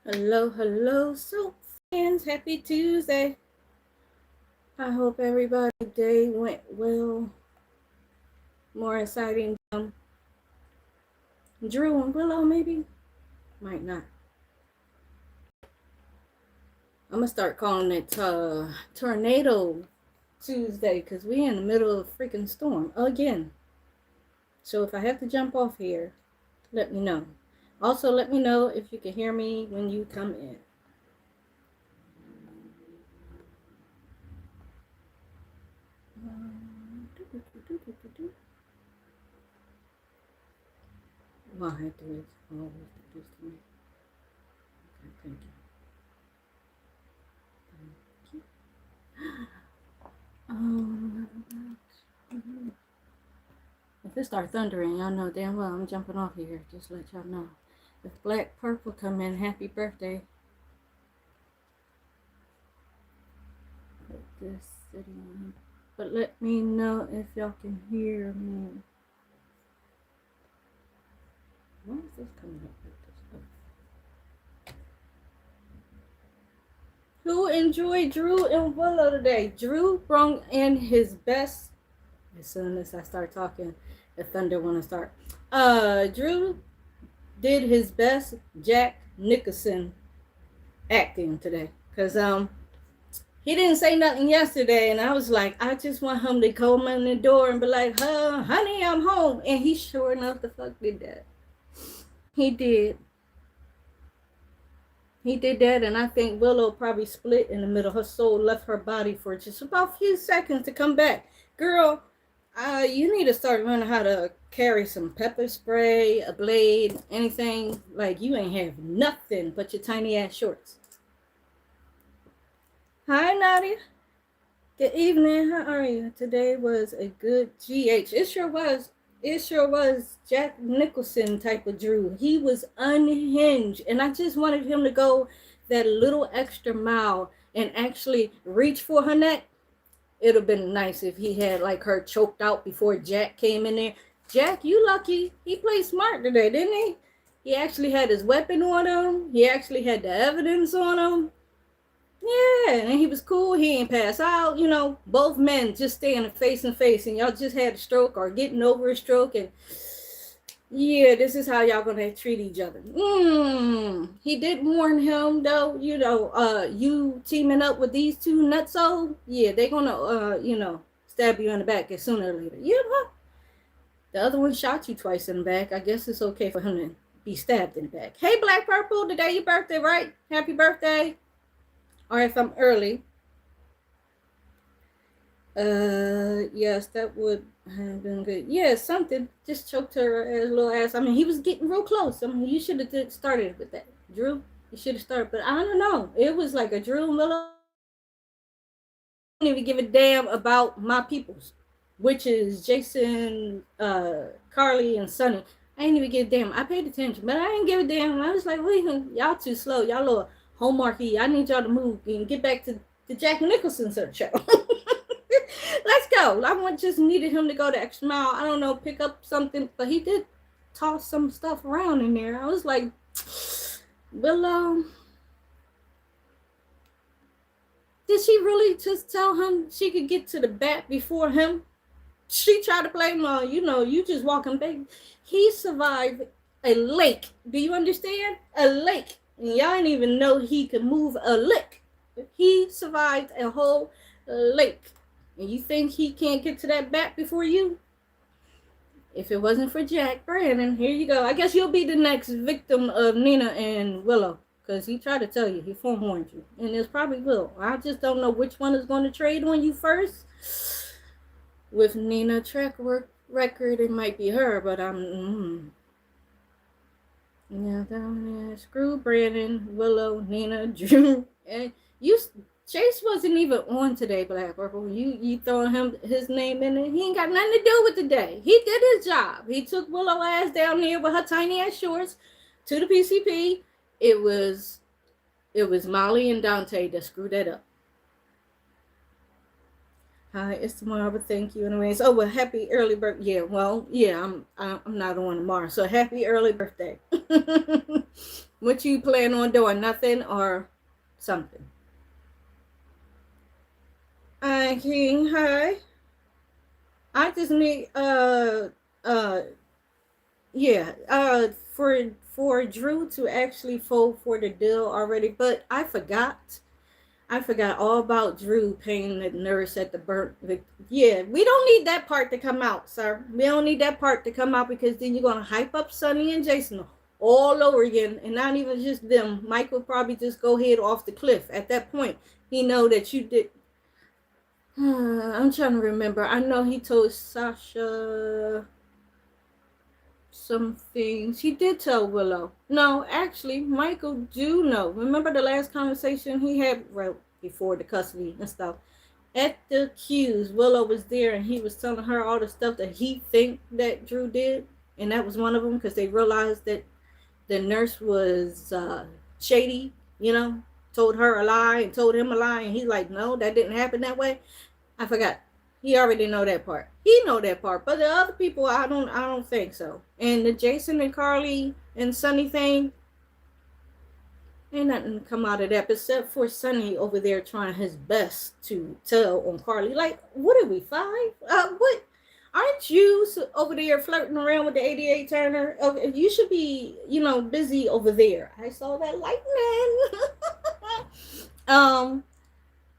Hello, so fans. Happy Tuesday. I hope everybody's day went well. More exciting. Drew and Willow, maybe? Might not. I'm going to start calling it Tornado Tuesday because we in the middle of a freaking storm again. So if I have to jump off here, let me know. Also, let me know if you can hear me when you come in. Well, I have to wait. Always do this to me. Okay, thank you. Um, if it starts thundering, y'all know damn well I'm jumping off here. Just let y'all know. If Black Purple come in, happy birthday. Put this city on. But let me know if y'all can hear me. Why is this coming up like this? Who enjoyed Drew and Willow today? Drew brought in his best. As soon as I start talking, the thunder wanna start. Drew did his best Jack Nicholson acting today. Cause he didn't say nothing yesterday, and I was like, I just want him to come in the door and be like, honey, I'm home. And he sure enough the fuck did that. He did. He did that, and I think Willow probably split in the middle. Her soul left her body for just about a few seconds to come back. Girl, you need to start learning how to carry some pepper spray, a blade, anything. Like, you ain't have nothing but your tiny ass shorts. Hi, Nadia. Good evening. How are you? Today was a good GH. It sure was. It sure was Jack Nicholson type of Drew. He was unhinged, and I just wanted him to go that little extra mile and actually reach for her neck. It'd have been nice if he had like her choked out before Jack came in there. Jack, you lucky. He played smart today, didn't he? He actually had his weapon on him. He actually had the evidence on him. Yeah, and he was cool. He ain't pass out. You know, both men just standing face and face, and y'all just had a stroke or getting over a stroke, and yeah, this is how y'all gonna treat each other. He did warn him though. You know, you teaming up with these two nutso, yeah, they gonna stab you in the back sooner or later. You know, the other one shot you twice in the back. I guess it's okay for him to be stabbed in the back. Hey, Black Purple, today your birthday, right? Happy birthday. Or if I'm early, yes, that would have been good. Yeah, something just choked her little ass. I mean, he was getting real close. I mean, you should have started with that, Drew. You should have started, but I don't know. It was like a Drew and Willow. I don't even give a damn about my peoples, which is Jason, Carly, and Sonny. I ain't even give a damn. I paid attention, but I didn't give a damn. I was like, wait, y'all too slow. Y'all little homeworky. I need y'all to move and get back to the Jack Nicholson show. Let's go. I just needed him to go the extra mile. I don't know, pick up something, but he did toss some stuff around in there. I was like, Willow, did she really just tell him she could get to the bat before him? She tried to play him on, you just walking back. He survived a lake. Do you understand? A lake. And y'all didn't even know he could move a lick. He survived a whole lake. And you think he can't get to that bat before you? If it wasn't for Jack Brandon, here you go. I guess you'll be the next victim of Nina and Willow. Because he tried to tell you. He forewarned you. And it's probably Will. I just don't know which one is going to trade on you first. With Nina track record, it might be her. But yeah, down there. Screw Brandon, Willow, Nina, Drew. And Chase wasn't even on today, Black Purple. You throwing his name in it. He ain't got nothing to do with the day. He did his job. He took Willow ass down there with her tiny ass shorts to the PCP. It was Molly and Dante that screwed that up. Hi, it's tomorrow, but thank you anyways. Oh well, happy early birthday. Yeah, well, yeah, I'm not on tomorrow, so happy early birthday. What you plan on doing? Nothing or something? King, hi. I just need uh yeah for Drew to actually fold for the deal already, but I forgot all about Drew paying the nurse at the burnt. Yeah, we don't need that part to come out, sir. We don't need that part to come out because then you're gonna hype up Sonny and Jason all over again, and not even just them. Mike will probably just go head off the cliff at that point. He know that you did. I'm trying to remember. I know he told Sasha some things. He did tell Willow. No, actually, Michael do know. Remember the last conversation he had right before the custody and stuff? At the Q's, Willow was there and he was telling her all the stuff that he think that Drew did. And that was one of them because they realized that the nurse was shady, told her a lie and told him a lie. And he's like, no, that didn't happen that way. I forgot. He already know that part. He know that part. But the other people, I don't think so. And the Jason and Carly and Sonny thing, ain't nothing come out of that except for Sonny over there trying his best to tell on Carly. Like, what are we, 5? What? Aren't you over there flirting around with the 88 Turner? You should be, busy over there. I saw that lightning.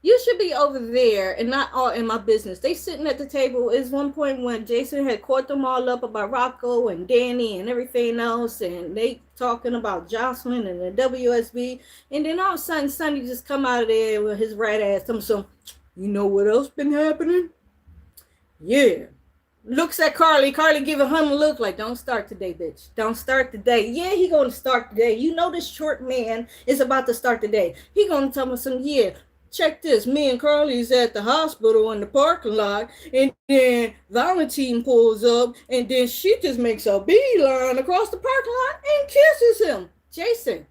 You should be over there and not all in my business. They sitting at the table. Is one point when Jason had caught them all up about Rocco and Danny and everything else, and they talking about Jocelyn and the WSB, and then all of a sudden Sonny just come out of there with his rat ass. So, you know what else been happening? Yeah. Looks at Carly. Carly giving him a look like, don't start today, bitch. Don't start today. Yeah, he gonna start today. You know this short man is about to start today. He gonna tell me some, yeah, check this. Me and Carly's at the hospital in the parking lot, and then Valentine pulls up, and then she just makes a beeline across the parking lot and kisses him. Jason,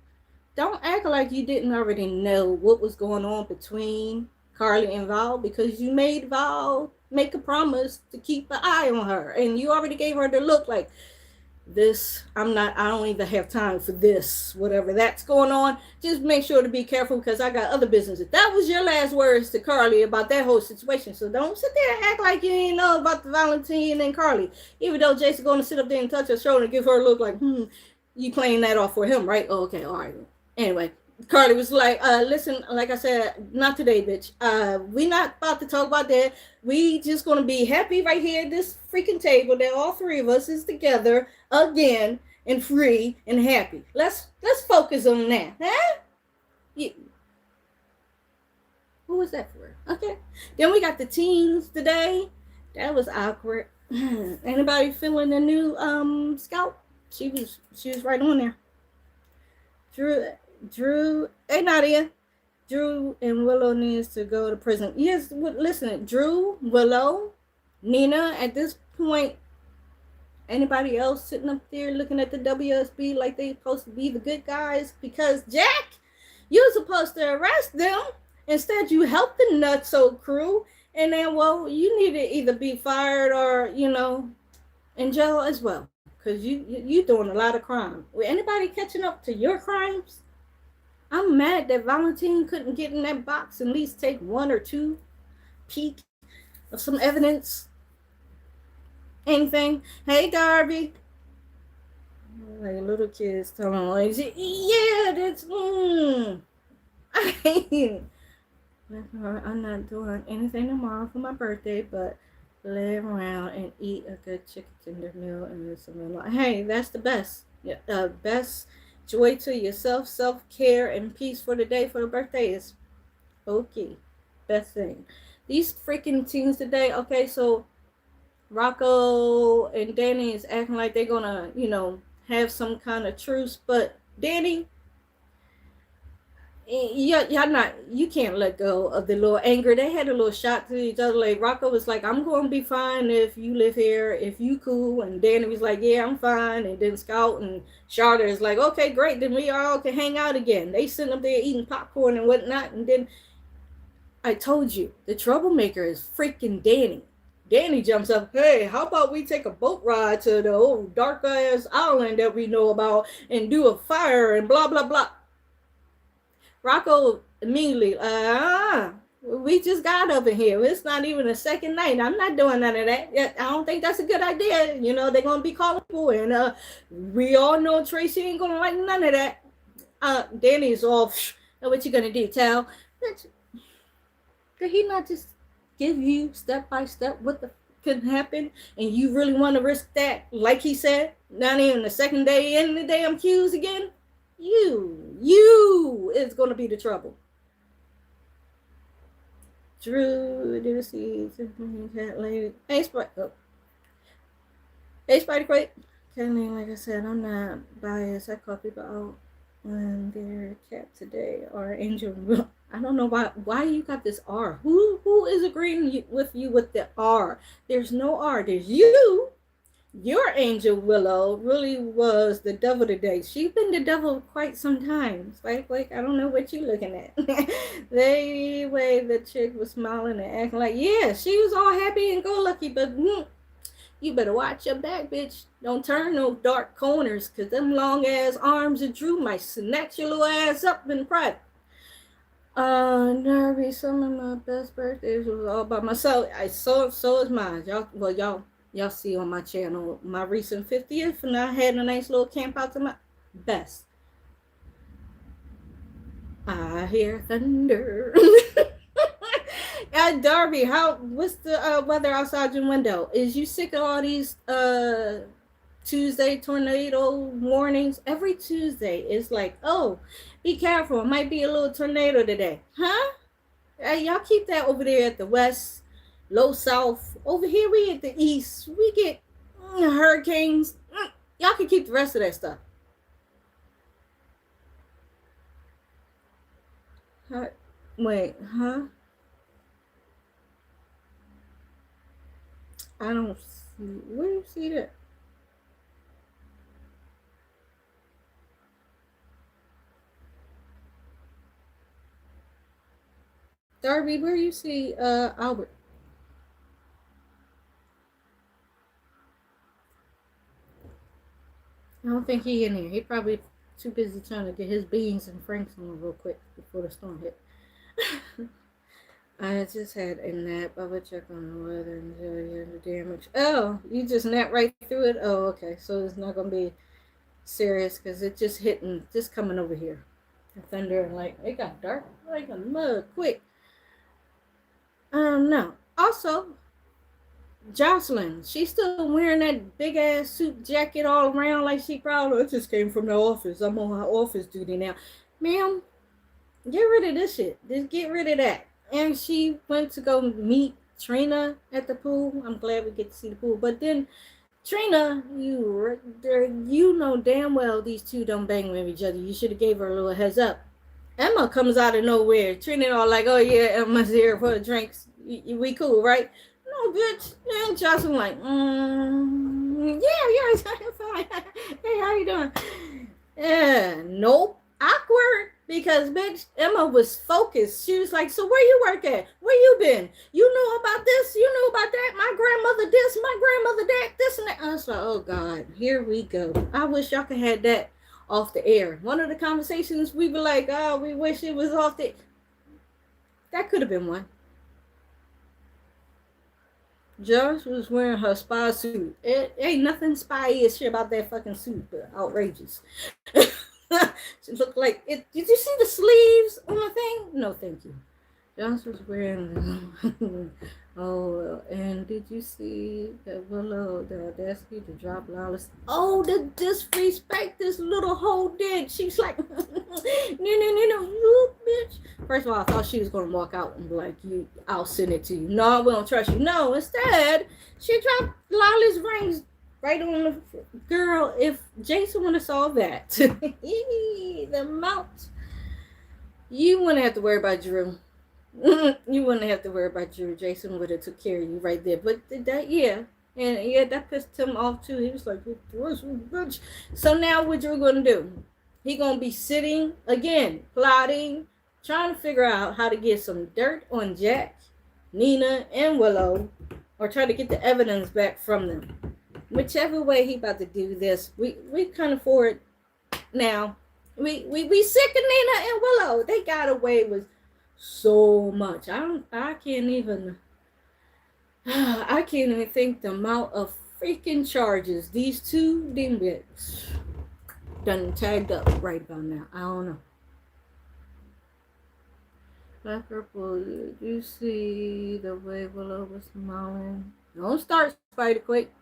don't act like you didn't already know what was going on between Carly and Val, because you made Val make a promise to keep an eye on her, and you already gave her the look like, this, I don't even have time for this, whatever that's going on. Just make sure to be careful because I got other businesses. That was your last words to Carly about that whole situation. So don't sit there and act like you ain't know about the Valentine and Carly. Even though Jason's going to sit up there and touch her shoulder and give her a look like, you playing that off for him, right? Oh, okay, all right. Anyway, Carly was like, listen, like I said, not today, bitch. We not about to talk about that. We just gonna be happy right here at this freaking table that all three of us is together again and free and happy. Let's focus on that, huh? Yeah. Who was that for? Okay. Then we got the teens today. That was awkward. Anybody feeling the new scout? She was right on there. Drew, hey Nadia, Drew and Willow needs to go to prison. Yes, listen, Drew, Willow, Nina, at this point, anybody else sitting up there looking at the WSB like they supposed to be the good guys? Because Jack, you're supposed to arrest them. Instead, you help the nutso crew, and then, well, you need to either be fired or, in jail as well. Because you doing a lot of crime. Will anybody catching up to your crimes? I'm mad that Valentine couldn't get in that box and at least take 1 or 2 peek of some evidence. Anything. Hey, Darby. Like little kids telling like, yeah, that's I'm not doing anything tomorrow for my birthday, but lay around and eat a good chicken tender meal and some like, hey, that's the best. Yeah, best joy to yourself, self-care, and peace for the day for the birthday is okay. Best thing. These freaking teens today, okay, so Rocco and Danny is acting like they're gonna, have some kind of truce, but Danny, you can't let go of the little anger. They had a little shot to each other. Like Rocco was like, I'm going to be fine if you live here, if you cool. And Danny was like, yeah, I'm fine. And then Scout and Charlotte is like, okay, great. Then we all can hang out again. They sitting up there eating popcorn and whatnot. And then I told you, the troublemaker is freaking Danny. Danny jumps up, hey, how about we take a boat ride to the old dark ass island that we know about and do a fire and blah, blah, blah. Rocco immediately, we just got up in here. It's not even a second night. I'm not doing none of that. I don't think that's a good idea. You know, they're going to be calling people. And we all know Tracy ain't going to like none of that. Danny's off. What you going to do, Tal? Did he not just give you step by step what the could happen? And you really want to risk that? Like he said, not even the second day in the damn queues again? You is going to be the trouble. Drew, do you see cat lady? Hey, Spider Crate. Like I said, I'm not biased. I call people out when they're cat today or Angel. I don't know why you got this R. Who is agreeing with you with the R? There's no R. There's you. Your Angel Willow really was the devil today. She's been the devil quite some time. Like I don't know what you're looking at. The way the chick was smiling and acting like, yeah, she was all happy and go lucky, but you better watch your back, bitch. Don't turn no dark corners, because them long ass arms of Drew might snatch your little ass up in private. Nervy, some of my best birthdays was all by myself. So is mine. Y'all see on my channel my recent 50th, and I had a nice little camp out to my best. I hear thunder. Darby, what's the weather outside your window? Is you sick of all these Tuesday tornado warnings? Every Tuesday it's like, oh, be careful, it might be a little tornado today. Huh? Y'all keep that over there at the west. Low south. Over here we at the east. We get hurricanes. Y'all can keep the rest of that stuff. Wait, huh? I don't see. Where do you see that? Darby, where you see Albert? I don't think he in here. He probably too busy trying to get his beans and franks on real quick before the storm hit. I just had a nap. I would check on the weather and tell you the damage. Oh, you just nap right through it? Oh, okay. So it's not going to be serious because it just hitting, just coming over here. The thunder and like, it got dark like a mug quick. No. Also, Jocelyn, she's still wearing that big ass suit jacket all around like she proud. I just came from the office. I'm on my office duty now. Ma'am, get rid of this shit. Just get rid of that. And she went to go meet Trina at the pool. I'm glad we get to see the pool. But then Trina, you know damn well these two don't bang with each other. You should have gave her a little heads up. Emma comes out of nowhere. Trina all like, oh yeah, Emma's here for the drinks. We cool, right? No, bitch. And Jocelyn like, yeah, fine. Hey, how you doing? Nope. Awkward. Because, bitch, Emma was focused. She was like, so where you work at? Where you been? You know about this? You know about that? My grandmother this, my grandmother that, this and that. I was like, oh, God, here we go. I wish y'all could have that off the air. One of the conversations, we were like, oh, we wish it was off the... That could have been one. Josh was wearing her spy suit. It ain't nothing spy-ish about that fucking suit, but outrageous. She looked like it. Did you see the sleeves on the thing? No, thank you. Josh was wearing. Oh, and did you see that Willow, the audacity to drop Lawless? Oh, the disrespect this little hoe did. She's like, no, you bitch. First of all, I thought she was gonna walk out and be like, I'll send it to you. No, we don't trust you. No, instead, she dropped Lawless rings right on the girl. If Jason would have saw that, the mount, you wouldn't have to worry about Drew. You wouldn't have to worry about Drew. Jason would have took care of you right there. But that, yeah. And yeah, that pissed him off too. He was like, bitch. So now what Drew gonna do? He gonna be sitting again, plotting trying to figure out how to get some dirt on Jack, Nina, and Willow, or try to get the evidence back from them. Whichever way he about to do this, we can't afford now. We sick of Nina and Willow. They got away with so much. I can't even think the amount of freaking charges these two dingbats done tagged up right about now. I don't know. Black Purple, you see the way Willow was smiling. Don't start, Spider-Quake.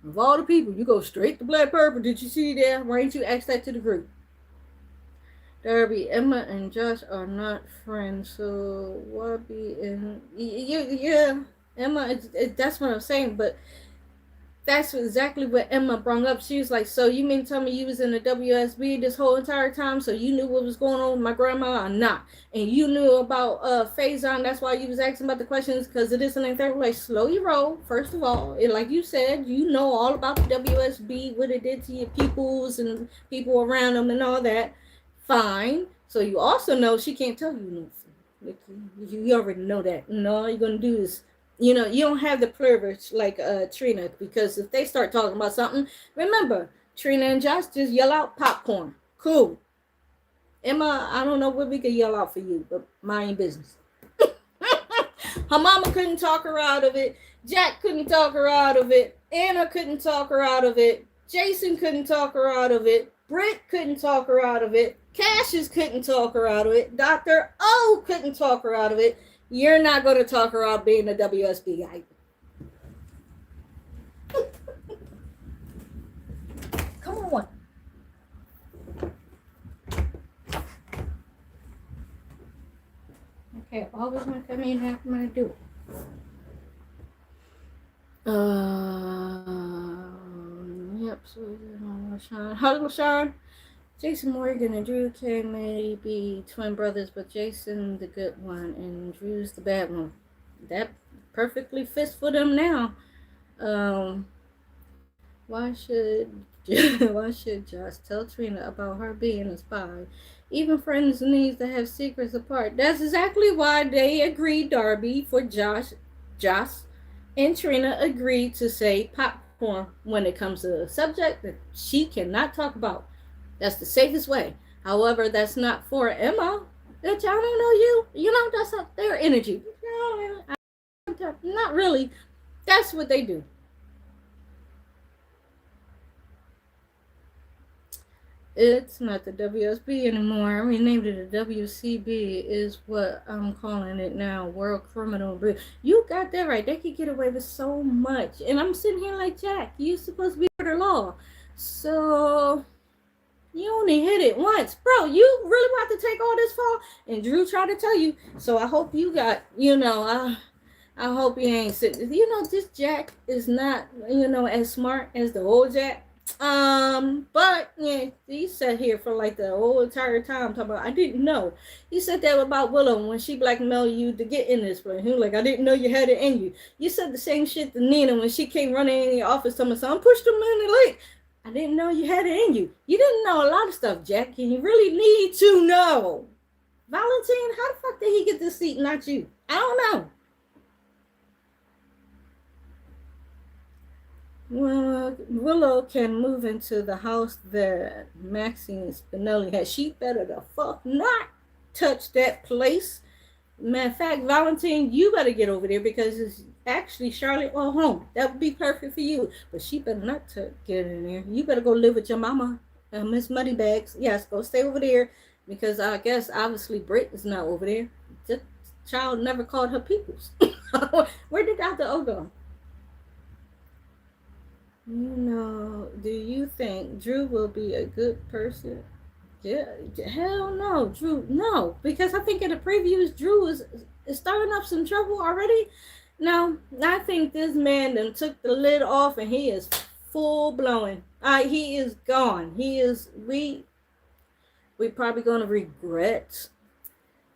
Of all the people, you go straight to Black Purple. Did you see that? Why didn't you ask that to the group? Darby, Emma, and Josh are not friends, so Wabi and yeah, Emma. That's what I'm saying, but that's exactly what Emma brought up. She was like, so you mean to tell me you was in the WSB this whole entire time, so you knew what was going on with my grandma or not? And you knew about Faison, that's why you was asking about the questions, because it isn't a third. Like, slow your roll, first of all. And like you said, you know all about the WSB, what it did to your peoples and people around them and all that. Fine. So you also know she can't tell you nothing. You already know that. And all you're going to do is, you don't have the privilege like Trina, because if they start talking about something, remember, Trina and Josh just yell out popcorn. Cool. Emma, I don't know what we could yell out for you, but mind your business. Her mama couldn't talk her out of it. Jack couldn't talk her out of it. Anna couldn't talk her out of it. Jason couldn't talk her out of it. Britt couldn't talk her out of it. Cassius couldn't talk her out of it. Dr. O couldn't talk her out of it. You're not going to talk her out being a WSB guy. Come on. Okay, always want to come in after I do it. Yep, so hello, Sean. Jason Morgan and Drew K may be twin brothers, but Jason the good one and Drew's the bad one. That perfectly fits for them now. Why should Josh tell Trina about her being a spy? Even friends need to have secrets apart. That's exactly why they agreed, Darby, for Josh and Trina agreed to say popcorn when it comes to a subject that she cannot talk about. That's the safest way. However, that's not for Emma. That y'all don't know you. That's not their energy. Not really. That's what they do. It's not the WSB anymore. I renamed it the WCB is what I'm calling it now. World Criminal Bureau. You got that right. They could get away with so much. And I'm sitting here like, Jack, you're supposed to be under law. So you only hit it once. Bro, you really want to take all this fall? And Drew tried to tell you. So I hope you got, I hope you ain't sitting. This Jack is not, as smart as the old Jack. But yeah, he sat here for like the whole entire time talking about, I didn't know. He said that about Willow when she blackmailed you to get in this place. He was like, I didn't know you had it in you. You said the same shit to Nina when she came running in the office telling me, son, pushed him in the lake. I didn't know you had it in you. You didn't know a lot of stuff, Jack, and you really need to know. Valentine, how the fuck did he get this seat, not you? I don't know. Well, Willow can move into the house that Maxine Spinelli had. She better the fuck not touch that place. Matter of fact, Valentine, you better get over there because it's actually Charlotte or home. That would be perfect for you. But she better not get in there. You better go live with your mama, Miss Moneybags. Yes, go stay over there because I guess obviously Britt is not over there. This child never called her peoples. Where did Dr. O go? Do you think Drew will be a good person? Yeah, hell no, Drew, no, because I think in the previews, Drew is starting up some trouble already. Now, I think this man then took the lid off and he is full blowing. He is gone. We probably gonna regret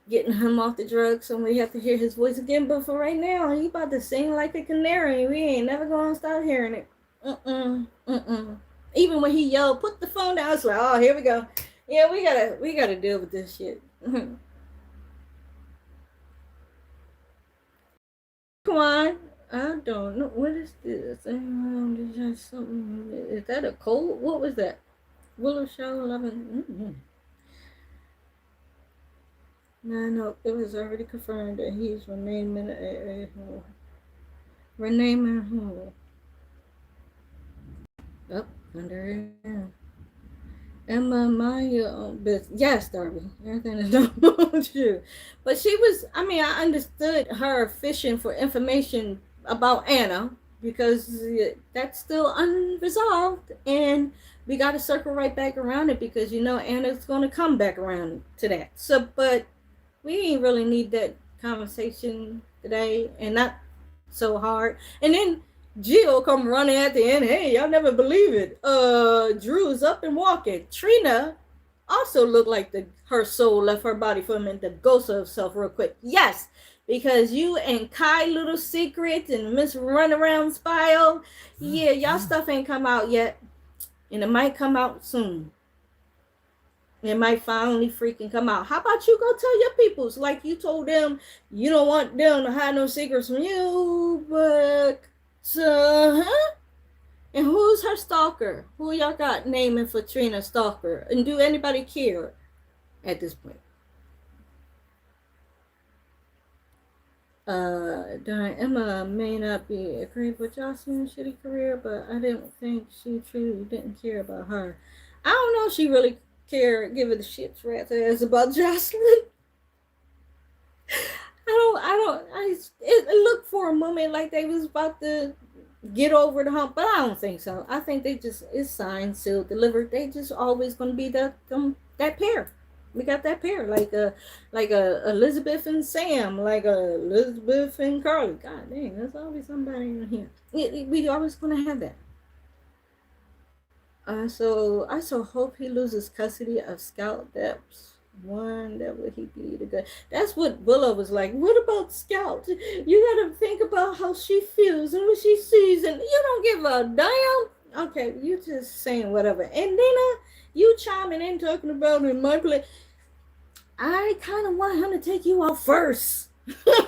getting him off the drugs, and we have to hear his voice again. But for right now, he about to sing like a canary. We ain't never gonna stop hearing it. Even when he yelled, put the phone down, it's like, oh, here we go. Yeah, we gotta deal with this shit. Come on. I don't know. What is this? Is that a cold? What was that? Willow Show 11. Mm-hmm. No, it was already confirmed that he's renaming. Oh, under Emma Maya business. Yes, Darby. Everything is not true. But she was, I mean, I understood her fishing for information about Anna because that's still unresolved. And we got to circle right back around it because, Anna's going to come back around to that. So, but we didn't really need that conversation today and not so hard. And then Jill come running at the end. Hey, y'all never believe it. Drew's up and walking. Trina also looked like her soul left her body for a minute. The ghost of herself real quick. Yes, because you and Kai Little Secret and Miss Runaround Spile, yeah, y'all stuff ain't come out yet. And it might come out soon. It might finally freaking come out. How about you go tell your peoples like you told them you don't want them to hide no secrets from you, but and who's her stalker? Who y'all got naming for Trina stalker? And do anybody care at this point? Emma may not be agreed with Jocelyn's shitty career, but I didn't think she truly didn't care about her. I don't know if she really give it the shits rat's ass about Jocelyn. It looked for a moment like they was about to get over the hump, but I don't think so. I think it's signed, sealed, delivered. They just always gonna be that pair. We got that pair, like a Elizabeth and Sam, like a Elizabeth and Carly. God dang, there's always somebody in here. We always gonna have that. So I so hope he loses custody of Scout. That's one that would he be the good. That's what Willow was like. What about Scout? You gotta think about how she feels and what she sees, and you don't give a damn. Okay, you just saying whatever. And then you chiming in talking about in my play. I kind of want him to take you out first. I'm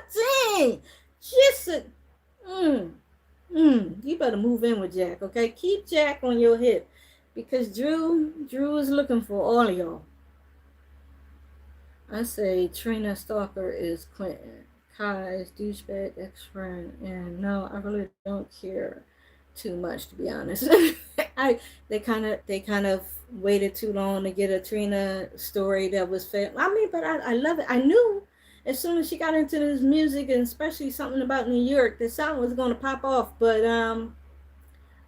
saying, just you better move in with Jack, okay? Keep Jack on your hip because Drew is looking for all of y'all. I say Trina Stalker is Clinton, Kai's douchebag ex-friend, and no, I really don't care too much, to be honest. They kind of waited too long to get a Trina story that was fair. I mean, but I love it. I knew as soon as she got into this music, and especially something about New York, the sound was going to pop off. But I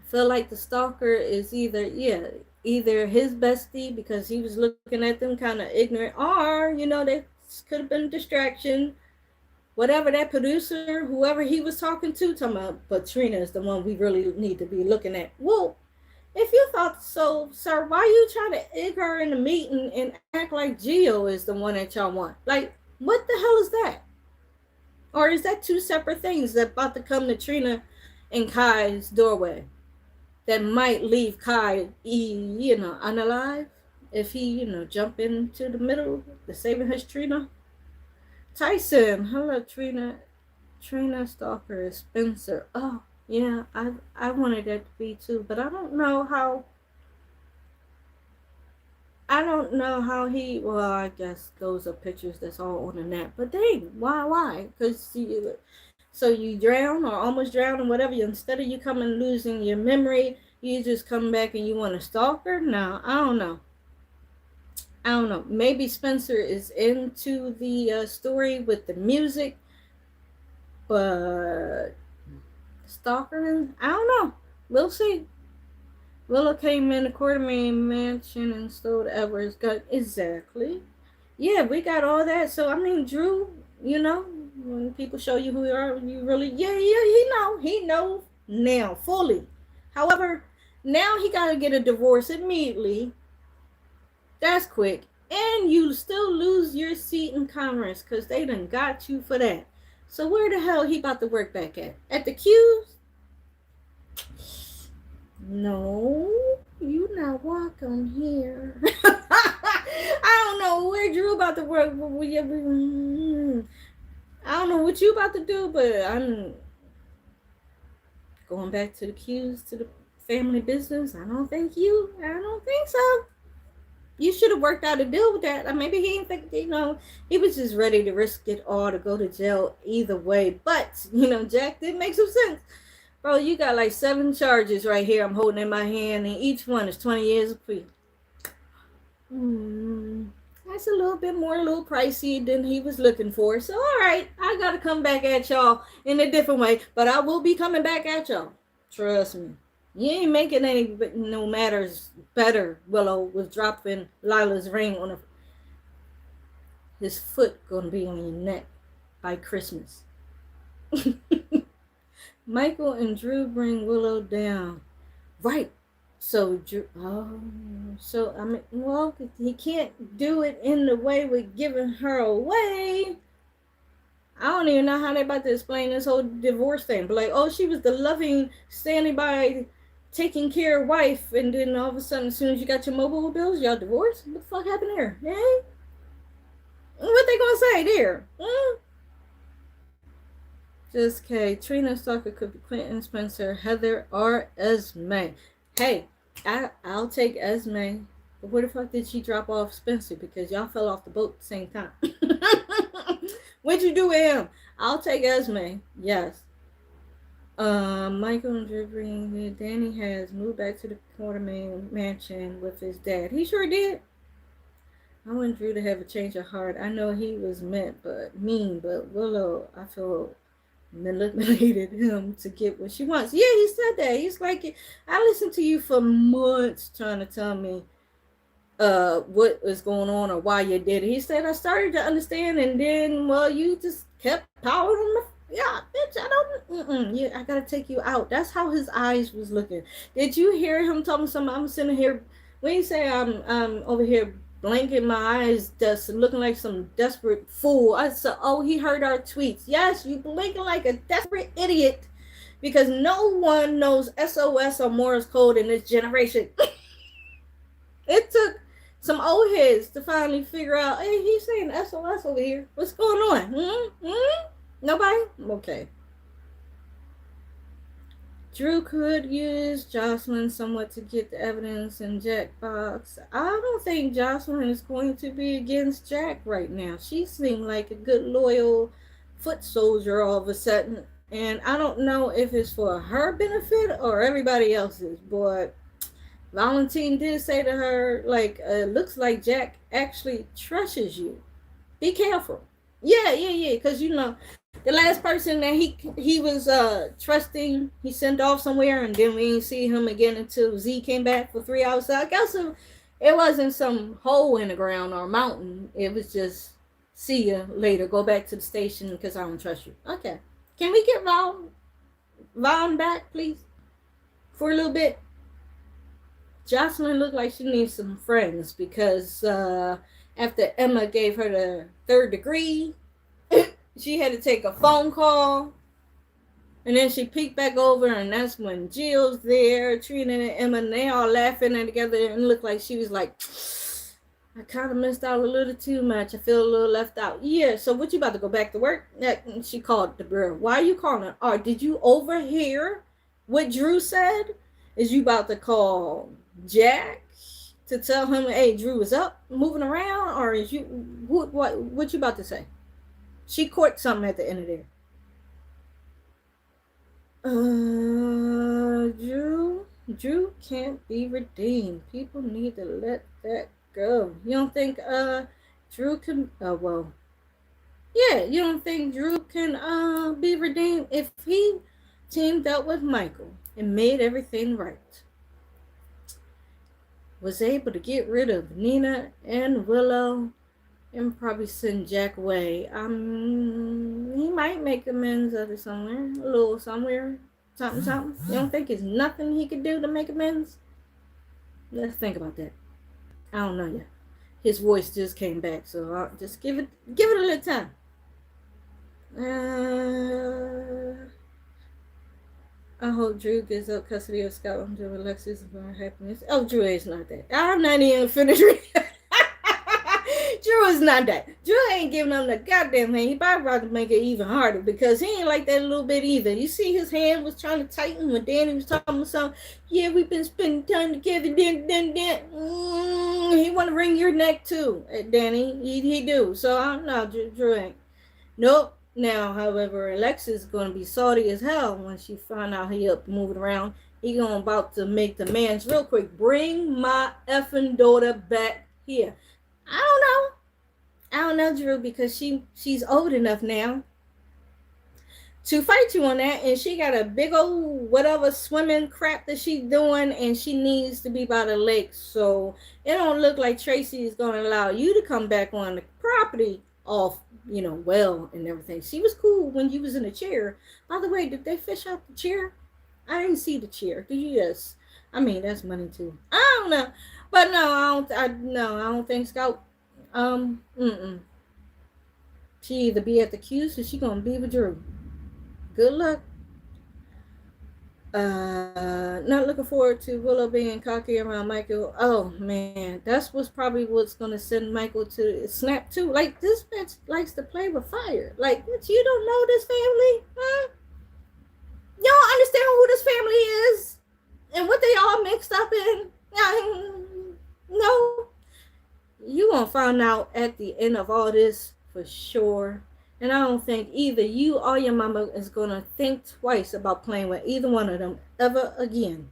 feel like the stalker is either his bestie because he was looking at them kind of ignorant, or they could have been a distraction. Whatever that producer, whoever he was talking about, but Trina is the one we really need to be looking at. Well, if you thought so, sir, why you trying to egg her in the meeting and act like Gio is the one that y'all want? Like, what the hell is that? Or is that two separate things that about to come to Trina and Kai's doorway that might leave Kai, unalive if he, jump into the middle to saving his Trina? Tyson, hello Trina. Trina Stalker is Spencer. Oh, yeah, I wanted that to be too, but I don't know how he, well, I guess those are pictures that's all on the net. But dang, why? Because so you drown or almost drown or whatever, instead of you coming losing your memory, you just come back and you want a stalker? No, I don't know. Maybe Spencer is into the story with the music, but stalker, I don't know. We'll see. Willow came in the Quartermain mansion and stole Edward's gun. Exactly. Yeah, we got all that. So, I mean, Drew, when people show you who you are, you really, he knows now, fully. However, now he got to get a divorce immediately. That's quick. And you still lose your seat in Congress because they done got you for that. So where the hell he about to work back at? At the Q's? No, you not welcome here. I don't know where Drew about to work. I don't know what you about to do, but I'm going back to the cues to the family business. I don't think so. You should have worked out a deal with that. Maybe he didn't think, he was just ready to risk it all to go to jail either way. But, Jack did make some sense. Bro, you got like 7 charges right here I'm holding in my hand, and each one is 20 years apiece. That's a little bit more, a little pricey than he was looking for. So, all right, I got to come back at y'all in a different way, but I will be coming back at y'all. Trust me. You ain't making any no matters better, Willow, with dropping Lila's ring on his foot gonna be on your neck by Christmas. Michael and Drew bring Willow down. Right. So Drew, he can't do it in the way with giving her away. I don't even know how they about to explain this whole divorce thing. But like, oh, she was the loving, standing by, taking care of wife, and then all of a sudden, as soon as you got your mobile bills, y'all divorced? What the fuck happened here? Hey? What they gonna say there? Just K. Trina Stalker could be Quentin, Spencer, Heather, or Esme. Hey, I'll take Esme. But where the fuck did she drop off Spencer? Because y'all fell off the boat at the same time. What'd you do with him? I'll take Esme. Yes. Michael and Drew, Danny has moved back to the Quartermain mansion with his dad. He sure did. I want Drew to have a change of heart. I know he was mean, but Willow, I feel, manipulated him to get what she wants. Yeah, he said that. He's like, I listened to you for months trying to tell me what was going on or why you did it. He said, I started to understand, and then, well, you just kept piling on my, yeah, bitch, I gotta take you out. That's how his eyes was looking. Did you hear him talking something? I'm sitting here, when you say I'm over here blinking my eyes, just looking like some desperate fool. I said, oh, he heard our tweets. Yes, you blinking like a desperate idiot, because no one knows SOS or Morse code in this generation. It took some old heads to finally figure out, hey, he's saying SOS over here. What's going on? Nobody? Okay. Drew could use Jocelyn somewhat to get the evidence in Jack box. I don't think Jocelyn is going to be against Jack right now. She seemed like a good, loyal foot soldier all of a sudden. And I don't know if it's for her benefit or everybody else's, but Valentine did say to her, like, looks like Jack actually trusts you. Be careful. Yeah, because, the last person that he was trusting, he sent off somewhere, and then we didn't see him again until Z came back for 3 hours. So I guess it wasn't some hole in the ground or mountain. It was just, see you later. Go back to the station because I don't trust you. Okay. Can we get Vaughn back, please? For a little bit. Jocelyn looked like she needs some friends because after Emma gave her the 3rd degree, she had to take a phone call, and then she peeked back over, and that's when Jill's there, Trina and Emma, and they all laughing at together, and looked like she was like, I kind of missed out a little too much. I feel a little left out. Yeah, so what, you about to go back to work? She called the girl. Why are you calling her? Or did you overhear what Drew said? Is you about to call Jack to tell him, hey, Drew is up, moving around? Or is you, what you about to say? She caught something at the end of there. Drew can't be redeemed. People need to let that go. You don't think Drew can you don't think Drew can be redeemed if he teamed up with Michael and made everything right? Was able to get rid of Nina and Willow and probably send Jack away. He might make amends of it somewhere. A little somewhere. Something. You don't think there's nothing he could do to make amends? Let's think about that. I don't know yet. His voice just came back, so I'll just give it a little time. I hope Drew gives up custody of Scott until Alexis is for happiness. Oh, Drew is not that. I'm not even finished reading. Drew is not that. Drew ain't giving him the goddamn hand. He probably about to make it even harder because he ain't like that a little bit either. You see his hand was trying to tighten when Danny was talking about something. Yeah, we've been spending time together. He want to wring your neck too, Danny. He do. So I don't know. Drew ain't. Nope. Now, however, Alexis is going to be salty as hell when she find out he up moving around. He going about to make demands real quick. Bring my effing daughter back here. I don't know. I don't know, Drew, because she's old enough now to fight you on that, and she got a big old whatever swimming crap that she's doing, and she needs to be by the lake. So it don't look like Tracy is going to allow you to come back on the property off, well and everything. She was cool when you was in the chair. By the way, did they fish out the chair? I didn't see the chair. Did you? Yes. I mean, that's money too. I don't know, but no, I don't think Scout. She either be at the Q's or she gonna be with Drew. Good luck. Not looking forward to Willow being cocky around Michael. Oh man, that's probably what's gonna send Michael to snap too. Like, this bitch likes to play with fire. Like, what, you don't know this family, huh? You don't understand who this family is and what they all mixed up in. No, you gonna find out at the end of all this for sure. And I don't think either you or your mama is gonna think twice about playing with either one of them ever again.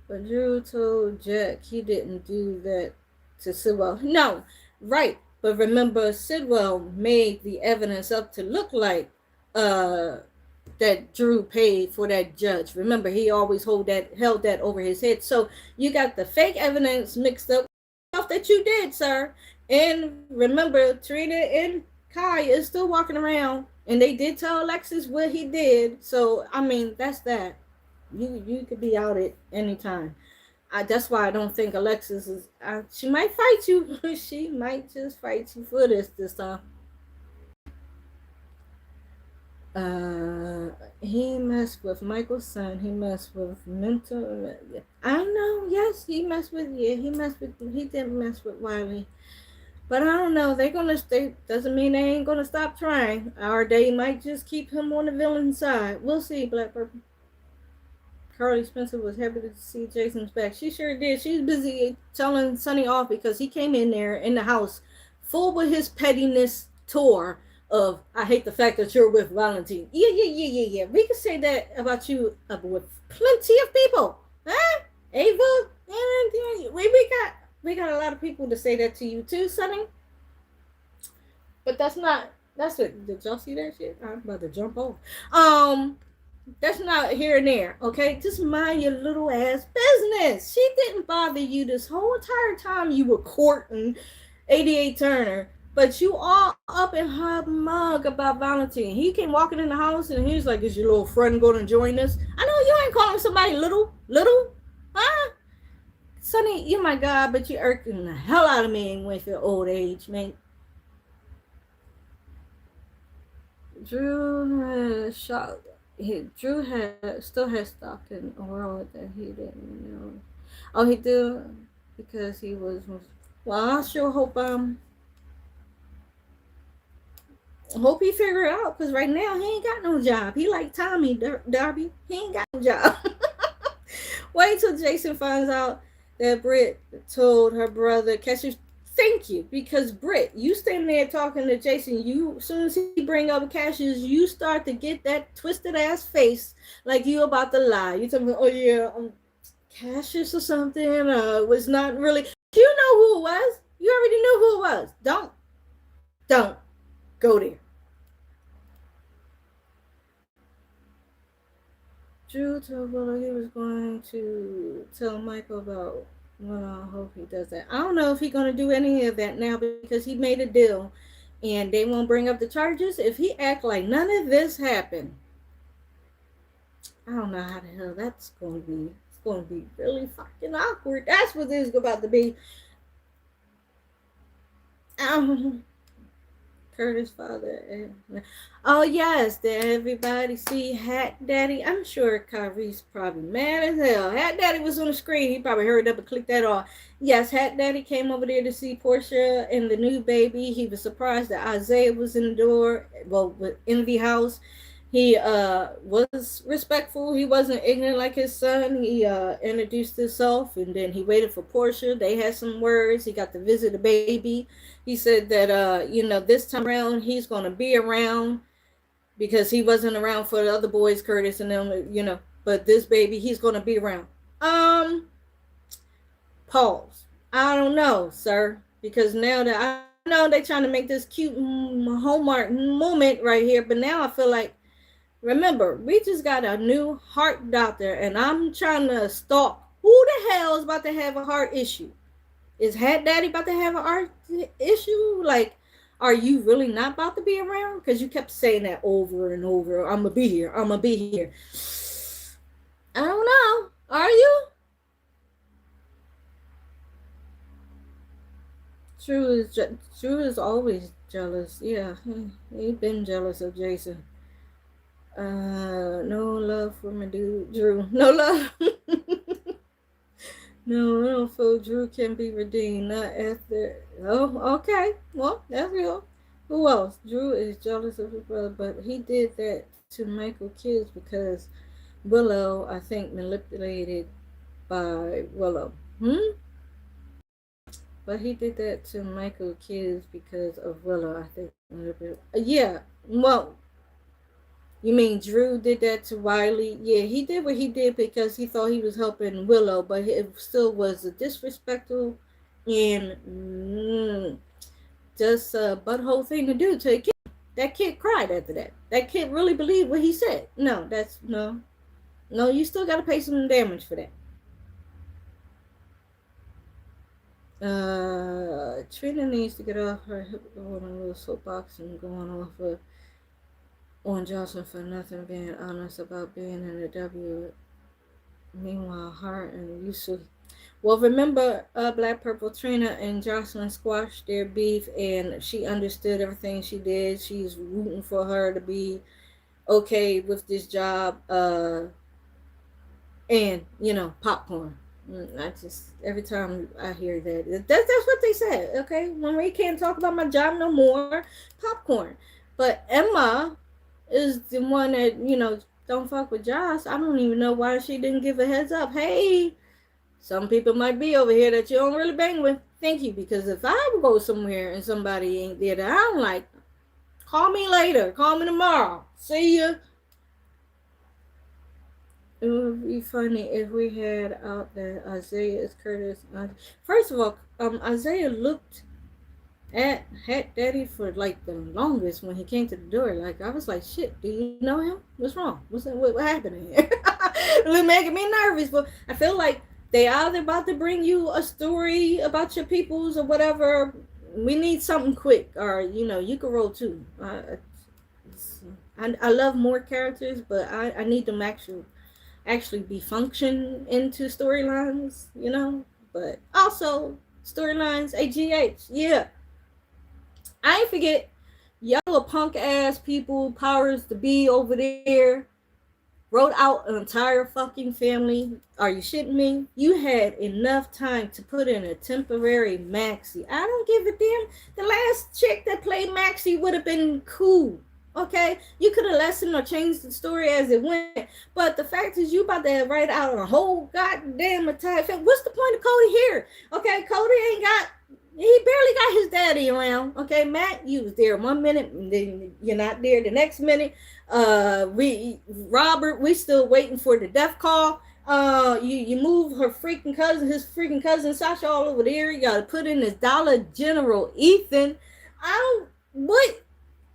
But Drew told Jack he didn't do that to Sidwell. No, right. But remember, Sidwell made the evidence up to look like that Drew paid for that judge. Remember, he always held that over his head. So you got the fake evidence mixed up with stuff that you did, sir. And remember, Trina and Kai is still walking around, and they did tell Alexis what he did. So I mean, that's that. You could be out at any time. That's why I don't think Alexis is. She might fight you. She might just fight you for this time. He messed with Michael's son. He messed with mental. I know. Yes, he messed with. Yeah, he messed with. He didn't mess with Wiley. But I don't know. They're gonna stay. Doesn't mean they ain't gonna stop trying, or they might just keep him on the villain side. We'll see. Black Purple. Carly Spencer was happy to see Jason's back. She sure did. She's busy telling Sonny off because he came in there in the house full with his pettiness tour of, I hate the fact that you're with Valentine. Yeah. We can say that about you with plenty of people. Huh? Ava? We got a lot of people to say that to you too, Sonny. But that's what, did y'all see that shit? I'm about to jump off. That's not here and there, okay? Just mind your little ass business. She didn't bother you this whole entire time you were courting 88 Turner. But you all up in her mug about Valentine. He came walking in the house and he was like, is your little friend going to join us? I know you ain't calling somebody little. Huh? Sonny, you my God, but you irking the hell out of me with your old age, man. Drew shot. Drew still has stock in a world that he didn't know. Oh, he did because he was. Well, I sure hope he figure it out, because right now he ain't got no job. He like Tommy Darby. He ain't got no job. Wait till Jason finds out that Britt told her brother Cassius. Thank you, because Britt, you stand there talking to Jason. You, as soon as he bring up Cassius, you start to get that twisted ass face like you about to lie. You tell me, oh yeah, Cassius or something. Was not really. You know who it was. You already knew who it was. Don't go there. Drew told Willow he was going to tell Michael about. Well, I hope he does that. I don't know if he's going to do any of that now because he made a deal and they won't bring up the charges. If he act like none of this happened, I don't know how the hell that's going to be. It's going to be really fucking awkward. That's what this is about to be. Kurt Curtis' father. Oh yes, did everybody see Hat Daddy? I'm sure Kyrie's probably mad as hell. Hat Daddy was on the screen. He probably hurried up and clicked that off. Yes, Hat Daddy came over there to see Portia and the new baby. He was surprised that Isaiah was in the door, well, in the house. He was respectful. He wasn't ignorant like his son. He introduced himself, and then he waited for Portia. They had some words. He got to visit the baby. He said that this time around he's going to be around because he wasn't around for the other boys, Curtis and them. But this baby, he's going to be around. Pause. I don't know, sir, because now that I know they're trying to make this cute Hallmark moment right here, but now I feel like, remember, we just got a new heart doctor, and I'm trying to stalk who the hell is about to have a heart issue. Is Hat Daddy about to have a heart issue? Like, are you really not about to be around? Because you kept saying that over and over. I'm going to be here. I'm going to be here. I don't know. Are you? Drew is always jealous. Yeah, he been jealous of Jason. No love for my dude Drew. No love. No, I don't feel Drew can be redeemed. Not after. Oh, okay. Well, that's real. Who else? Drew is jealous of his brother, but he did that to Michael Kids because Willow, I think, manipulated by Willow. But he did that to Michael Kids because of Willow, I think. Yeah. Well, you mean Drew did that to Wiley? Yeah, he did what he did because he thought he was helping Willow, but it still was a disrespectful and just a butthole thing to do to a kid. That kid cried after that. That kid really believed what he said. No, no, you still got to pay some damage for that. Trina needs to get off her hip going on a little soapbox and going off on Jocelyn for nothing, being honest about being in the W. Meanwhile, Hart and Yusuf. Well, remember, Black Purple Trina and Jocelyn squashed their beef, and she understood everything she did. She's rooting for her to be okay with this job. And popcorn. I just, every time I hear that, that's what they said. Okay, Marie can't talk about my job no more. Popcorn. But Emma is the one that don't fuck with Josh. I don't even know why she didn't give a heads up. Hey, some people might be over here that you don't really bang with. Thank you, because if I would go somewhere and somebody ain't there that I don't like, call me later. Call me tomorrow. See ya. It would be funny if we had out that Isaiah is Curtis. First of all, Isaiah looked at Hat Daddy for like the longest when he came to the door. Like, I was like, shit, do you know him? What's wrong? What happened here? It's making me nervous, but I feel like they either about to bring you a story about your peoples or whatever. We need something quick, or you can roll too. I love more characters, but I need them actually be function into storylines, but also storylines AGH. Yeah, I ain't forget y'all punk ass people, powers to be over there, wrote out an entire fucking family. Are you shitting me? You had enough time to put in a temporary Maxie. I don't give a damn. The last chick that played Maxie would have been cool. Okay, you could have lessened or changed the story as it went, but the fact is you about to write out a whole goddamn entire film. What's the point of Cody here? Okay, Cody he barely got his daddy around. Okay, Matt, you was there 1 minute and then you're not there the next minute. Robert, we still waiting for the death call. You move his freaking cousin Sasha all over there. You gotta put in this Dollar General Ethan. What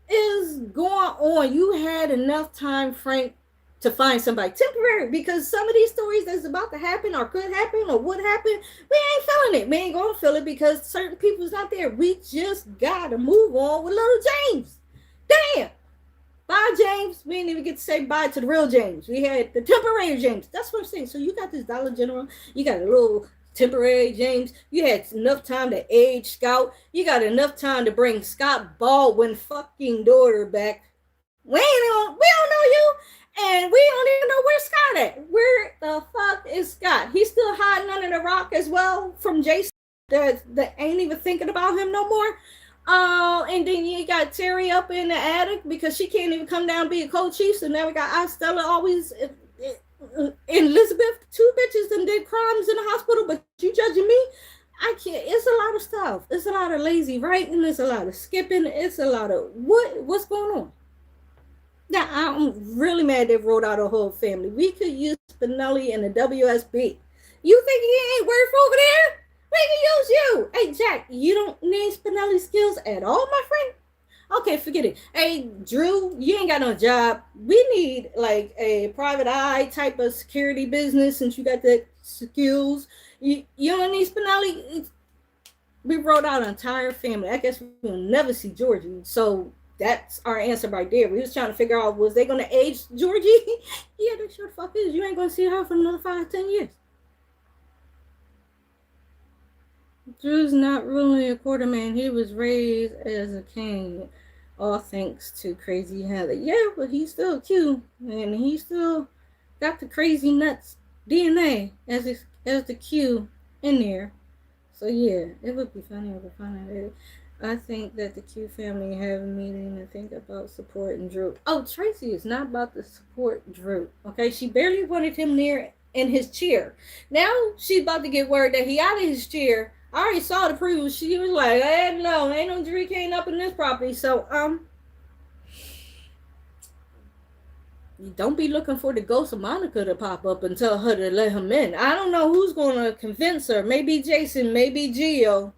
is going on? You had enough time, Frank, to find somebody temporary, because some of these stories that's about to happen or could happen or would happen, we ain't feeling it. We ain't gonna feel it because certain people's not there. We just gotta move on with little James. Damn. Bye, James. We didn't even get to say bye to the real James. We had the temporary James. That's what I'm saying. So you got this Dollar General. You got a little temporary James. You had enough time to age Scout. You got enough time to bring Scott Baldwin fucking daughter back. We don't know you, and we don't even know where Scott at. Where the fuck is Scott? He's still hiding under the rock as well from Jason. That ain't even thinking about him no more. And then you got Terry up in the attic because she can't even come down and be a co-chief. So now we got Stella always Elizabeth, two bitches that did crimes in the hospital, but you judging me? I can't. It's a lot of stuff. It's a lot of lazy writing. It's a lot of skipping. It's a lot of what's going on. Now I'm really mad they wrote out a whole family. We could use Spinelli and the WSB. You think he ain't worth over there? We can use you. Hey, Jack, you don't need Spinelli skills at all, my friend? Okay, forget it. Hey, Drew, you ain't got no job. We need like a private eye type of security business since you got the skills. You don't need Spinelli. We wrote out an entire family. I guess we'll never see Georgie. So that's our answer right there. We was trying to figure out, was they going to age Georgie? Yeah, they sure the fuck is. You ain't going to see her for another 5-10 years. Drew's not really a quarterman. He was raised as a king, all thanks to Crazy Heather. Yeah, but he's still cute, and he still got the crazy nuts DNA as the Q in there. So yeah, it would be funny if we find out. I think that the Q family have a meeting to think about supporting Drew. Oh, Tracy is not about to support Drew. Okay, she barely wanted him near in his chair. Now she's about to get word that he out of his chair. I already saw the preview. She was like, no, ain't no Drew King up in this property. So, you don't be looking for the ghost of Monica to pop up and tell her to let him in. I don't know who's going to convince her. Maybe Jason, maybe Gio.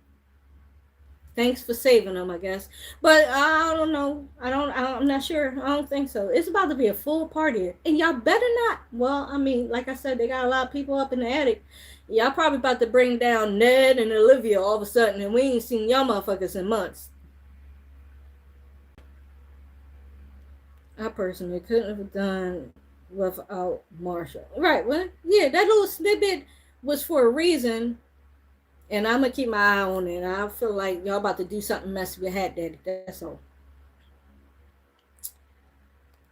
Thanks for saving them, I guess. But I don't know. I'm not sure. I don't think so. It's about to be a full party. And y'all better not. Well, I mean, like I said, they got a lot of people up in the attic. Y'all probably about to bring down Ned and Olivia all of a sudden. And we ain't seen y'all motherfuckers in months. I personally couldn't have done without Marshall. Right. Well, yeah, that little snippet was for a reason. And I'm going to keep my eye on it. I feel like y'all about to do something messy with Hat Daddy. That's all.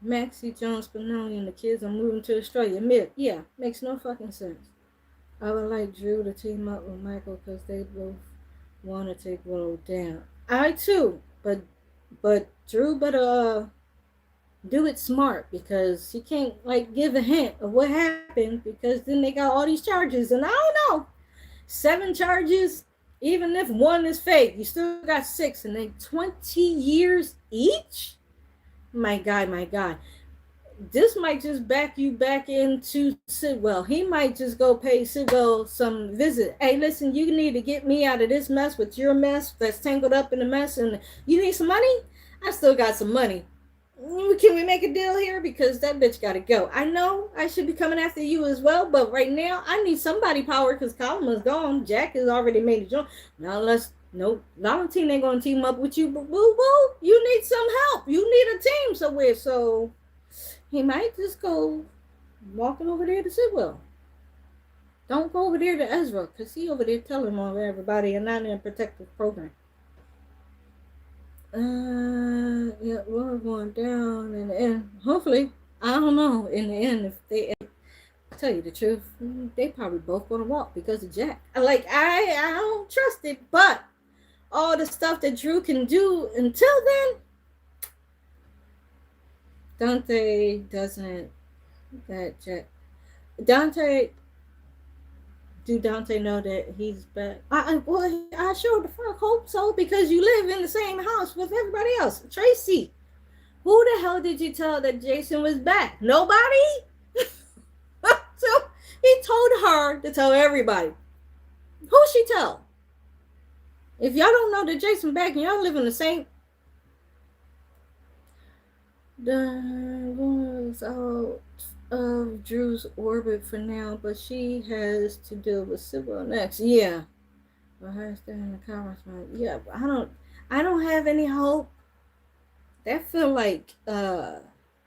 Maxie, John Spinelli, and the kids are moving to Australia. Yeah, makes no fucking sense. I would like Drew to team up with Michael because they both want to take Willow down. I too. But Drew better do it smart because he can't like give a hint of what happened because then they got all these charges. And I don't know. 7 charges, even if 1 is fake, you still got 6, and then 20 years each? My God. This might just back you back into Sidwell. He might just go pay Sidwell some visit. Hey, listen, you need to get me out of this mess with your mess that's tangled up in the mess, and you need some money? I still got some money. Can we make a deal here? Because that bitch gotta go. I know I should be coming after you as well, but right now I need somebody power because Colin is gone. Jack has already made a joint. Now Valentine ain't gonna team up with you, but boo, you need some help. You need a team somewhere. So he might just go walking over there to Sidwell. Don't go over there to Ezra because he over there telling on everybody and not in a protective program. Yeah, we're going down in the end. Hopefully, I don't know. In the end, if they tell you the truth, they probably both gonna walk because of Jack. Like I don't trust it, but all the stuff that Drew can do until then, Dante doesn't. That Jack, Dante. Do Dante know that he's back? I sure the fuck hope so because you live in the same house with everybody else. Tracy, who the hell did you tell that Jason was back? Nobody? So he told her to tell everybody. Who she tell? If y'all don't know that Jason back and y'all live in the same... The was out of Drew's orbit for now, but she has to deal with Sidwell next. Yeah. Well, her stay in the conference. Yeah, but I don't have any hope. That feel like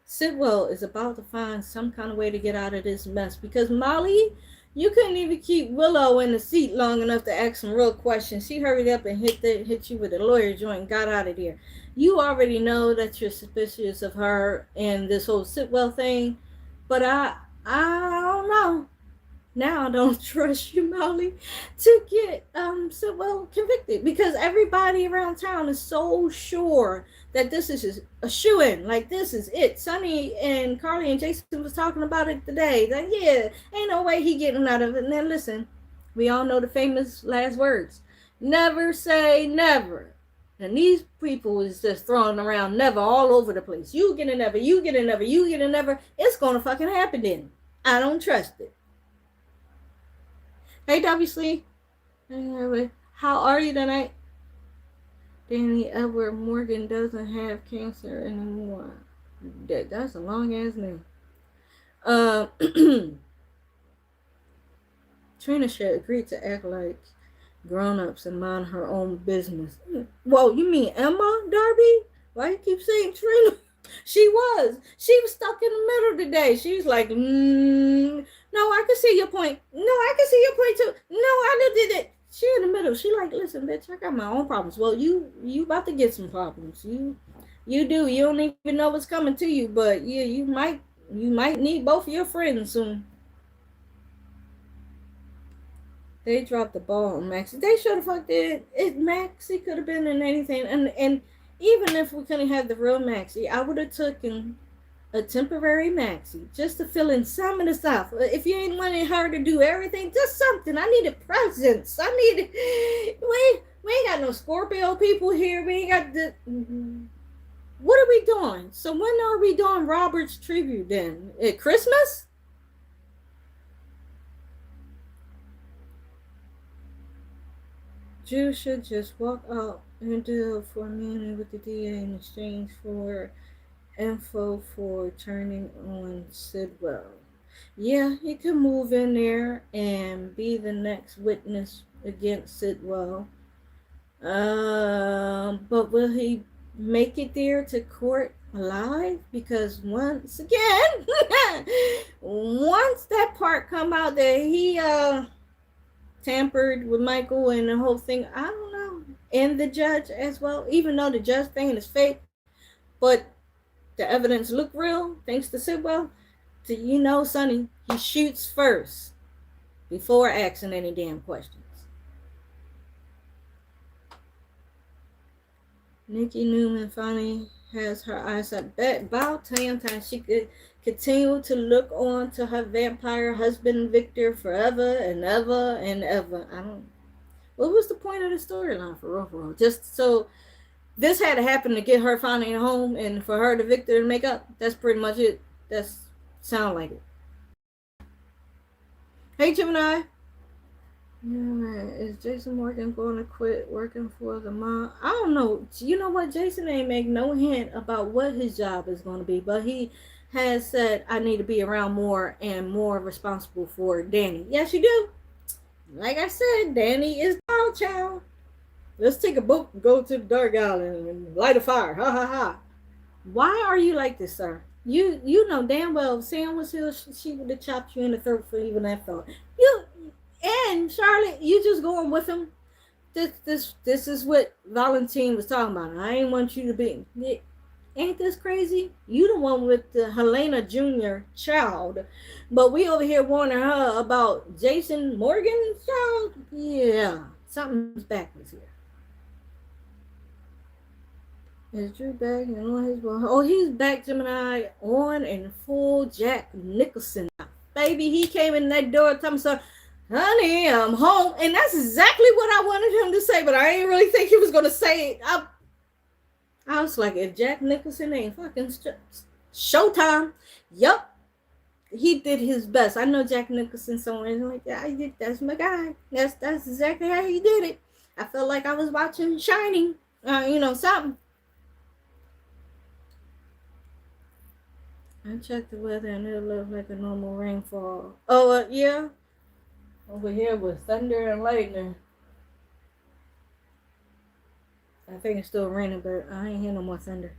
Sidwell is about to find some kind of way to get out of this mess because Molly You couldn't even keep Willow in the seat long enough to ask some real questions. She hurried up and hit you with a lawyer joint and got out of there. You already know that you're suspicious of her and this whole Sitwell thing, but I don't know. Now I don't trust you, Molly, to get Sitwell convicted because everybody around town is so sure that this is a shoe-in. Like, this is it. Sonny and Carly and Jason was talking about it today. Like, yeah, ain't no way he getting out of it. And then listen, we all know the famous last words. Never say never. And these people is just throwing around never all over the place. You get a never, you get a never, you get a never. It's gonna fucking happen then. I don't trust it. Hey, W. How are you tonight? Danny Edward Morgan doesn't have cancer anymore. That's a long ass name. Trina should agree to act like grown-ups and mind her own business. Whoa, you mean Emma, Darby? Why you keep saying Trina? She was stuck in the middle today. She was like, no, I can see your point. No, I can see your point too. No, I did it. She in the middle. She like, listen, bitch, I got my own problems. Well, you about to get some problems. You do. You don't even know what's coming to you, but yeah, you might need both of your friends soon. They dropped the ball on Maxie. They should have fucked did. Maxie could have been in anything, and even if we couldn't have the real Maxie, I would have taken a temporary Maxie just to fill in some of the stuff. If you ain't wanting her to do everything, just something. I needed presents. We ain't got no Scorpio people here. We ain't got the. What are we doing? So when are we doing Robert's tribute then? At Christmas? Drew should just walk out and deal for a minute with the DA in exchange for info for turning on Sidwell. Yeah, he could move in there and be the next witness against Sidwell. But will he make it there to court alive? Because once again, once that part come out that he tampered with Michael and the whole thing, I don't know. And the judge as well, even though the judge thing is fake, but the evidence look real, thanks to Sidwell. Sonny, he shoots first before asking any damn questions. Nikki Newman finally has her eyes up. About time she could continue to look on to her vampire husband Victor forever and ever and ever. What was the point of the storyline for real? Just so this had to happen to get her finally home and for her to Victor to make up. That's pretty much it. That's sound like it. Hey, Gemini. Yeah, is Jason Morgan going to quit working for the mom? I don't know. You know what? Jason ain't make no hint about what his job is going to be, but he has said, I need to be around more and more responsible for Danny. Yes, you do. Like I said, Danny is the child. Let's take a boat and go to the dark island and light a fire. Ha ha ha. Why are you like this, sir? You know damn well if Sam was here, she would have chopped you in the throat for even that thought. And Charlotte, you just going with him. This is what Valentine was talking about. I ain't want you to be. Ain't this crazy? You the one with the Helena Jr. child, but we over here warning her about Jason Morgan's child. Yeah, something's backwards here. Is Drew back and on his boy? Oh, he's back, Gemini, on in full Jack Nicholson. Baby, he came in that door telling me, honey, I'm home. And that's exactly what I wanted him to say, but I didn't really think he was going to say it. I was like, if Jack Nicholson ain't fucking Showtime, yup, he did his best. I know Jack Nicholson somewhere. Like, yeah, that's my guy. That's exactly how he did it. I felt like I was watching Shining, something. I checked the weather and it looked like a normal rainfall. Oh, yeah. Over here was thunder and lightning. I think it's still raining, but I ain't hear no more thunder.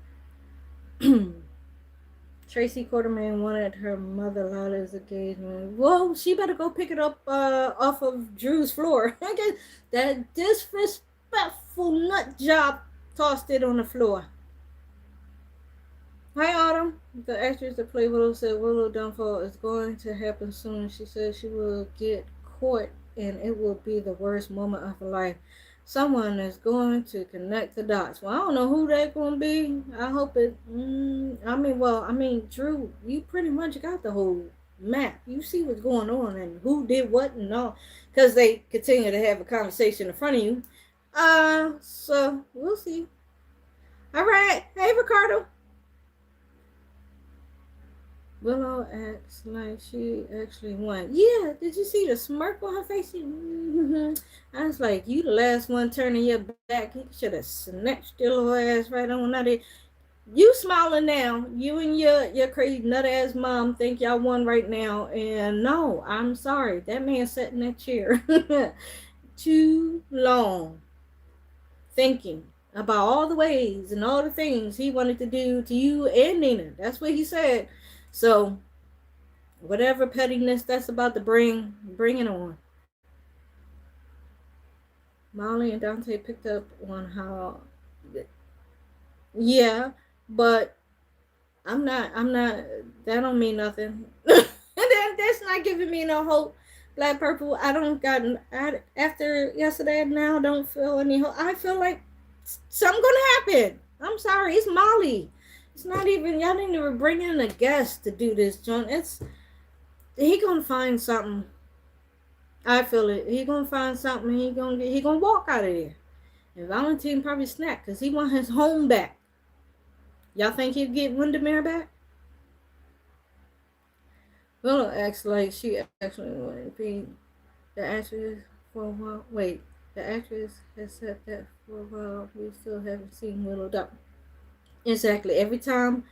Tracy Quarterman wanted her mother Lila's engagement. Well, she better go pick it up off of Drew's floor. I guess that disrespectful nut job tossed it on the floor. Hi, Autumn. The actress that played Willow said Willow downfall is going to happen soon. She said she will get caught and it will be the worst moment of her life. Someone is going to connect the dots. Well, I don't know who that's going to be. I hope it. Drew, you pretty much got the whole map. You see what's going on and who did what and all. Because they continue to have a conversation in front of you. So we'll see. All right. Hey, Ricardo. Willow acts like she actually won. Yeah, did you see the smirk on her face? Mm-hmm. I was like, you the last one turning your back. You should have snatched your little ass right on out of it. You smiling now. You and your crazy nut ass mom think y'all won right now. And no, I'm sorry. That man sat in that chair too long thinking about all the ways and all the things he wanted to do to you and Nina. That's what he said. So whatever pettiness that's about to bring it on. Molly and Dante picked up on how, yeah, but I'm not, that don't mean nothing. That's not giving me no hope. Black Purple, I don't got, after yesterday now, I don't feel any hope. I feel like something gonna happen. I'm sorry, it's Molly. It's not even, y'all didn't even bring in a guest to do this, John. He gonna find something. I feel it. He gonna find something. He gonna walk out of there. And Valentine probably snapped because he want his home back. Y'all think he'd get Windermere back? Willow acts like she actually wanted to be the actress for a while. Wait, the actress has said that for a while. We still haven't seen Willow down. Exactly. Every time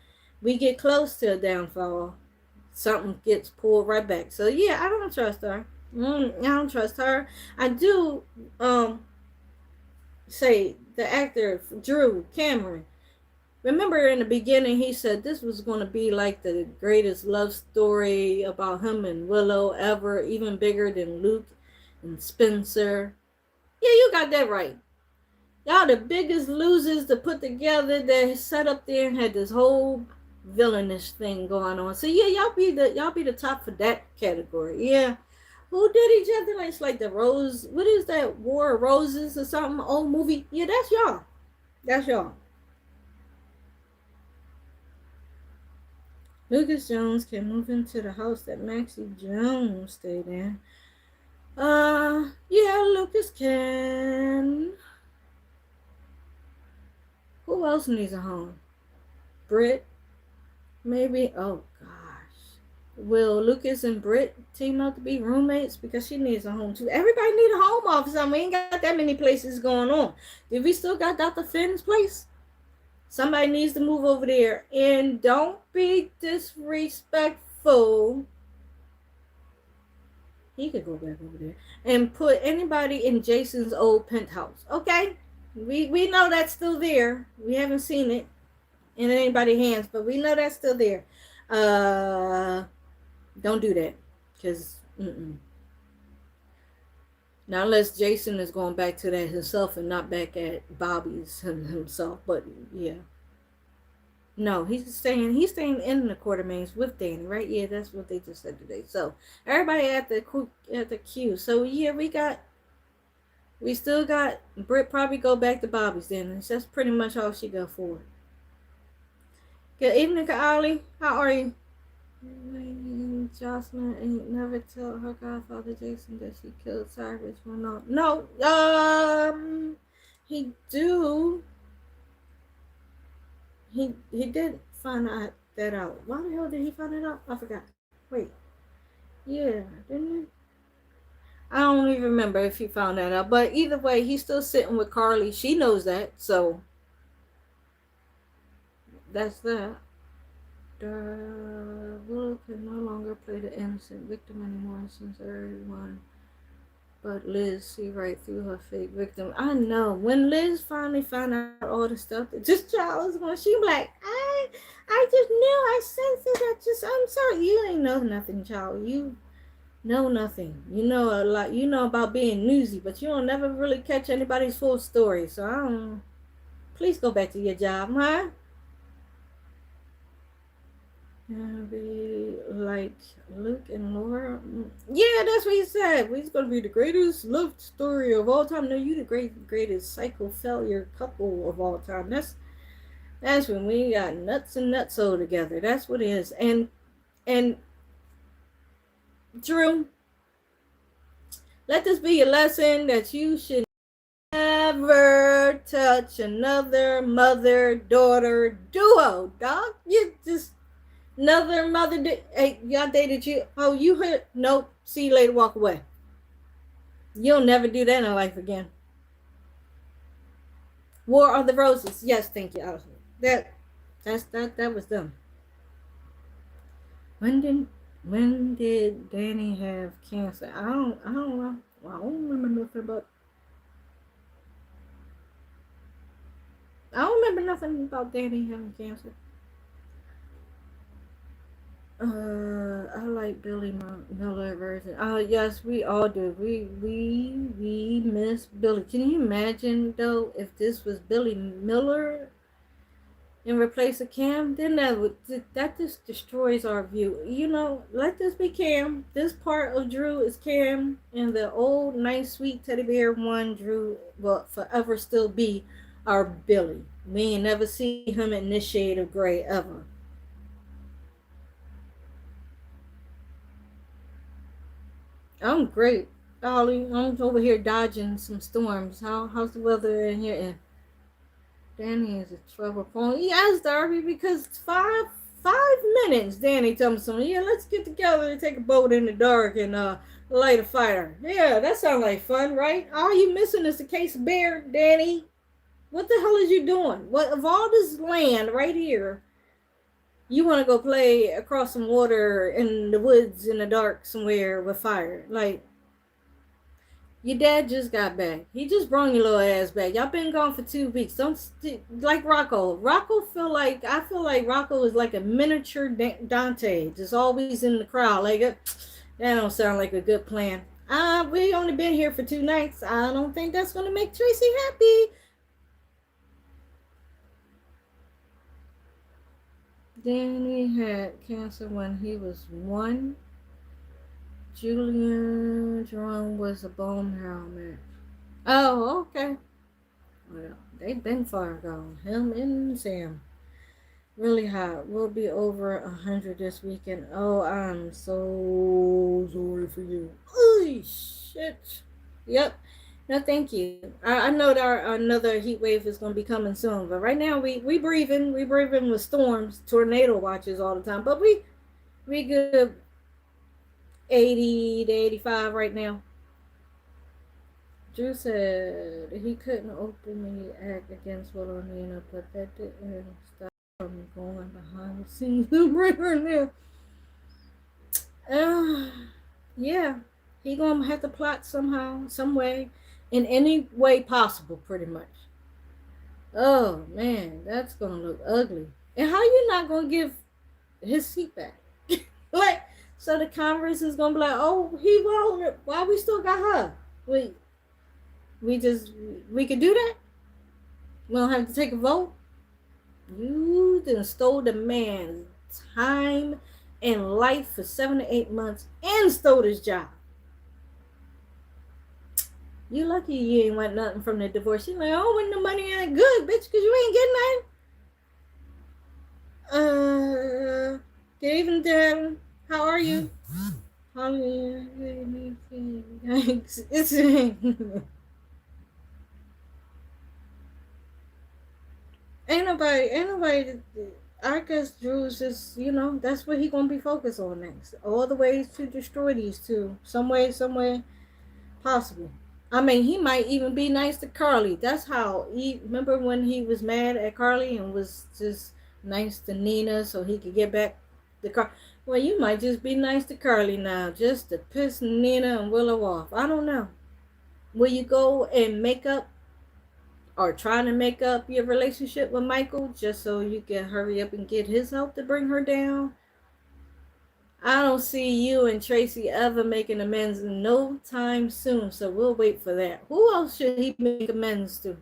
we get close to a downfall, something gets pulled right back. So yeah, I don't trust her. I don't trust her. I do say the actor Drew Cameron. Remember in the beginning he said this was going to be like the greatest love story about him and Willow ever, even bigger than Luke and Spencer. Yeah, you got that right. Y'all the biggest losers to put together that sat up there and had this whole villainous thing going on. So yeah, y'all be the top for that category. Yeah. Who did each other? It's like the Rose. What is that? War of Roses or something? Old movie. Yeah, that's y'all. That's y'all. Lucas Jones can move into the house that Maxie Jones stayed in. Yeah, Lucas can. Who else needs a home? Britt, maybe. Oh gosh. Will Lucas and Britt team up to be roommates because she needs a home too? Everybody need a home office. We ain't got that many places going on. Did we still got Dr. Finn's place? Somebody needs to move over there. And don't be disrespectful. He could go back over there. And put anybody in Jason's old penthouse. Okay? We know that's still there. We haven't seen it in anybody's hands, but we know that's still there. Don't do that. Because, Now, unless Jason is going back to that himself and not back at Bobby's himself. But, yeah. No, he's staying in the Quartermains with Danny, right? Yeah, that's what they just said today. So, everybody at the queue. So, yeah, we still got, Britt probably go back to Bobby's then. That's pretty much all she got for. Good evening, Carly. How are you? Jocelyn ain't never tell her godfather Jason that she killed Cyrus. No, he do. He did find that out. Why the hell did he find it out? I forgot. Wait. Yeah, didn't he? I don't even remember if he found that out. But either way, he's still sitting with Carly. She knows that, so that's that. Willow can no longer play the innocent victim anymore since everyone But Liz see right through her fake victim. I know. When Liz finally found out all the stuff that this child was going, she be like, I just knew. I sensed it. I'm sorry. You ain't know nothing, child. You know nothing. You know a lot. You know about being newsy, but you don't never really catch anybody's full story. So I don't. Please go back to your job, huh? Be like Luke and Laura. Yeah, that's what he said. He's gonna be the greatest love story of all time. No, you the greatest psycho failure couple of all time. That's when we got nuts and nutso together. That's what it is. And Drew, let this be a lesson that you should never touch another mother-daughter duo, dog. You just another mother. Hey, y'all dated you? Oh, you heard? Nope. See you later. Walk away. You'll never do that in life again. War of the Roses. Yes, thank you. That was them. When did Danny have cancer? I don't know. I don't remember nothing about. I don't remember nothing about Danny having cancer. I like Billy Miller version. Yes, we all do. We miss Billy. Can you imagine though if this was Billy Miller in replace of Cam? Then that just destroys our view. You know, let this be Cam. This part of Drew is Cam, and the old nice sweet teddy bear one Drew will forever still be our Billy. We ain't never see him in this shade of gray ever. I'm great, Ollie. I'm over here dodging some storms. How's the weather in here? And Danny is a trouble phone. Yes, Darby, because 5 minutes. Danny told me something. Yeah, let's get together and take a boat in the dark and light a fire. Yeah, that sounds like fun, right? All you missing is a case of beer, Danny. What the hell is you doing? What of all this land right here? You want to go play across some water in the woods in the dark somewhere with fire. Like, your dad just got back. He just brought your little ass back. Y'all been gone for 2 weeks. Don't like Rocco. I feel like Rocco is like a miniature Dante, just always in the crowd. Like, that don't sound like a good plan. We only been here for 2 nights. I don't think that's gonna make Tracy happy. Danny had cancer when he was 1. Julian Jerome was a bone marrow match. Oh, okay. Well, they've been far gone. Him and Sam. Really hot. We'll be over 100 this weekend. Oh, I'm so sorry for you. Holy shit. Yep. No, thank you. I know that another heat wave is going to be coming soon, but right now we breathing with storms, tornado watches all the time. But we good 80 to 85 right now. Drew said he couldn't openly act against Willow and Nina, but that didn't stop from going behind the scenes to bring her there. Yeah, he gonna have to plot somehow, some way, in any way possible, pretty much. Oh man, that's gonna look ugly. And how you not gonna give his seat back? Like, so the Converse is gonna be like, oh, he won't. Why we still got her? We could do that. We don't have to take a vote. You done stole the man's time and life for 7 to 8 months and stole his job. You lucky you ain't want nothing from the divorce. She's like, oh, when the money ain't good, bitch, because you ain't getting nothing. Good evening, Dad. How are you? How are you? Thanks. Ain't nobody. I guess Drew's just, that's what he gonna be focused on next. All the ways to destroy these two, some way possible. I mean, he might even be nice to Carly. That's how remember when he was mad at Carly and was just nice to Nina so he could get back the car. Well, you might just be nice to Carly now, just to piss Nina and Willow off. I don't know. Will you go and make up or trying to make up your relationship with Michael just so you can hurry up and get his help to bring her down? I don't see you and Tracy ever making amends in no time soon, so we'll wait for that. Who else should he make amends to?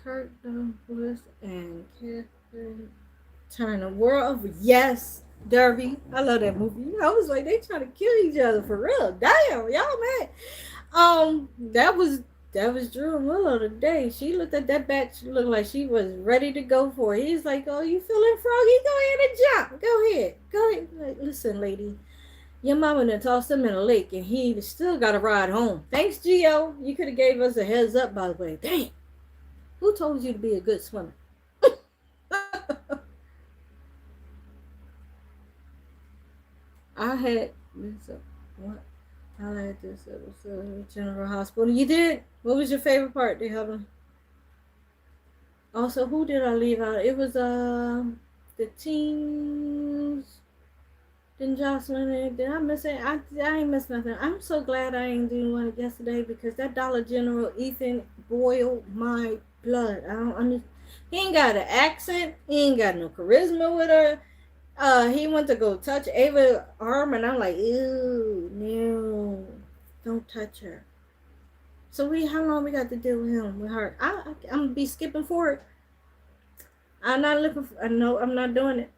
Kurt Douglas and Catherine Turner. World of Yes, Derby. I love that movie. I was like, they trying to kill each other for real. Damn, y'all mad. That was Drew and Willow today. She looked at that bat. She looked like she was ready to go for it. He's like, "Oh, you feeling froggy? Go ahead and jump. Go ahead. Go ahead." Like, listen, lady, your mama done tossed him in a lake, and he still got to ride home. Thanks, Gio. You could have gave us a heads up, by the way. Dang, who told you to be a good swimmer? I had this. What? I had this. It was General Hospital. You did. What was your favorite part, dear Heaven? Also, who did I leave out? It was the teams. Then Jocelyn, did I miss it? I ain't miss nothing. I'm so glad I ain't doing one yesterday because that Dollar General Ethan boiled my blood. I don't understand. He ain't got an accent. He ain't got no charisma with her. He went to go touch Ava's arm, and I'm like, ew, no, don't touch her. So how long we got to deal with him, with her? I'm gonna be skipping forward. I'm not looking for, no, I'm not doing it.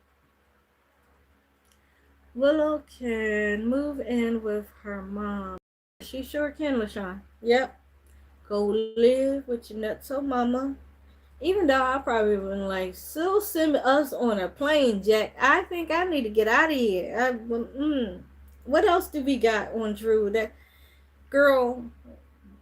Willow can move in with her mom. She sure can, LaShawn. Yep. Go live with your nutso mama. Even though I probably wouldn't like, still send us on a plane, Jack. I think I need to get out of here. What else do we got on Drew? That girl,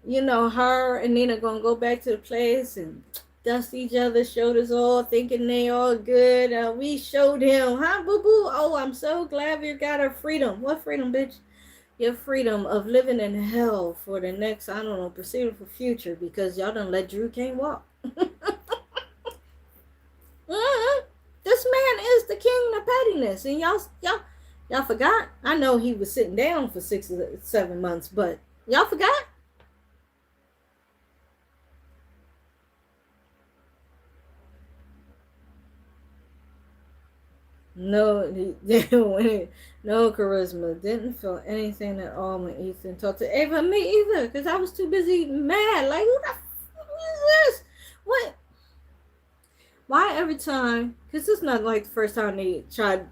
her and Nina gonna go back to the place and dust each other's shoulders all, thinking they all good. We showed him, huh, boo boo? Oh, I'm so glad we got our freedom. What freedom, bitch? Your freedom of living in hell for the next, I don't know, foreseeable future because y'all done let Drew can't walk. This man is the king of pettiness, and y'all forgot. I know he was sitting down for 6 or 7 months, but y'all forgot. No, no charisma. Didn't feel anything at all when Ethan talked to Ava. Me either, because I was too busy mad. Like, who the f is this? What? Why every time? Because it's not like the first time they tried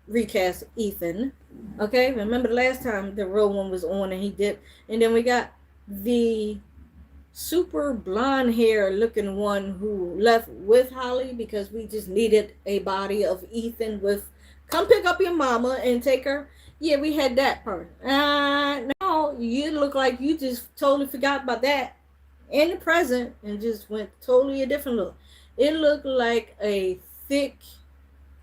recast Ethan. Okay, remember the last time the real one was on and he dipped, and then we got the super blonde hair looking one who left with Holly because we just needed a body of Ethan with come pick up your mama and take her. Yeah, we had that part. Now you look like you just totally forgot about that in the present and just went totally a different look. It looked like a thick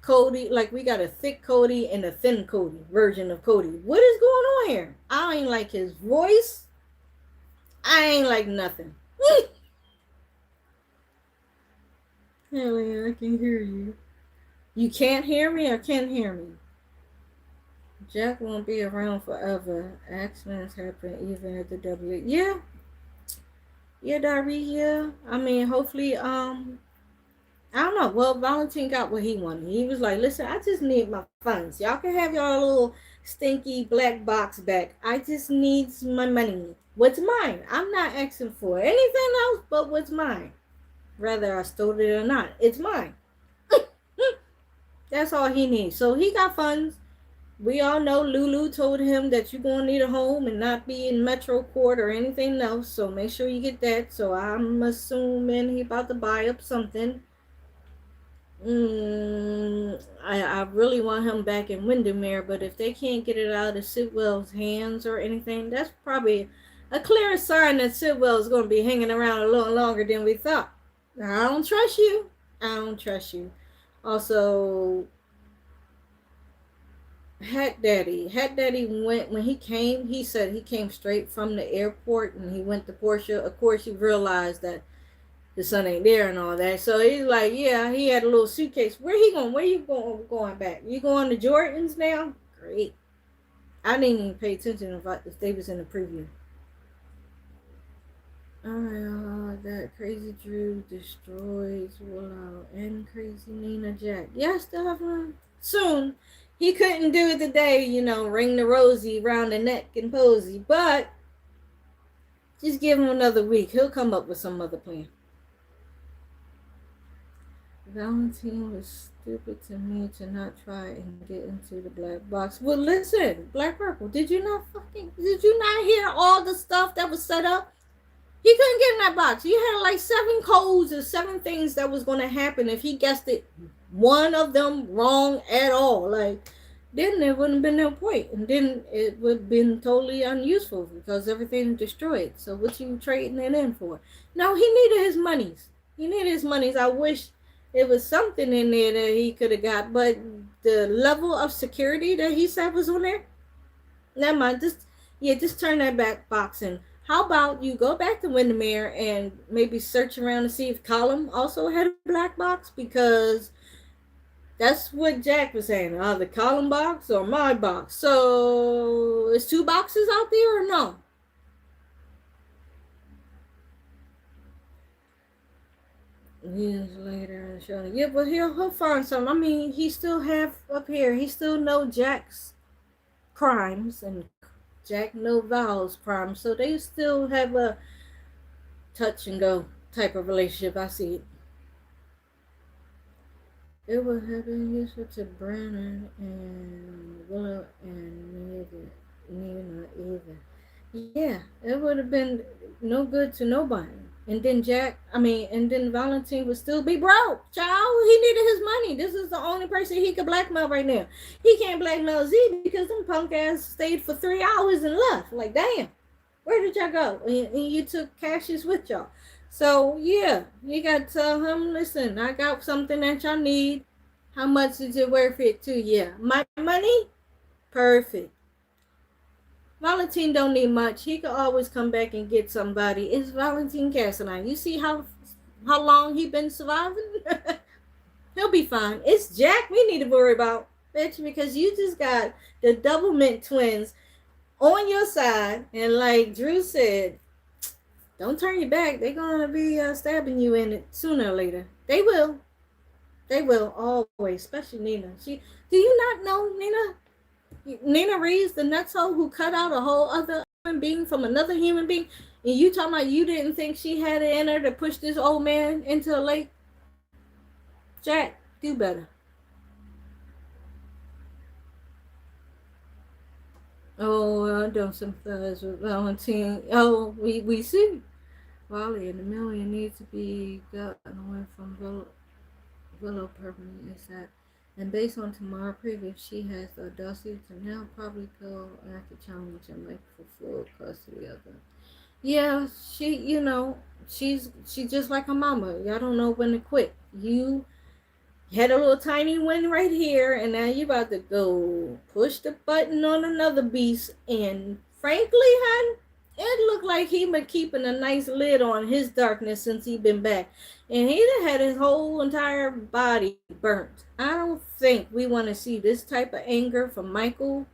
Cody, like we got a thick Cody and a thin Cody version of Cody. What is going on here? I ain't like his voice. I ain't like nothing. Haley, I can hear you. You can't hear me or can't hear me? Jack won't be around forever. Accidents happen even at the W. Yeah. Yeah, Darby, yeah. I mean, hopefully, I don't know. Well, Valentine got what he wanted. He was like, listen, I just need my funds. Y'all can have y'all little stinky black box back. I just need my money. What's mine? I'm not asking for anything else but what's mine. Whether I stole it or not, it's mine. That's all he needs. So he got funds. We all know Lulu told him that you're going to need a home and not be in Metro Court or anything else. So make sure you get that. So I'm assuming he about to buy up something. I really want him back in Windermere, but if they can't get it out of Sidwell's hands or anything, that's probably a clear sign that Sidwell is going to be hanging around a little longer than we thought. I don't trust you. I don't trust you. Also, Hat Daddy went, when he came, he said he came straight from the airport and he went to Portia. Of course, he realized that the son ain't there and all that. So he's like, yeah, he had a little suitcase. Where he going? Where you going back? You going to Jordan's now? Great. I didn't even pay attention if they was in the preview. Alright, that Crazy Drew destroys Willow and Crazy Nina Jack. Yeah, still have one. Soon. He couldn't do it today, ring the rosy around the neck and posy, but just give him another week. He'll come up with some other plan. Valentine was stupid to me to not try and get into the black box. Well, listen, Black Purple, did you not hear all the stuff that was set up? He couldn't get in that box. You had like 7 codes or 7 things that was going to happen if he guessed it one of them wrong at all. Like, then there wouldn't have been no point. And then it would have been totally unuseful because everything destroyed. So what you trading it in for? No, he needed his monies. I wish it was something in there that he could have got. But the level of security that he said was on there, never mind. Just turn that back box in. How about you go back to Windermere and maybe search around to see if Column also had a black box? Because that's what Jack was saying. The Column box or my box. So, is 2 boxes out there or no? Years later, yeah, but he'll find some. I mean, he still have up here. He still know Jack's crimes and Jack know Val's crimes, so they still have a touch and go type of relationship. I see it. It would have been useful to Brennan and Willow and Nina either. Yeah, it would have been no good to nobody. And then Valentine would still be broke. Child, he needed his money. This is the only person he could blackmail right now. He can't blackmail Z because them punk ass stayed for 3 hours and left. Like, damn, where did y'all go? And you took Cassius with y'all. So, yeah, you got to tell him, listen, I got something that y'all need. How much is it worth it to you? My money? Perfect. Valentine don't need much. He could always come back and get somebody. It's Valentine Cassadine. You see how long he been surviving? He'll be fine. It's Jack we need to worry about, bitch, because you just got the double mint twins on your side. And like Drew said, don't turn your back. They're going to be stabbing you in it sooner or later. They will. They will always, especially Nina. Do you not know Nina? Nina Reeves, the nutso who cut out a whole other human being from another human being, and you talking about you didn't think she had it in her to push this old man into a lake? Jack, do better. Oh, I don't sympathize with Valentine. Oh, we see. Wally and Amelia need to be gotten away from Willow permanently is that. And based on tomorrow preview, she has the audacity to now probably go after challenge and make for full custody of them. Yeah, she's just like her mama. Y'all don't know when to quit. You had a little tiny win right here, and now you about to go push the button on another beast. And frankly, hon, it looked like he been keeping a nice lid on his darkness since he been back. And he done had his whole entire body burnt. I don't think we want to see this type of anger from Michael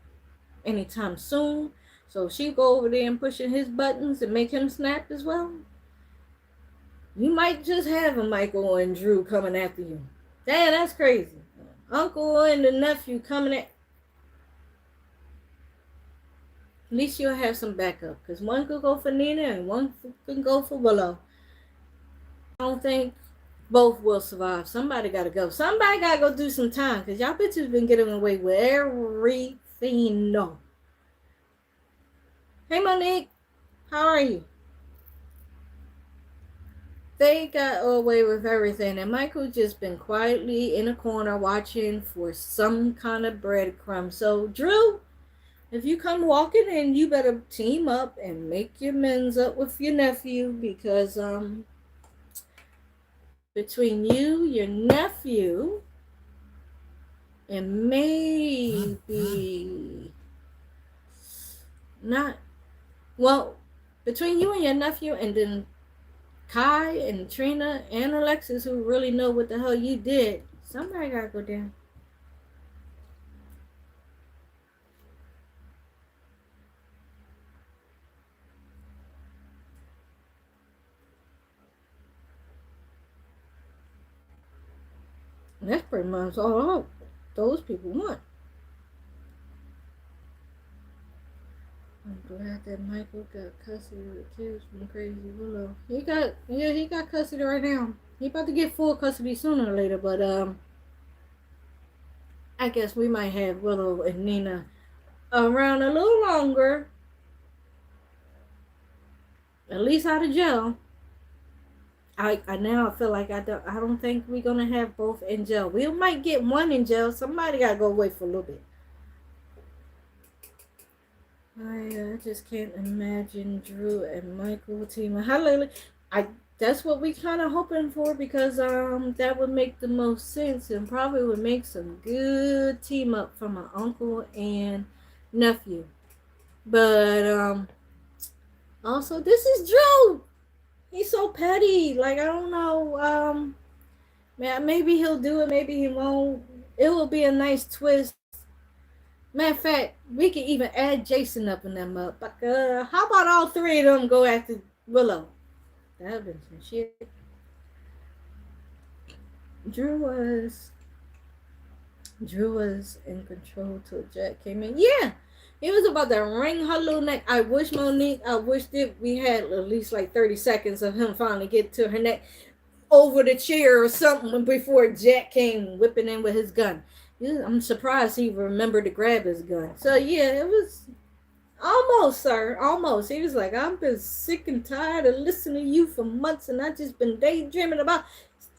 anytime soon. So she go over there and pushing his buttons and make him snap as well. You might just have a Michael and Drew coming after you. Damn, that's crazy. Uncle and the nephew coming at least you'll have some backup. Because one could go for Nina and one can go for Willow. I don't think both will survive. Somebody got to go. Somebody got to go do some time. Because y'all bitches been getting away with everything. No. Hey, Monique. How are you? They got away with everything. And Michael just been quietly in a corner watching for some kind of breadcrumb. So, Drew, if you come walking in, you better team up and make your amends up with your nephew. Because, between you, your nephew, and maybe not, well, between you and your nephew, and then Kai and Trina and Alexis, who really know what the hell you did, somebody gotta go down. That's pretty much all those people want. I'm glad that Michael got custody of the kids from Crazy Willow. He got custody right now. He about to get full custody sooner or later, but I guess we might have Willow and Nina around a little longer, at least out of jail. I now feel like I don't think we're gonna have both in jail. We might get one in jail. Somebody gotta go away for a little bit. I just can't imagine Drew and Michael teaming. Hallelujah. That's what we kind of hoping for, because that would make the most sense and probably would make some good team up for my uncle and nephew. But also, this is Drew. He's so petty. Like, I don't know. Man, maybe he'll do it. Maybe he won't. It will be a nice twist. Matter of fact, we can even add Jason up in that motherfucker. How about all three of them go after Willow? That'd been some shit. Drew was in control till Jack came in. Yeah, he was about to wring her little neck. I wish that we had at least like 30 seconds of him finally get to her neck over the chair or something before Jack came whipping in with his gun. I'm surprised he remembered to grab his gun. So yeah, it was almost, sir, almost. He was like, I've been sick and tired of listening to you for months, and I just been daydreaming about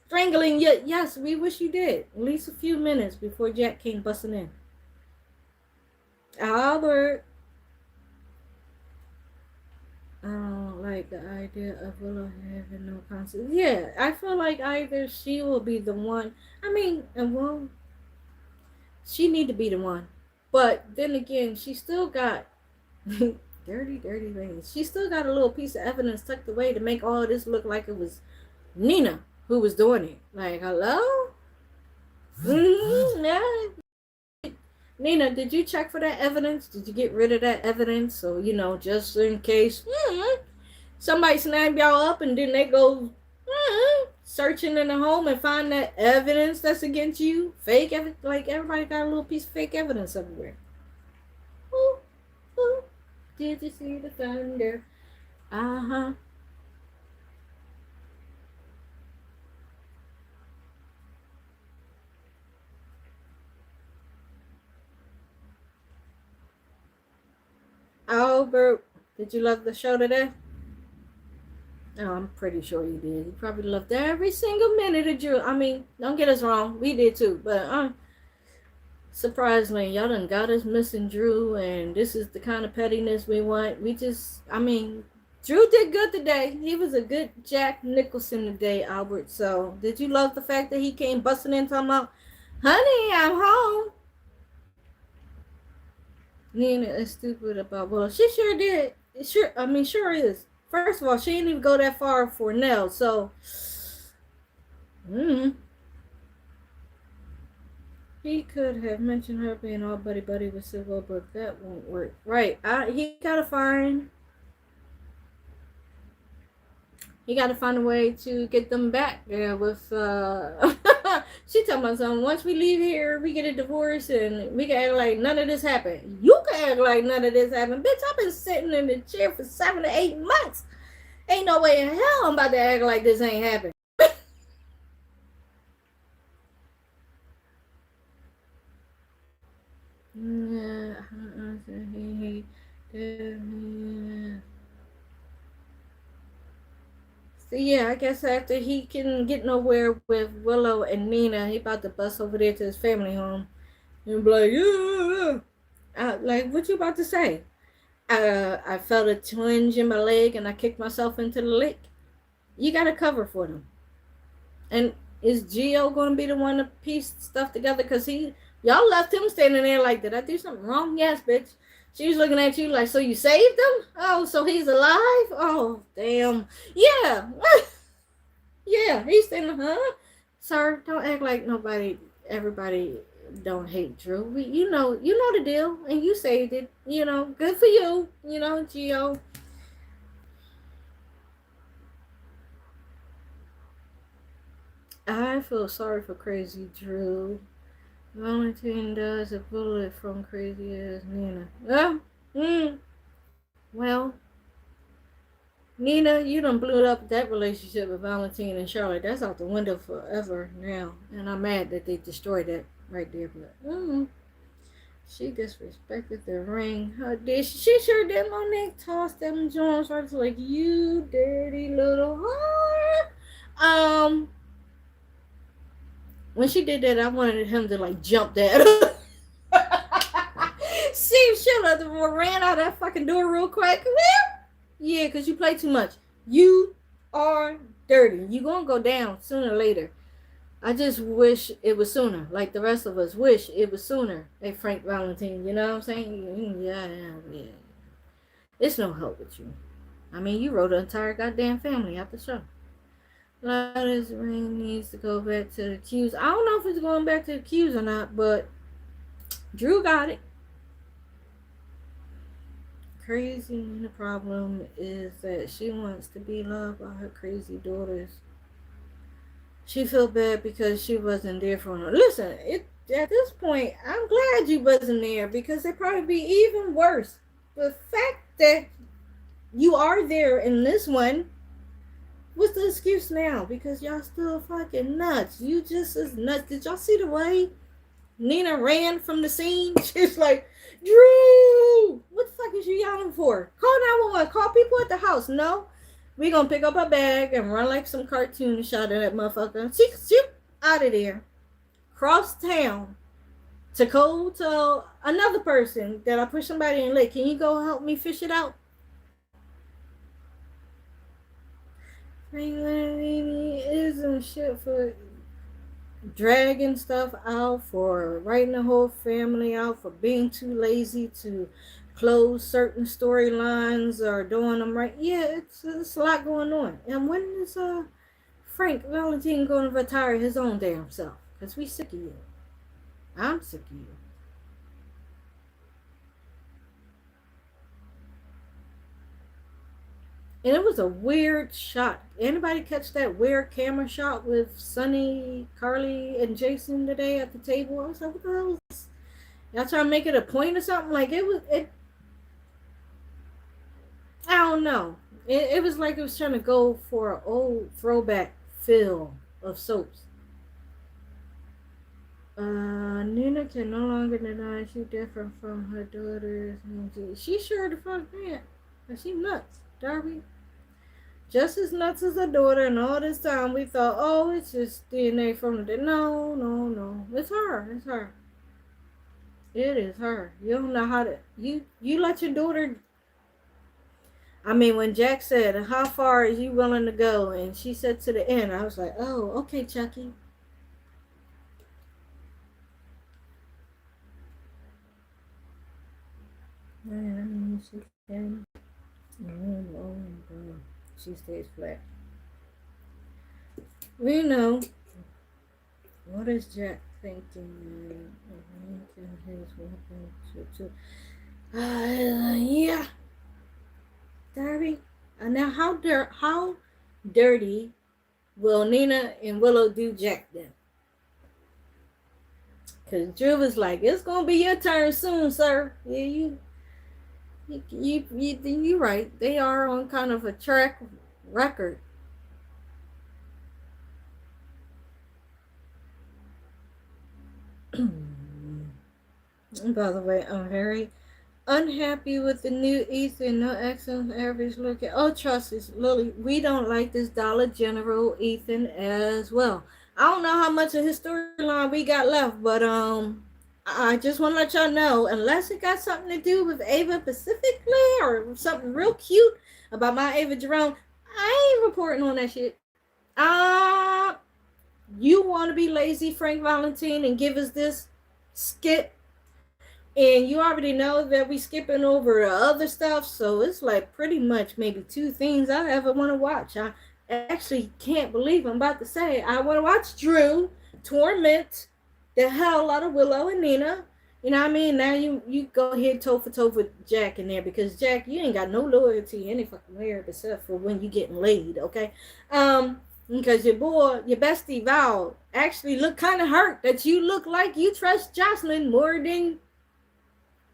strangling you. Yes, we wish you did. At least a few minutes before Jack came busting in. Albert, I don't like the idea of Willow having no consequences. Yeah, I feel like either she will be the one. I mean, well, she need to be the one. But then again, she still got dirty things. She still got a little piece of evidence tucked away to make all of this look like it was Nina who was doing it. Like, hello? Yeah. Nina, did you check for that evidence? Did you get rid of that evidence? So, just in case somebody snap y'all up and then they go searching in the home and find that evidence that's against you. Fake evidence. Like, everybody got a little piece of fake evidence everywhere. Ooh, ooh. Did you see the thunder? Uh-huh. Albert, did you love the show today? Oh, I'm pretty sure you did. You probably loved every single minute of Drew. I mean, don't get us wrong. We did too. But surprisingly, y'all done got us missing Drew. And this is the kind of pettiness we want. Drew did good today. He was a good Jack Nicholson today, Albert. So, did you love the fact that he came busting in talking about, honey, I'm home? Nina is stupid about, well, she sure did. Sure is. First of all, she didn't even go that far for Nell, so he could have mentioned her being all buddy with Silver, but that won't work. Right. He gotta find a way to get them back there with she talking about something. Once we leave here, we get a divorce and we can act like none of this happened. You can act like none of this happened. Bitch, I've been sitting in the chair for 7 to 8 months. Ain't no way in hell I'm about to act like this ain't happened. So yeah, I guess after he can get nowhere with Willow and Nina, he about to bust over there to his family home and be like, yeah. Like, what you about to say? I felt a twinge in my leg and I kicked myself into the lake. You got to cover for them. And is Gio going to be the one to piece stuff together? Because y'all left him standing there like, did I do something wrong? Yes, bitch. She was looking at you like, so you saved him? Oh, so he's alive? Oh, damn. Yeah. Yeah, he's saying, huh? Sir, don't act like everybody don't hate Drew. You know the deal, and you saved it. Good for you. Gio. I feel sorry for Crazy Drew. Valentine does a bullet from crazy ass Nina. Well, Nina, you done blew up that relationship with Valentine and Charlotte. That's out the window forever now. And I'm mad that they destroyed that right there. But she disrespected the ring. How did she? She sure did. Monique tossed them joints. I was like, you dirty little whore. When she did that, I wanted him to like jump that. See, she ran out that fucking door real quick. Yeah, because you play too much. You are dirty. You gonna go down sooner or later. I just wish it was sooner. Like the rest of us wish it was sooner. Hey, Frank Valentine, you know what I'm saying? Yeah. It's no help with you. I mean, you wrote an entire goddamn family out the show. This ring needs to go back to the Q's. I don't know if it's going back to the Q's or not, but Drew got it. Crazy, and the problem is that she wants to be loved by her crazy daughters. She felt bad because she wasn't there for her. Listen, at this point, I'm glad you wasn't there because it'd probably be even worse. The fact that you are there in this one, what's the excuse now? Because y'all still fucking nuts. You just as nuts. Did y'all see the way Nina ran from the scene? She's like, Drew, what the fuck is you yelling for? Call 911. Call people at the house. No. We gonna pick up a bag and run like some cartoon shot at that motherfucker. Shoot, out of there. Cross town to go tell another person that I pushed somebody in the lake. Can you go help me fish it out? Isn't shit for dragging stuff out, for writing the whole family out, for being too lazy to close certain storylines or doing them right. Yeah, it's a lot going on. And when is Frank Valentine going to retire his own damn self? Because we sick of you. I'm sick of you. And it was a weird shot. Anybody catch that weird camera shot with Sonny, Carly, and Jason today at the table? I was like, what the hell is this? Y'all trying to make it a point or something? Like it I don't know. It was like it was trying to go for an old throwback feel of soaps. Nina can no longer deny she's different from her daughters. She sure the fuck can't. She nuts, Darby. Just as nuts as her daughter, and all this time we thought, oh, it's just DNA from the... No. It's her. It is her. You don't know how to... You let your daughter... I mean, when Jack said, how far are you willing to go? And she said to the end, I was like, oh, okay, Chucky. She can. She stays flat. We know. What is Jack thinking? Yeah. Darby. Now, how dirty will Nina and Willow do Jack then? Because Drew was like, it's going to be your turn soon, sir. Yeah, you're right. They are on kind of a track record. By the way, I'm very unhappy with the new Ethan. No excellent average look at. Oh, trust us, Lily. We don't like this Dollar General Ethan as well. I don't know how much of his storyline we got left, but I just want to let y'all know, unless it got something to do with Ava specifically or something real cute about my Ava Jerome, I ain't reporting on that shit. You want to be lazy, Frank Valentine, and give us this skit, and you already know that we skipping over other stuff, so it's like pretty much maybe two things I ever want to watch. I actually can't believe I'm about to say I want to watch Drew torment the hell out of Willow and Nina. You know what I mean? Now you go ahead toe for toe with Jack in there, because Jack, you ain't got no loyalty any fucking where except for when you getting laid, okay? Because your bestie Val, actually looked kind of hurt that you look like you trust Jocelyn more than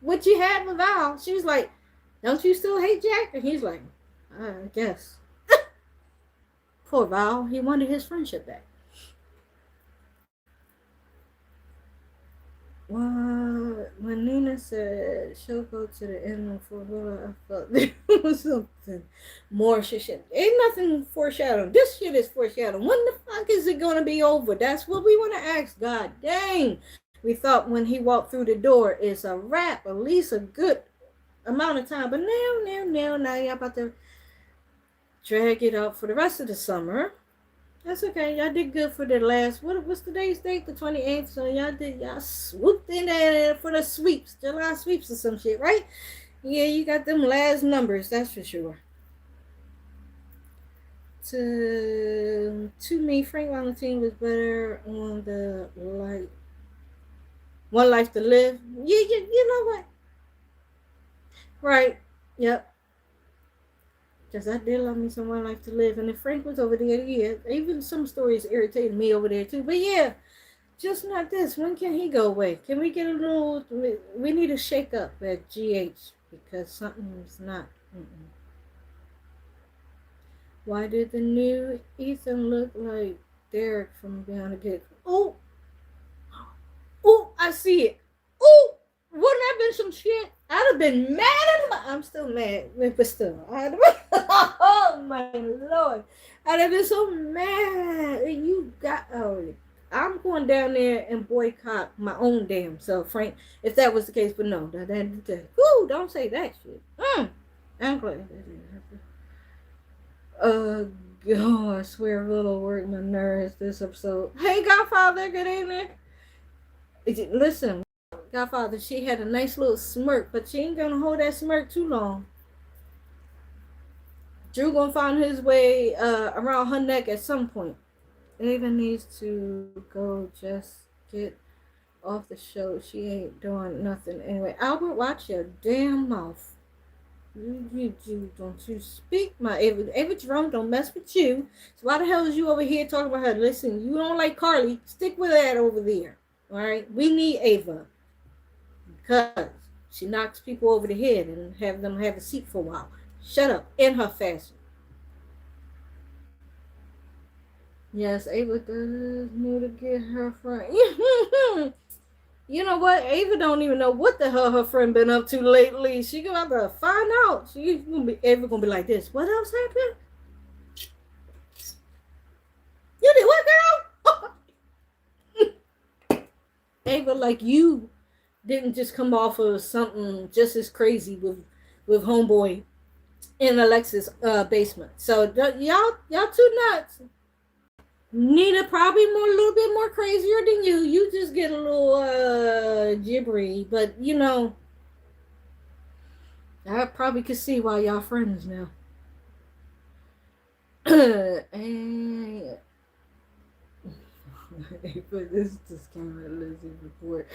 what you had with Val. She was like, don't you still hate Jack? And he's like, I guess. Poor Val, he wanted his friendship back. Well, when Nina said she'll go to the end for Willow, I felt there was something more shit. Ain't nothing foreshadowing. This shit is foreshadowing. When the fuck is it gonna be over? That's what we want to ask. God dang. We thought when he walked through the door, it's a wrap, at least a good amount of time. But now y'all about to drag it out for the rest of the summer. That's okay. Y'all did good for the last. What's today's date? The 28th. So y'all swooped in there for the sweeps, July sweeps or some shit, right? Yeah, you got them last numbers. That's for sure. To me, Frank Valentine was better on the One Life to Live. Yeah, you know what? Right. Yep. Because I did love me some One Life to Live. And if Frank was over there, yeah, even some stories irritated me over there too. But yeah, just not this. When can he go away? Can we get a little, we need a shake up at GH because something's not. Why did the new Ethan look like Derek from Beyond the Gate? Oh, I see it. Oh, wouldn't that been some shit? I'd have been mad I'm still mad, but still. Oh my Lord. I'd have been so mad. I'm going down there and boycott my own damn self, Frank, if that was the case. But no, don't say that shit. I'm glad. God, I swear Little worked my nerves this episode. Hey, Godfather, good evening. Listen, Godfather, she had a nice little smirk, but she ain't gonna hold that smirk too long. Drew gonna find his way around her neck at some point. Ava needs to go just get off the show. She ain't doing nothing anyway. Albert, watch your damn mouth. You don't you speak my Ava. Ava Jerome don't mess with you. So why the hell is you over here talking about her? Listen, you don't like Carly. Stick with that over there. All right? We need Ava. Because she knocks people over the head and have them have a seat for a while. Shut up. In her fashion. Yes, Ava does need to get her friend. You know what? Ava don't even know what the hell her friend been up to lately. She gonna have to find out. Ava gonna be like this. What else happened? You did what, girl? Ava, like you didn't just come off of something just as crazy with homeboy in Alexa's basement. So y'all too nuts. Nina probably a little bit more crazier than you. You just get a little gibbery, but you know, I probably could see why y'all friends now. And this just came out of Lizzie's report.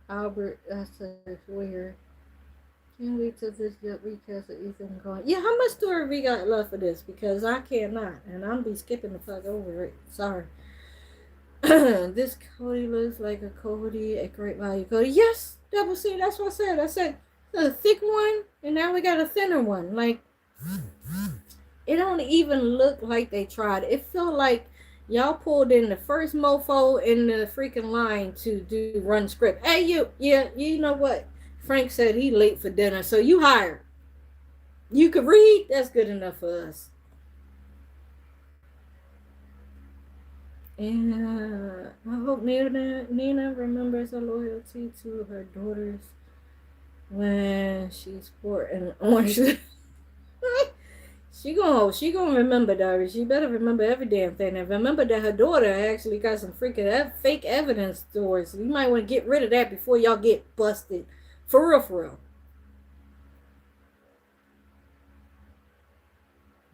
Albert, that's weird. Can't wait till this recast of Ethan going. Yeah, how much story we got left for this? Because I cannot, and I'm be skipping the fuck over it. Sorry. This Cody looks like a Cody, a great value Cody. Yes, Double C. That's what I said. I said a thick one, and now we got a thinner one. Like it don't even look like they tried. It felt like y'all pulled in the first mofo in the freaking line to do run script. Hey, you know what? Frank said he late for dinner, so you hired. You could read? That's good enough for us. And I hope Nina remembers her loyalty to her daughters when she's sporting orange. She gonna remember, Darby. She better remember every damn thing. And remember that her daughter actually got some freaking fake evidence stories. So you might want to get rid of that before y'all get busted. For real.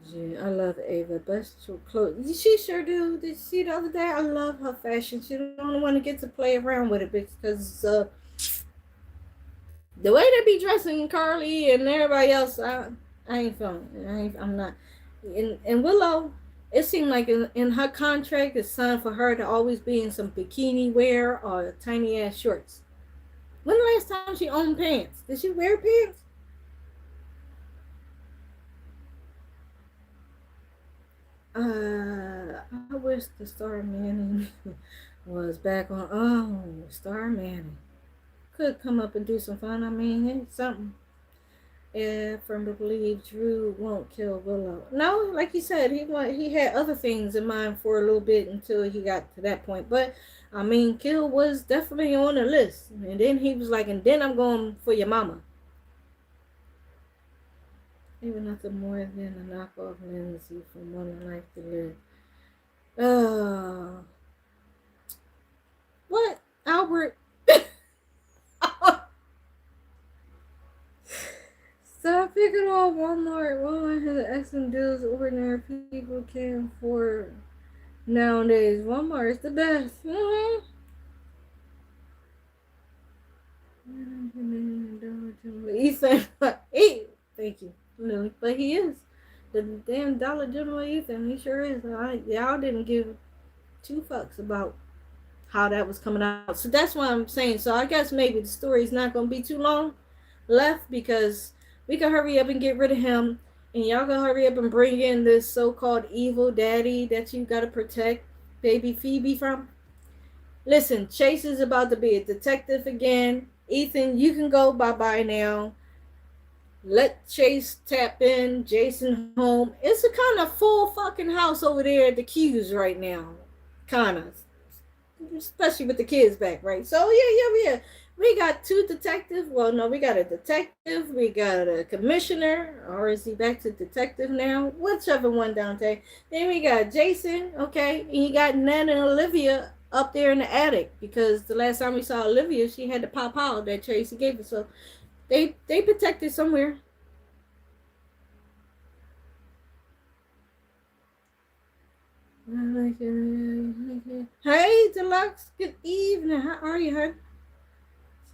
Yeah, I love Ava. Best clothes. She sure do. Did you see the other day? I love her fashion. She don't want to get to play around with it because the way they be dressing Carly and everybody else, I ain't feeling it. I'm not. in Willow, it seemed like in her contract it's signed for her to always be in some bikini wear or tiny ass shorts. When the last time she owned pants? Did she wear pants? I wish the Star Manning was back on. Oh, Star Manning could come up and do some fun. I mean, it's something. Yeah, firmly believe Drew won't kill Willow. No, like he said, he had other things in mind for a little bit until he got to that point. But I mean, kill was definitely on the list. And then he was like, and then I'm going for your mama. Even nothing more than a knockoff Lindsay from One Life to Live. Uh, what? Albert? Stop picking off Walmart. Walmart has excellent deals ordinary people can afford nowadays. Walmart is the best. Ethan, thank you. But he is the damn Dollar General Ethan. He sure is. Y'all didn't give two fucks about how that was coming out. So that's why I'm saying. So I guess maybe the story's not going to be too long left because we can hurry up and get rid of him, and y'all can hurry up and bring in this so-called evil daddy that you got to protect baby Phoebe from. Listen, Chase is about to be a detective again. Ethan, you can go bye-bye now. Let Chase tap in, Jason home. It's a kind of full fucking house over there at the Q's right now. Kind of. Especially with the kids back, right? So, yeah. We got two detectives. Well, no, we got a detective. We got a commissioner. Or is he back to detective now? Whichever one, Dante. Then we got Jason, okay? And you got Nan and Olivia up there in the attic. Because the last time we saw Olivia, she had the pop out that Tracy gave her. So, they protected somewhere. Hey, Deluxe. Good evening. How are you, hon?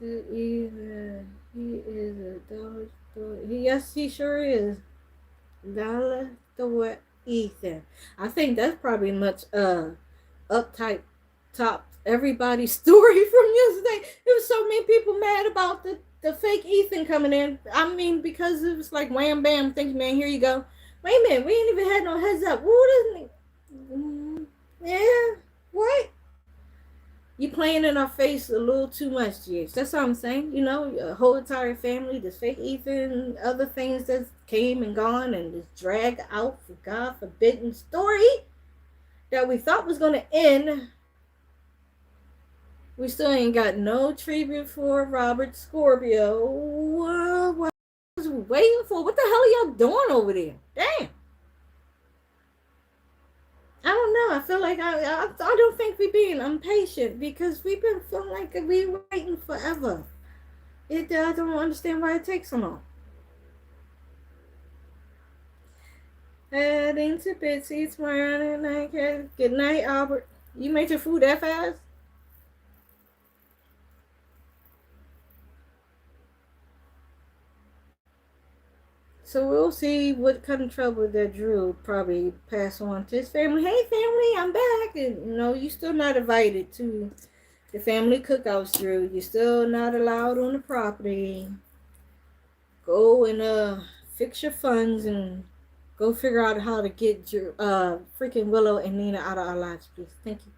Good evening. He is a dollar store. Yes, he sure is. Dollar store Ethan. I think that's probably much uptight top everybody's story from yesterday. There was so many people mad about the fake Ethan coming in. I mean, because it was like wham bam, thank you, man, here you go. Wait a minute, we ain't even had no heads up. What isn't it? Yeah, what? You playing in our face a little too much, GH. That's what I'm saying. You know, your whole entire family, this fake Ethan, other things that came and gone, and this dragged out for God forbidden story that we thought was going to end. We still ain't got no treatment for Robert Scorpio. What was we waiting for? What the hell are y'all doing over there? Damn. I don't know. I feel like I don't think we're being impatient because we've been feeling like we were waiting forever. I don't understand why it takes so long. Heading to Bitsy tomorrow night. Good night, Albert. You made your food that fast? So we'll see what kind of trouble that Drew probably pass on to his family. Hey, family, I'm back. And, you know, you're still not invited to the family cookouts, Drew. You're still not allowed on the property. Go and fix your funds and go figure out how to get Drew, freaking Willow and Nina out of our lives, please. Thank you.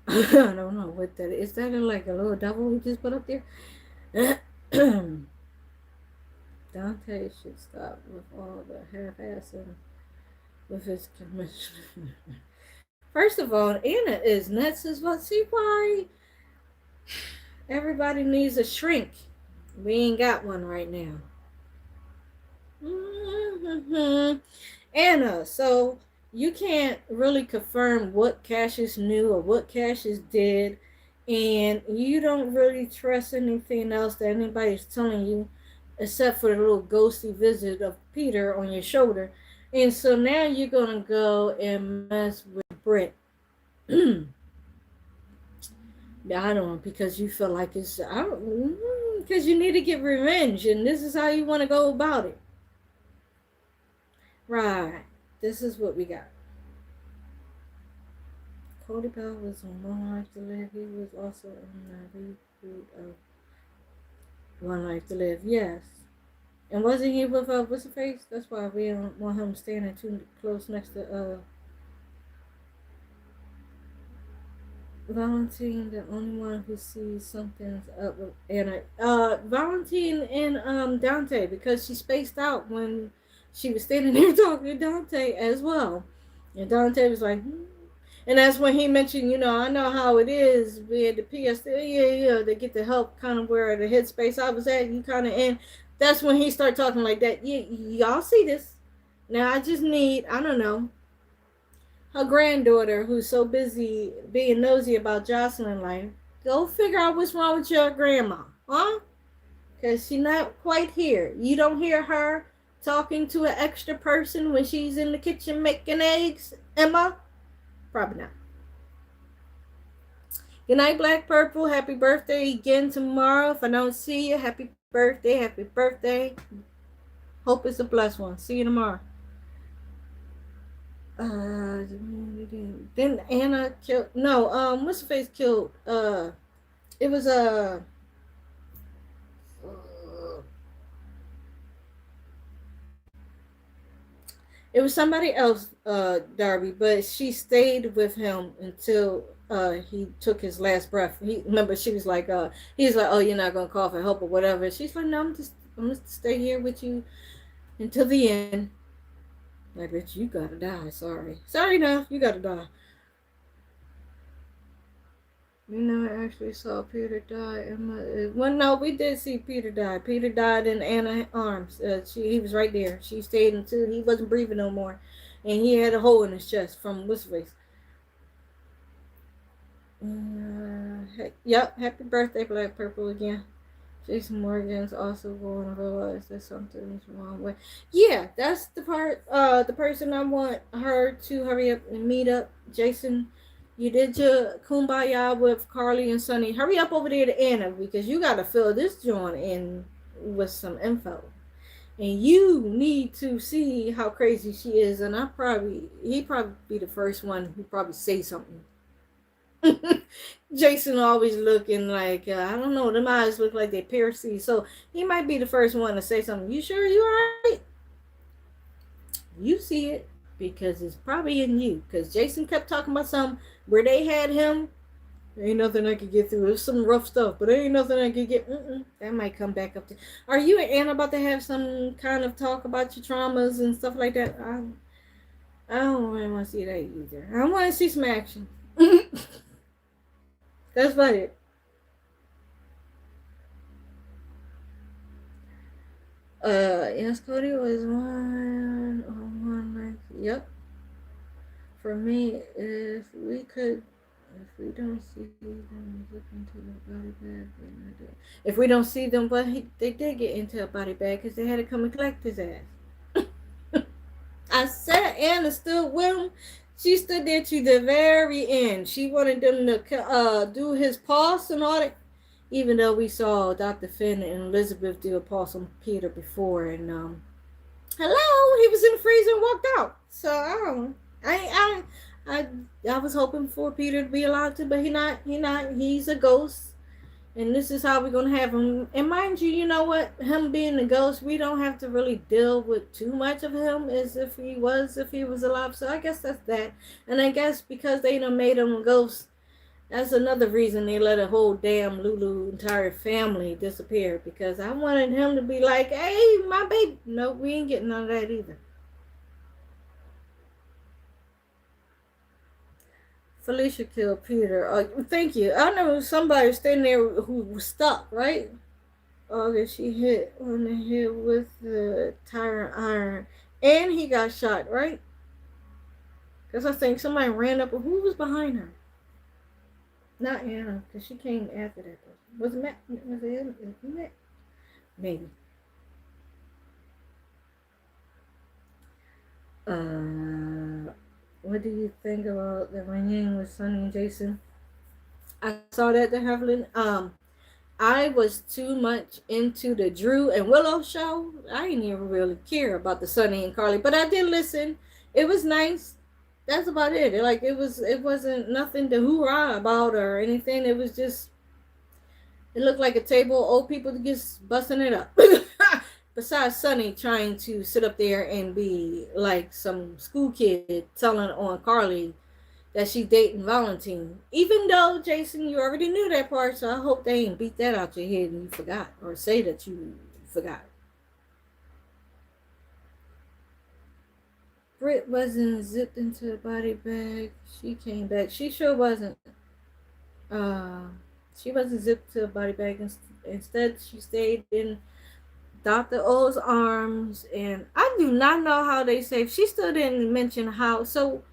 I don't know what that is. Is that like a little devil we just put up there? Dante should stop with all the half-assing with his commission. First of all, Anna is nuts as well. See why everybody needs a shrink. We ain't got one right now. Anna, so you can't really confirm what Cassius knew or what Cassius did, and you don't really trust anything else that anybody's telling you except for the little ghostly visit of Peter on your shoulder. And so now you're going to go and mess with Britt. I don't know, because you feel like it's, Because you need to get revenge, and this is how you want to go about it. Right. This is what we got. Cody Bell was on One Life to Live. He was also in the reboot of One Life to Live. Yes. And wasn't he with what's the face? That's why we don't want him standing too close next to Valentine, the only one who sees something's up with Anna. Valentine and Dante, because she spaced out when she was standing there talking to Dante as well. And Dante was like, hmm. And that's when he mentioned, I know how it is with the PS. Yeah, they get the help kind of where the headspace I was at, you kind of in. That's when he started talking like that. Yeah, y'all see this. Now I just need, I don't know, her granddaughter who's so busy being nosy about Jocelyn life. Go figure out what's wrong with your grandma, huh? Because she's not quite here. You don't hear her talking to an extra person when she's in the kitchen making eggs, Emma? Probably not. Good night, Black Purple. Happy birthday again tomorrow. If I don't see you, happy birthday. Happy birthday. Hope it's a blessed one. See you tomorrow. Then Anna killed. No, what's the face killed? It was it was somebody else, Darby, but she stayed with him until he took his last breath. Remember she was like, he's like, oh, you're not gonna call for help or whatever. She's like, no, I'm gonna stay here with you until the end. I bet you gotta die. Sorry enough, you gotta die. We never actually saw Peter die. Well, no, we did see Peter die. Peter died in Anna's arms. He was right there. She stayed until he wasn't breathing no more, and he had a hole in his chest from what's his face. Yep, happy birthday, Black Purple again. Jason Morgan's also going to realize that something's wrong with. Yeah, that's the part. The person I want her to hurry up and meet up. Jason, you did your kumbaya with Carly and Sonny. Hurry up over there to Anna because you got to fill this joint in with some info. And you need to see how crazy she is. And he probably be the first one who probably say something. Jason always looking like, I don't know, them eyes look like they piercing. So he might be the first one to say something. You sure you alright? You see it because it's probably in you. Because Jason kept talking about something where they had him. There ain't nothing I could get through. There's some rough stuff, but there ain't nothing I could get. That might come back up to. Are you and Anna about to have some kind of talk about your traumas and stuff like that? I don't really want to see that either. I want to see some action. That's about it. Yes, Cody was one like, yep. For me, if we don't see them, look into the body bag. If we don't see them, but they did get into a body bag because they had to come and collect his ass. I said Anna stood with him. She stood there to the very end. She wanted them to do his pulse and all that. Even though we saw Dr. Finn and Elizabeth do a pulse on Peter before, and hello, he was in the freezer and walked out. So I was hoping for Peter to be alive too, but he's a ghost. And this is how we're going to have him. And mind you, you know what? Him being a ghost, we don't have to really deal with too much of him as if he was alive. So I guess that's that. And I guess because they done made him a ghost, that's another reason they let a whole damn Lulu entire family disappear. Because I wanted him to be like, hey, my baby. No, we ain't getting none of that either. Felicia killed Peter. Thank you. I know somebody standing there who was stuck, right? Okay, she hit on the head with the tire iron. And he got shot, right? Because I think somebody ran up. Who was behind her? Not Anna, because she came after that person. Was it Matt? Was it Matt? Maybe. What do you think about the reunion with Sonny and Jason? I saw that to Evelyn. I was too much into the Drew and Willow show. I didn't even really care about the Sonny and Carly, but I did listen. It was nice. That's about it. Like it wasn't nothing to hoorah about or anything. It was just, it looked like a table of old people just busting it up. Besides Sonny trying to sit up there and be like some school kid telling on Carly that she dating Valentine. Even though, Jason, you already knew that part, so I hope they ain't beat that out your head and you forgot, or say that you forgot. Britt wasn't zipped into a body bag. She came back. She sure wasn't. Uh, she wasn't zipped to a body bag. Instead, she stayed in Dr. O's arms. And I do not know how they saved. She still didn't mention how. So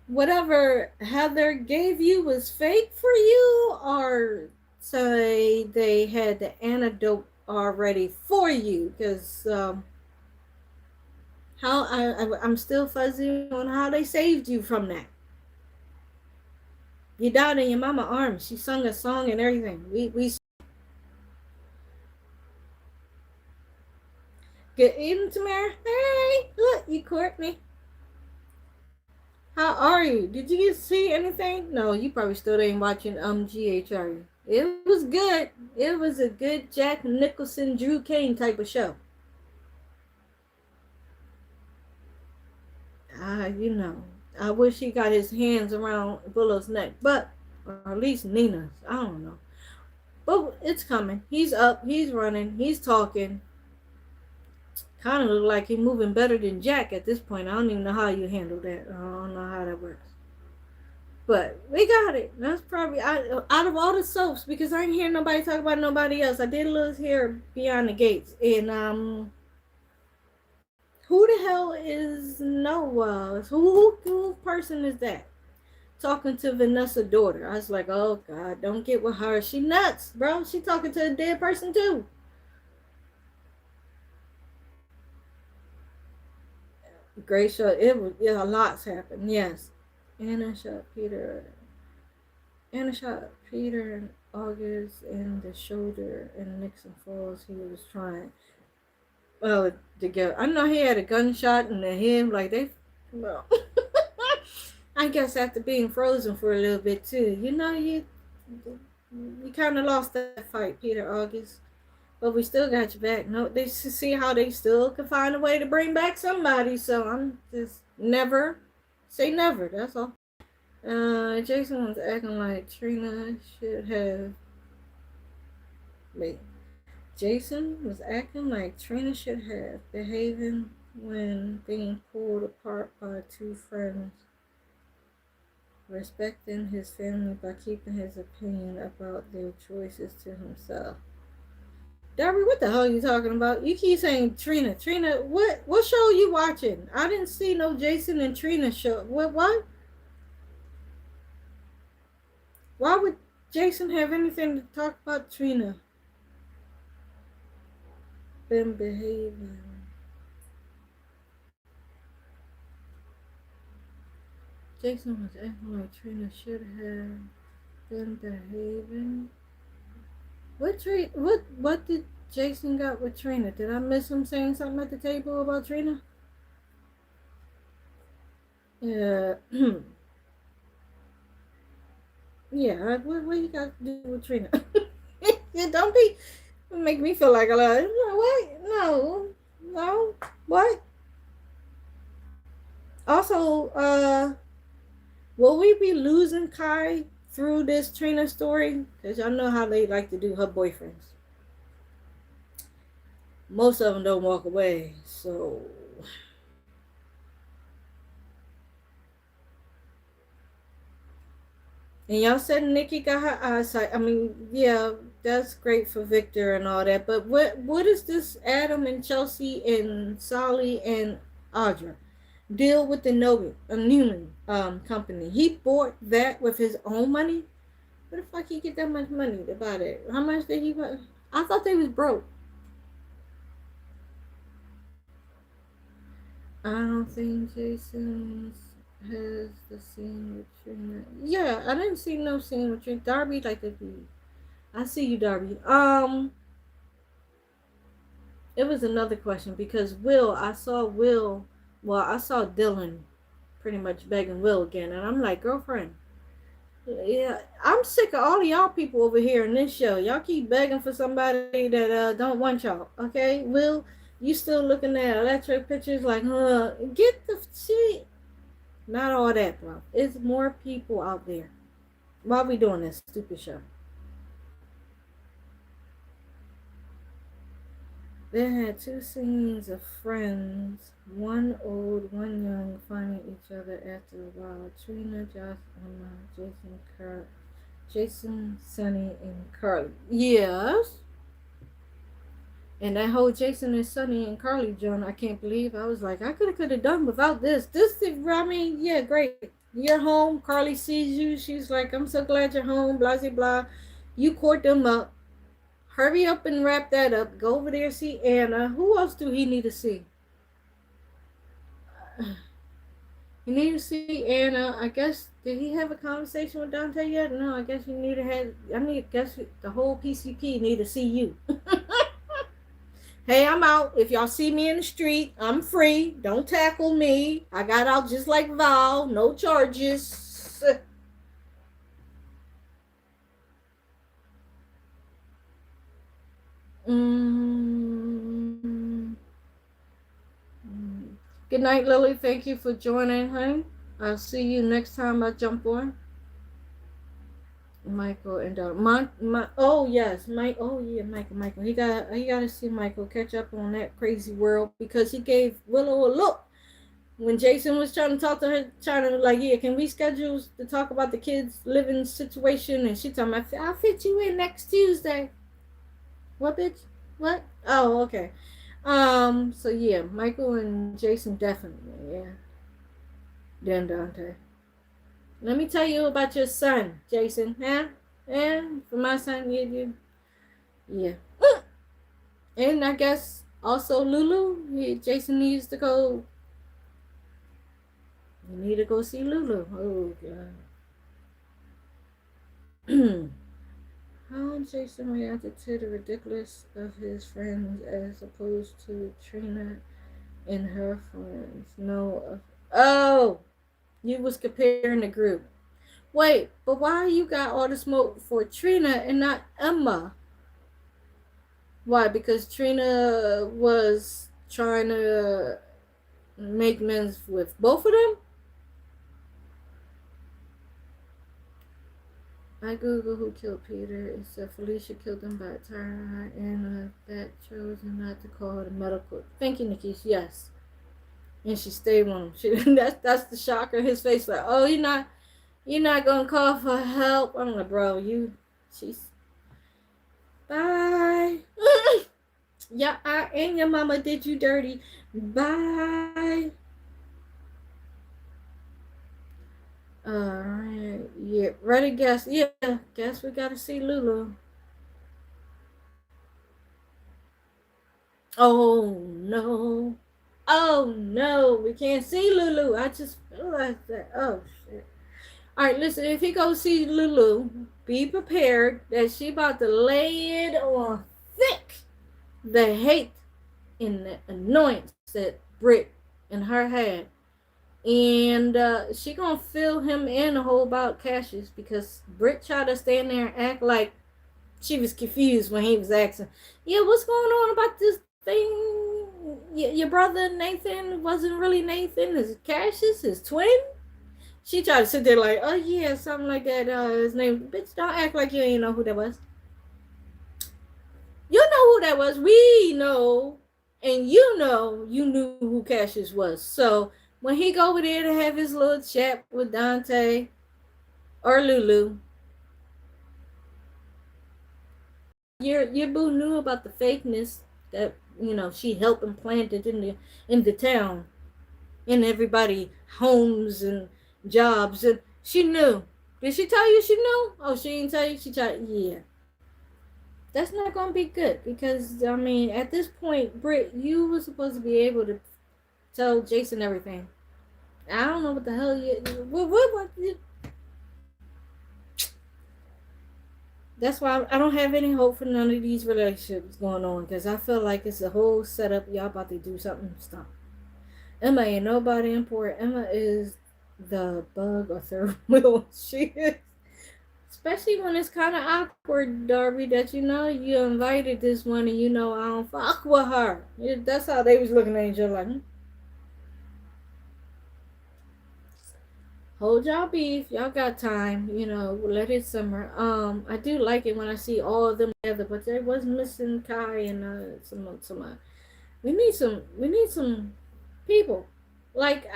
whatever Heather gave you was fake for you, or say they had the antidote already for you? Because how I'm still fuzzy on how they saved you from that. You died in your mama arms. She sung a song and everything. We Good evening, Tamara. Hey, look, you Courtney. How are you? Did you see anything? No, you probably still ain't watching GHR. It was good. It was a good Jack Nicholson, Drew Kane type of show. You know, I wish he got his hands around Willow's neck, but or at least Nina's. I don't know, but it's coming. He's up. He's running. He's talking. Kind of look like he's moving better than Jack at this point. I don't even know how you handle that. I don't know how that works. But we got it. That's probably out of all the soaps, because I ain't hear nobody talk about nobody else. I did lose here Beyond the Gates. And who the hell is Noah? Who person is that? Talking to Vanessa's daughter. I was like, oh God, don't get with her. She nuts, bro. She talking to a dead person too. Great show. It was, yeah, a lot's happened. Yes. Anna shot Peter. Anna shot Peter in August in the shoulder, and Nixon Falls. He was trying. Well, to get. I know he had a gunshot in the head. Like they. Well, I guess after being frozen for a little bit too. You know, you kind of lost that fight, Peter August. But we still got you back. No, they see how they still can find a way to bring back somebody. So I'm just never say never. That's all. Jason was acting like Trina should have. Wait. Jason was acting like Trina should have behaving when being pulled apart by two friends, respecting his family by keeping his opinion about their choices to himself. Darby, what the hell are you talking about? You keep saying Trina. Trina, what show are you watching? I didn't see no Jason and Trina show. What? Why would Jason have anything to talk about Trina? Been behaving. Jason was acting like Trina should have been behaving. What did Jason got with Trina? Did I miss him saying something at the table about Trina? Yeah. Yeah, what you got to do with Trina? Yeah, don't be make me feel like a lot. No, what? No. What? Also, will we be losing Kai through this Trina story? Because y'all know how they like to do her boyfriends. Most of them don't walk away, so. And y'all said Nikki got her eyesight. I mean, yeah, that's great for Victor and all that. But what is this Adam and Chelsea and Solly and Audra deal with the Newman company? He bought that with his own money. Where the fuck he get that much money to buy that? How much did he buy? I thought they was broke. I don't think Jason has the scene with Trina. Yeah, I didn't see no scene with Trina. Darby like to be I see you, Darby. It was another question because I saw Dylan pretty much begging Will again, and I'm like, girlfriend, yeah, I'm sick of all of y'all people over here in this show. Y'all keep begging for somebody that don't want y'all. Okay, Will, you still looking at electric pictures like, get the shit. Not all that, bro. It's more people out there. Why are we doing this stupid show? They had two scenes of friends, one old, one young, finding each other after a while. Trina, Josh, Emma, Jason, Sonny, and Carly. Yes. And that whole Jason and Sonny and Carly John, I can't believe. I was like, I could have done without this. I mean, yeah, great. You're home. Carly sees you. She's like, I'm so glad you're home. Blah blah blah. You court them up. Hurry up and wrap that up. Go over there see Anna. Who else do he need to see? He need to see Anna. I guess did he have a conversation with Dante yet? No, I guess you need to have. Guess the whole PCP need to see you. Hey, I'm out. If y'all see me in the street, I'm free. Don't tackle me. I got out just like Val. No charges. Mm. Good night, Lily. Thank you for joining, honey. I'll see you next time I jump on. Michael and oh yes, Mike. Oh yeah, Michael. He got to see Michael catch up on that crazy world because he gave Willow a look when Jason was trying to talk to her, trying to like, yeah, can we schedule to talk about the kids' living situation? And she told me, I'll fit you in next Tuesday. What bitch? What? Oh, okay. So yeah, Michael and Jason definitely, yeah. Then Dante. Let me tell you about your son, Jason. Huh? Yeah, for my son, yeah. And I guess also Lulu. Jason needs to go. You need to go see Lulu. Oh God. How Jason reacted to the ridiculous of his friends as opposed to Trina and her friends. No. Oh, you was comparing the group. Wait, but why you got all the smoke for Trina and not Emma? Why? Because Trina was trying to make amends with both of them? I Google who killed Peter. It said Felicia killed him by Tyra and that chosen not to call the medical. Thank you, Nikki. Yes. And she stayed on him. That's the shocker. His face like, oh, you're not gonna call for help. I'm like, bro, she's bye. Yeah, I and your mama did you dirty. Bye. Alright, yeah, ready, guess. Yeah, guess we gotta see Lulu. Oh no. Oh no, we can't see Lulu. I just realized that. Oh shit. Alright, listen, if he goes see Lulu, be prepared that she about to lay it on thick. The hate and the annoyance that Britt in her had. And she gonna fill him in a whole about Cassius because Britt tried to stand there and act like she was confused when he was asking, yeah, what's going on about this thing? Your brother Nathan wasn't really Nathan. Is Cassius his twin? She tried to sit there like, oh yeah, something like that. His name, bitch, don't act like you ain't know who that was. You know who that was. We know, and you knew who Cassius was. So when he go over there to have his little chat with Dante or Lulu, your boo knew about the fakeness that she helped implant it in the town, in everybody homes and jobs, and she knew. Did she tell you she knew? Oh, she didn't tell you. She tried. Yeah, that's not gonna be good because I mean, at this point, Britt, you were supposed to be able to tell Jason everything. I don't know what the hell you. What That's why I don't have any hope for none of these relationships going on, because I feel like it's a whole setup. Y'all about to do something. Stop. Emma ain't nobody important. Emma is the bug or third wheel. She is. Especially when it's kind of awkward, Darby, that you invited this one and I don't fuck with her. That's how they was looking at each other like, hold y'all beef. Y'all got time. Let it simmer. I do like it when I see all of them together, but there was missing Kai and some. We need some people. Like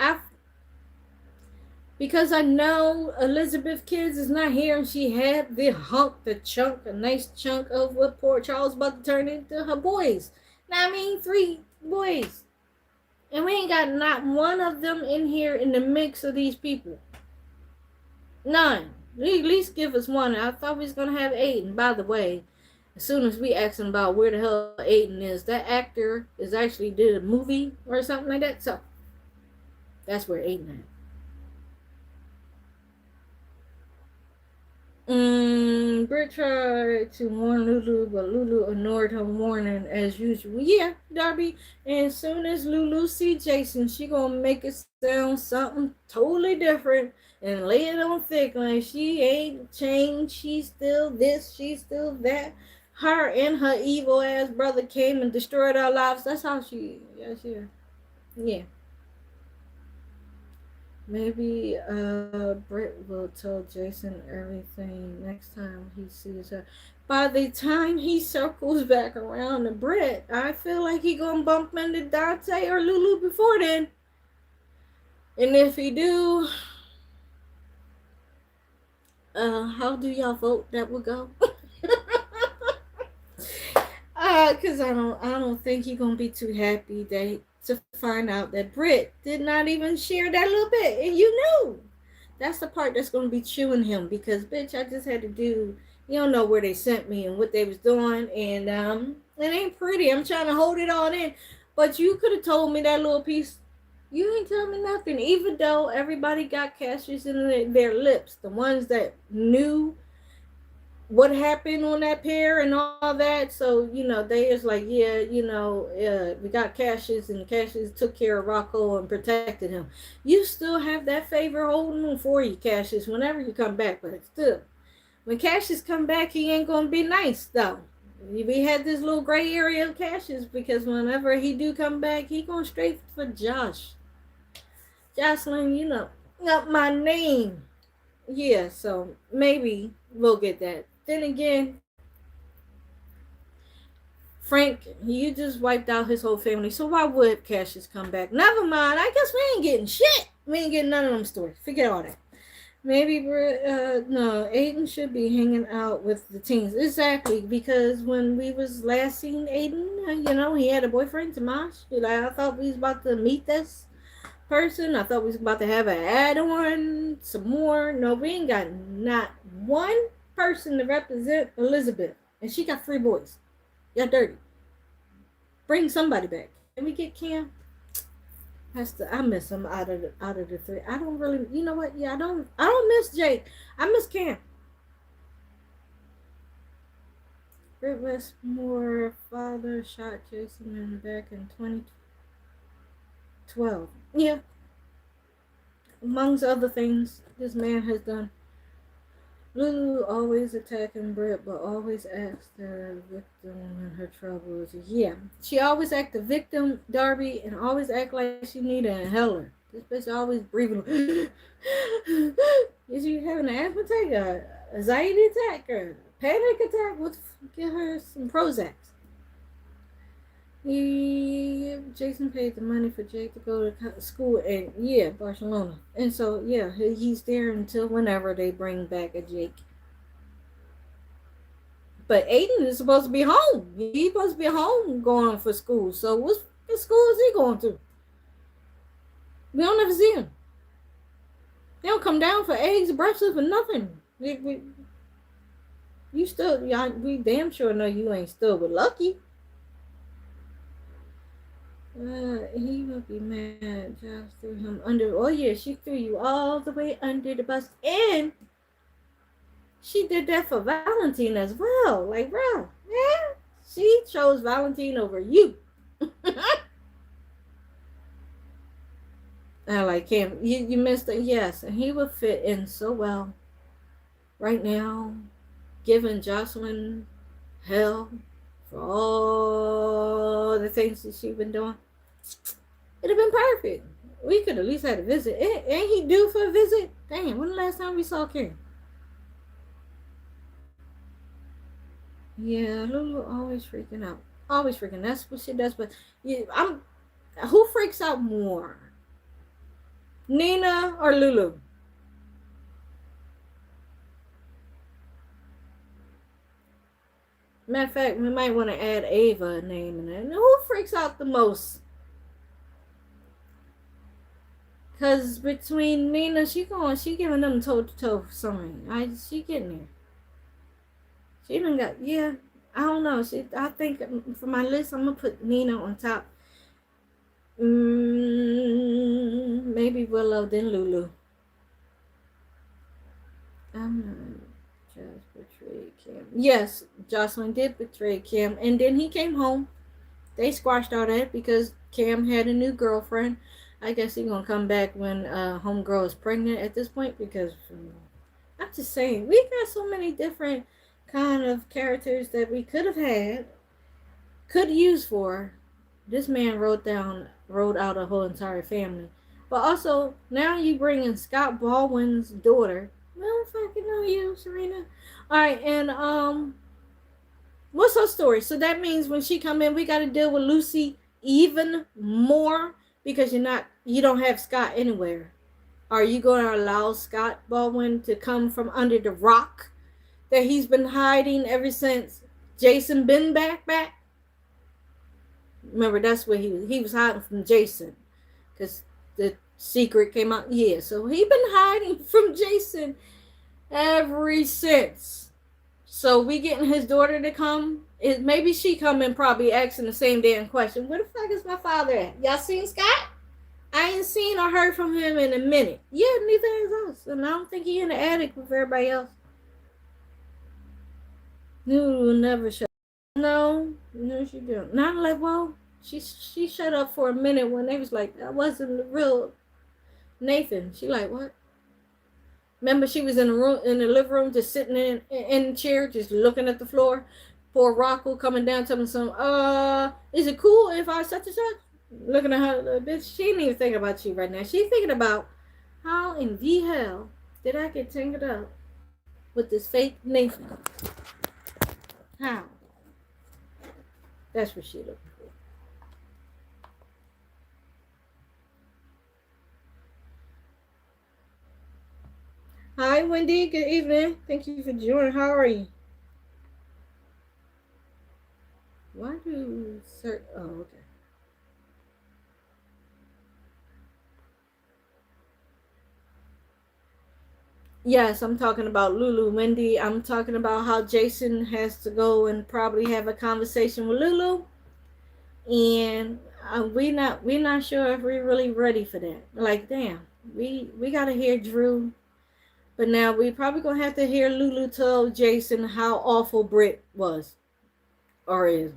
because I know Elizabeth Kids is not here, and she had a nice chunk of what poor Charles about to turn into her boys. Now, I mean, 3 boys. And we ain't got not one of them in here in the mix of these people. None. At least give us one. I thought we was going to have Aiden. By the way, as soon as we asked him about where the hell Aiden is, that actor is actually did a movie or something like that. So, that's where Aiden is. Britt tried to warn Lulu, but Lulu ignored her warning as usual. Yeah, Darby. And as soon as Lulu see Jason, she gonna make it sound something totally different and lay it on thick. Like she ain't changed. She's still this. She's still that. Her and her evil ass brother came and destroyed our lives. That's how she. Yeah. Maybe Britt will tell Jason everything next time he sees her. By the time he circles back around to Britt, I feel like he gonna bump into Dante or Lulu before then. And if he do, how do y'all vote that will go? Cause I don't think he gonna be too happy to find out that Britt did not even share that little bit, and you knew. That's the part that's gonna be chewing him, because bitch, I just had to do. You don't know where they sent me and what they was doing, and it ain't pretty. I'm trying to hold it all in, but you could have told me that little piece. You ain't tell me nothing, even though everybody got cashes in their lips. The ones that knew what happened on that pair and all that. So, they is like, yeah, we got Cassius, and Cassius took care of Rocco and protected him. You still have that favor holding on for you, Cassius, whenever you come back. But still, when Cassius come back, he ain't going to be nice, though. We had this little gray area of Cassius, because whenever he do come back, he going straight for Josh. Jocelyn, not my name. Yeah, so maybe we'll get that. Then again, Frank, you just wiped out his whole family, so why would Cassius come back? Never mind, I guess we ain't getting shit. We ain't getting none of them stories. Forget all that. Maybe, no, Aiden should be hanging out with the teens. Exactly, because when we was last seeing Aiden, he had a boyfriend, Tomash. I thought we was about to meet this person. I thought we was about to have an add-on, some more. No, we ain't got not one person to represent Elizabeth, and she got 3 boys. Y'all dirty. Bring somebody back. Can we get Cam? I miss him out of the 3. I don't really. You know what? Yeah, I don't miss Jake. I miss Cam. Britt Westmore father shot Jason in the back in 2012. Yeah. Amongst other things this man has done. Lulu always attacking Britt, but always acts the victim in her troubles. Yeah, she always act the victim, Darby, and always act like she need an inhaler. This bitch always breathing. Is she having an asthma attack, a anxiety attack, or panic attack? Get her some Prozac. Jason paid the money for Jake to go to school and Barcelona. And so he's there until whenever they bring back a Jake. But Aiden is supposed to be home. He's supposed to be home going for school. So what school is he going to? We don't ever see him. They don't come down for eggs, breakfast, or nothing. We damn sure know you ain't still with Lucky. He would be mad. Josh threw him under. Oh yeah, she threw you all the way under the bus. And she did that for Valentine as well. Like, bro, yeah, she chose Valentine over you. I like him. You missed it, yes, and he would fit in so well right now, giving Jocelyn hell for all the things that she's been doing. It'd have been perfect. We could at least had a visit. Ain't he due for a visit? Damn, when the last time we saw Karen? Yeah, Lulu always freaking out. Always freaking. That's what she does. But yeah, I'm. Who freaks out more, Nina or Lulu? Matter of fact, we might want to add Ava a name in it. Who freaks out the most? Cause between Nina, she giving them toe to toe for something. She getting there. She even got yeah. I don't know. I think for my list, I'm gonna put Nina on top. Maybe Willow, then Lulu. I'm not just betrayed Kim. Yes, Jocelyn did betray Kim, and then he came home. They squashed all that because Cam had a new girlfriend. I guess he's gonna come back when homegirl is pregnant at this point because I'm just saying we got so many different kind of characters that we could have had, could use for. This man wrote out a whole entire family. But also now you bring in Scott Baldwin's daughter. I don't fucking know you, Serena. All right, and what's her story? So that means when she come in, we got to deal with Lucy even more because you don't have Scott anywhere. Are you going to allow Scott Baldwin to come from under the rock that he's been hiding ever since Jason been back? Remember, that's where he was hiding from Jason because the secret came out. Yeah, so he been hiding from Jason ever since. So we getting his daughter to come. Maybe she come and probably asking the same damn question. Where the fuck is my father at? Y'all seen Scott? I ain't seen or heard from him in a minute. Yeah, neither is us. And I don't think he in the attic with everybody else. No, never shut up. No, she didn't. Not like, well, she shut up for a minute when they was like, that wasn't the real Nathan. She like, what? Remember, she was in the room, in the living room, just sitting in the chair, just looking at the floor. Poor Rocco coming down, telling some, is it cool if I such and such? Looking at her, bitch, she ain't even thinking about you right now. She's thinking about how in the hell did I get tangled up with this fake Nathan? How? That's what she looking for. Hi, Wendy. Good evening. Thank you for joining. How are you? Why do sir? Oh, okay. Yes, I'm talking about Lulu. Wendy, I'm talking about how Jason has to go and probably have a conversation with Lulu, and we not sure if we're really ready for that. Like, damn, we gotta hear Drew, but now we probably gonna have to hear Lulu tell Jason how awful Britt was or is.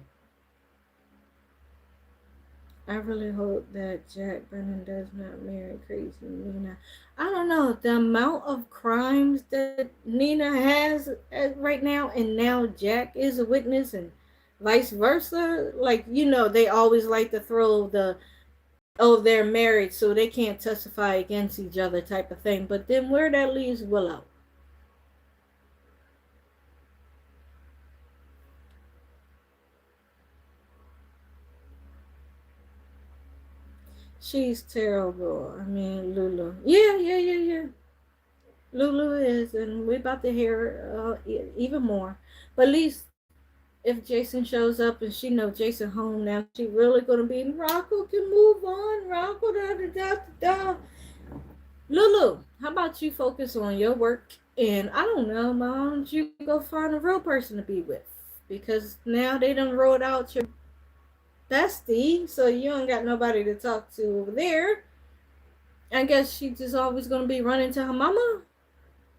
I really hope that Jack Brennan does not marry crazy Nina. I don't know the amount of crimes that Nina has right now, and now Jack is a witness, and vice versa. Like, they always like to throw the they're married, so they can't testify against each other type of thing. But then where that leaves Willow. She's terrible. I mean, Lulu. Yeah. Lulu is, and we're about to hear even more. But at least if Jason shows up and she knows Jason home now, she really gonna be Rocco can move on. Rocco da. Lulu, how about you focus on your work? And I don't know, Mom, don't you go find a real person to be with? Because now they done rolled out your bestie, so you ain't got nobody to talk to over there. I guess she just always gonna be running to her mama.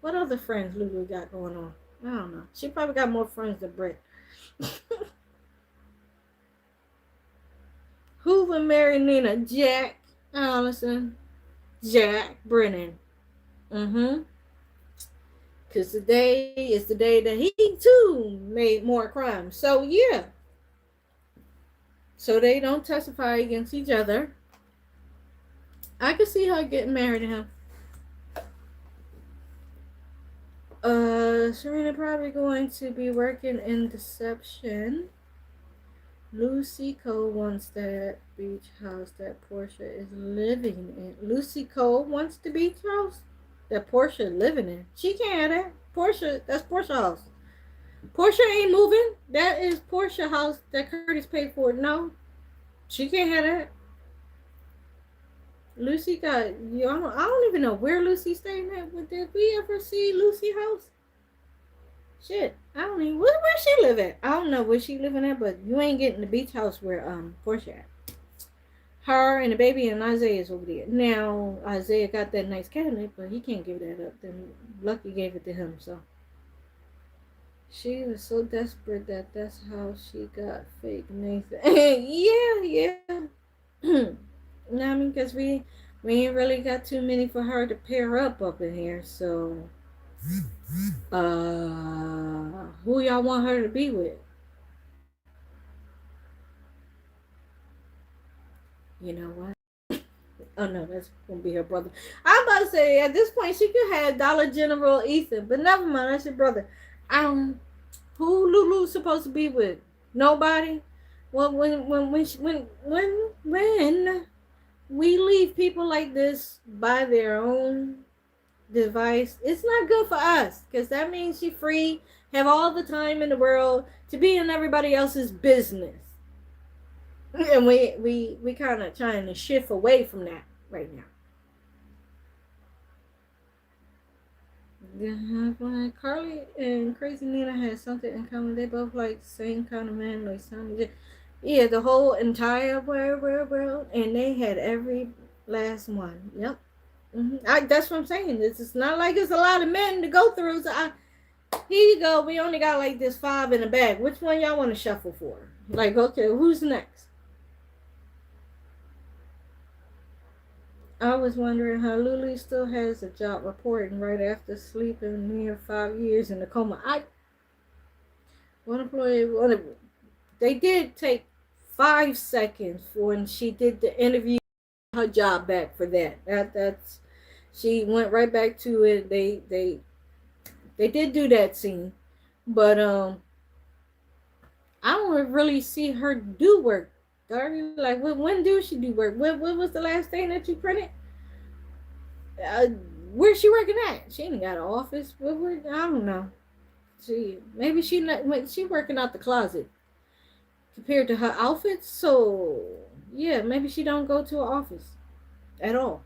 What other friends Lulu got going on? I don't know. She probably got more friends than Brett. Who would marry Nina? Jack Allison. Jack Brennan. Mm-hmm. Because today is the day that he too made more crimes. So yeah. So they don't testify against each other. I could see her getting married to him. Serena probably going to be working in deception. Lucy Cole wants that beach house that Portia is living in. Lucy Cole wants the beach house that Portia is living in. She can't have that. Portia, that's Portia house. Portia ain't moving. That is Portia house that Curtis paid for. No, she can't have that. Lucy got, I don't even know where Lucy staying at. Did we ever see Lucy house? Shit, I don't even, where she live at? I don't know where she living at, but you ain't getting the beach house where Portia at. Her and the baby and Isaiah's over there. Now Isaiah got that nice cabinet, but he can't give that up. Then Lucky gave it to him, so she was so desperate that's how she got fake Nathan. yeah. No, I mean, because we ain't really got too many for her to pair up in here, so who y'all want her to be with? You know what? Oh no, that's gonna be her brother. I'm about to say at this point she could have Dollar General Ethan, but never mind, that's your brother. Who Lulu's supposed to be with? Nobody. Well, when we leave people like this by their own device, it's not good for us because that means she's free, have all the time in the world to be in everybody else's business. And we kind of trying to shift away from that right now. Carly and Crazy Nina had something in common. They both like the same kind of man, like Sonny. Yeah, the whole entire world, and they had every last one. Yep. That's what I'm saying. It's not like it's a lot of men to go through. So here you go. We only got like this 5 in the bag. Which one y'all want to shuffle for? Like, okay, who's next? I was wondering how Lulu still has a job reporting right after sleeping near 5 years in a coma. They did take 5 seconds when she did the interview. Her job back for that. That's she went right back to it. They did do that scene, but I don't really see her do work. Darby, like when do she do work? What was the last thing that you printed? Where's she working at? She ain't got an office. I don't know. Maybe she working out the closet compared to her outfits. So yeah, maybe she don't go to an office at all.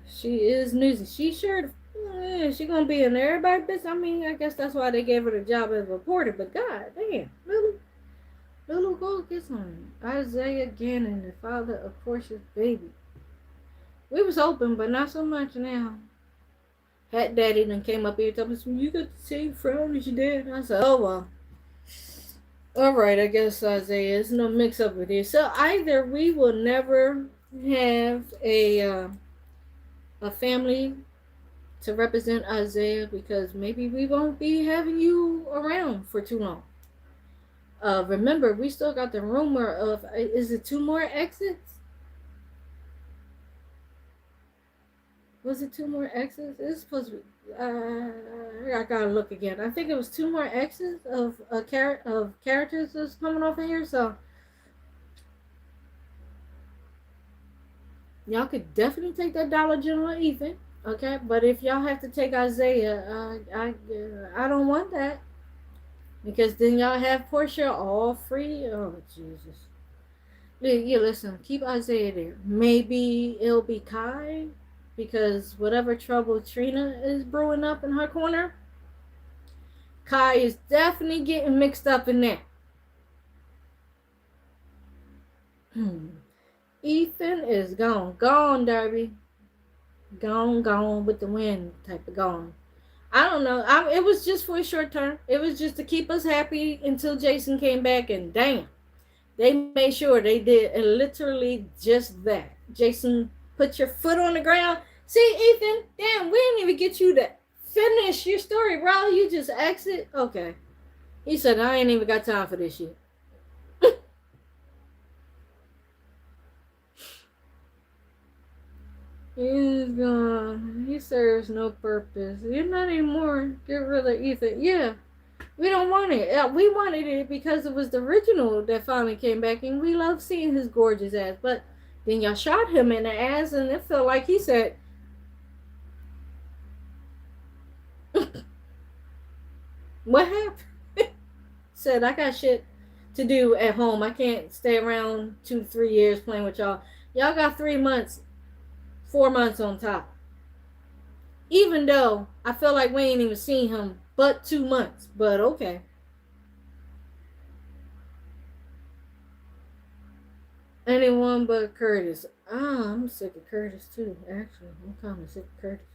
She is newsy. She sure. She gonna be in everybody's business. I mean, I guess that's why they gave her the job as a reporter. But god damn, Lulu, go get some. Isaiah Gannon, the father of Portia's baby. We was hoping, but not so much now. Hat Daddy then came up here and told me, you got the same frown as your dad. I said, oh well. Alright, I guess Isaiah, there's no mix up with this. So either we will never have a family to represent Isaiah because maybe we won't be having you around for too long. Remember, we still got the rumor of, is it 2 more exits? Was it 2 more exits? It's supposed to be, I gotta look again. I think it was 2 more exits of characters that's coming off of here, so y'all could definitely take that Dollar General Ethan, okay? But if y'all have to take Isaiah, I don't want that. Because then y'all have Portia all free. Oh, Jesus. Yeah, listen, keep Isaiah there. Maybe it'll be Kai. Because whatever trouble Trina is brewing up in her corner, Kai is definitely getting mixed up in that. Ethan is gone. Gone, Darby. Gone, gone with the wind type of gone. I don't know. It was just for a short term. It was just to keep us happy until Jason came back, and damn, they made sure they did literally just that. Jason, put your foot on the ground. See, Ethan, damn, we didn't even get you to finish your story, bro. You just exit. Okay. He said, I ain't even got time for this shit. He's gone. He serves no purpose. You're not anymore. Get rid of Ethan. Yeah. We don't want it. We wanted it because it was the original that finally came back, and we love seeing his gorgeous ass. But then y'all shot him in the ass, and it felt like he said, what happened? Said, I got shit to do at home. I can't stay around 2 to 3 years playing with y'all. Y'all got 3 months, 4 months on top. Even though I feel like we ain't even seen him but 2 months. But okay. Anyone but Curtis. I'm sick of Curtis too, actually. I'm kind of sick of Curtis.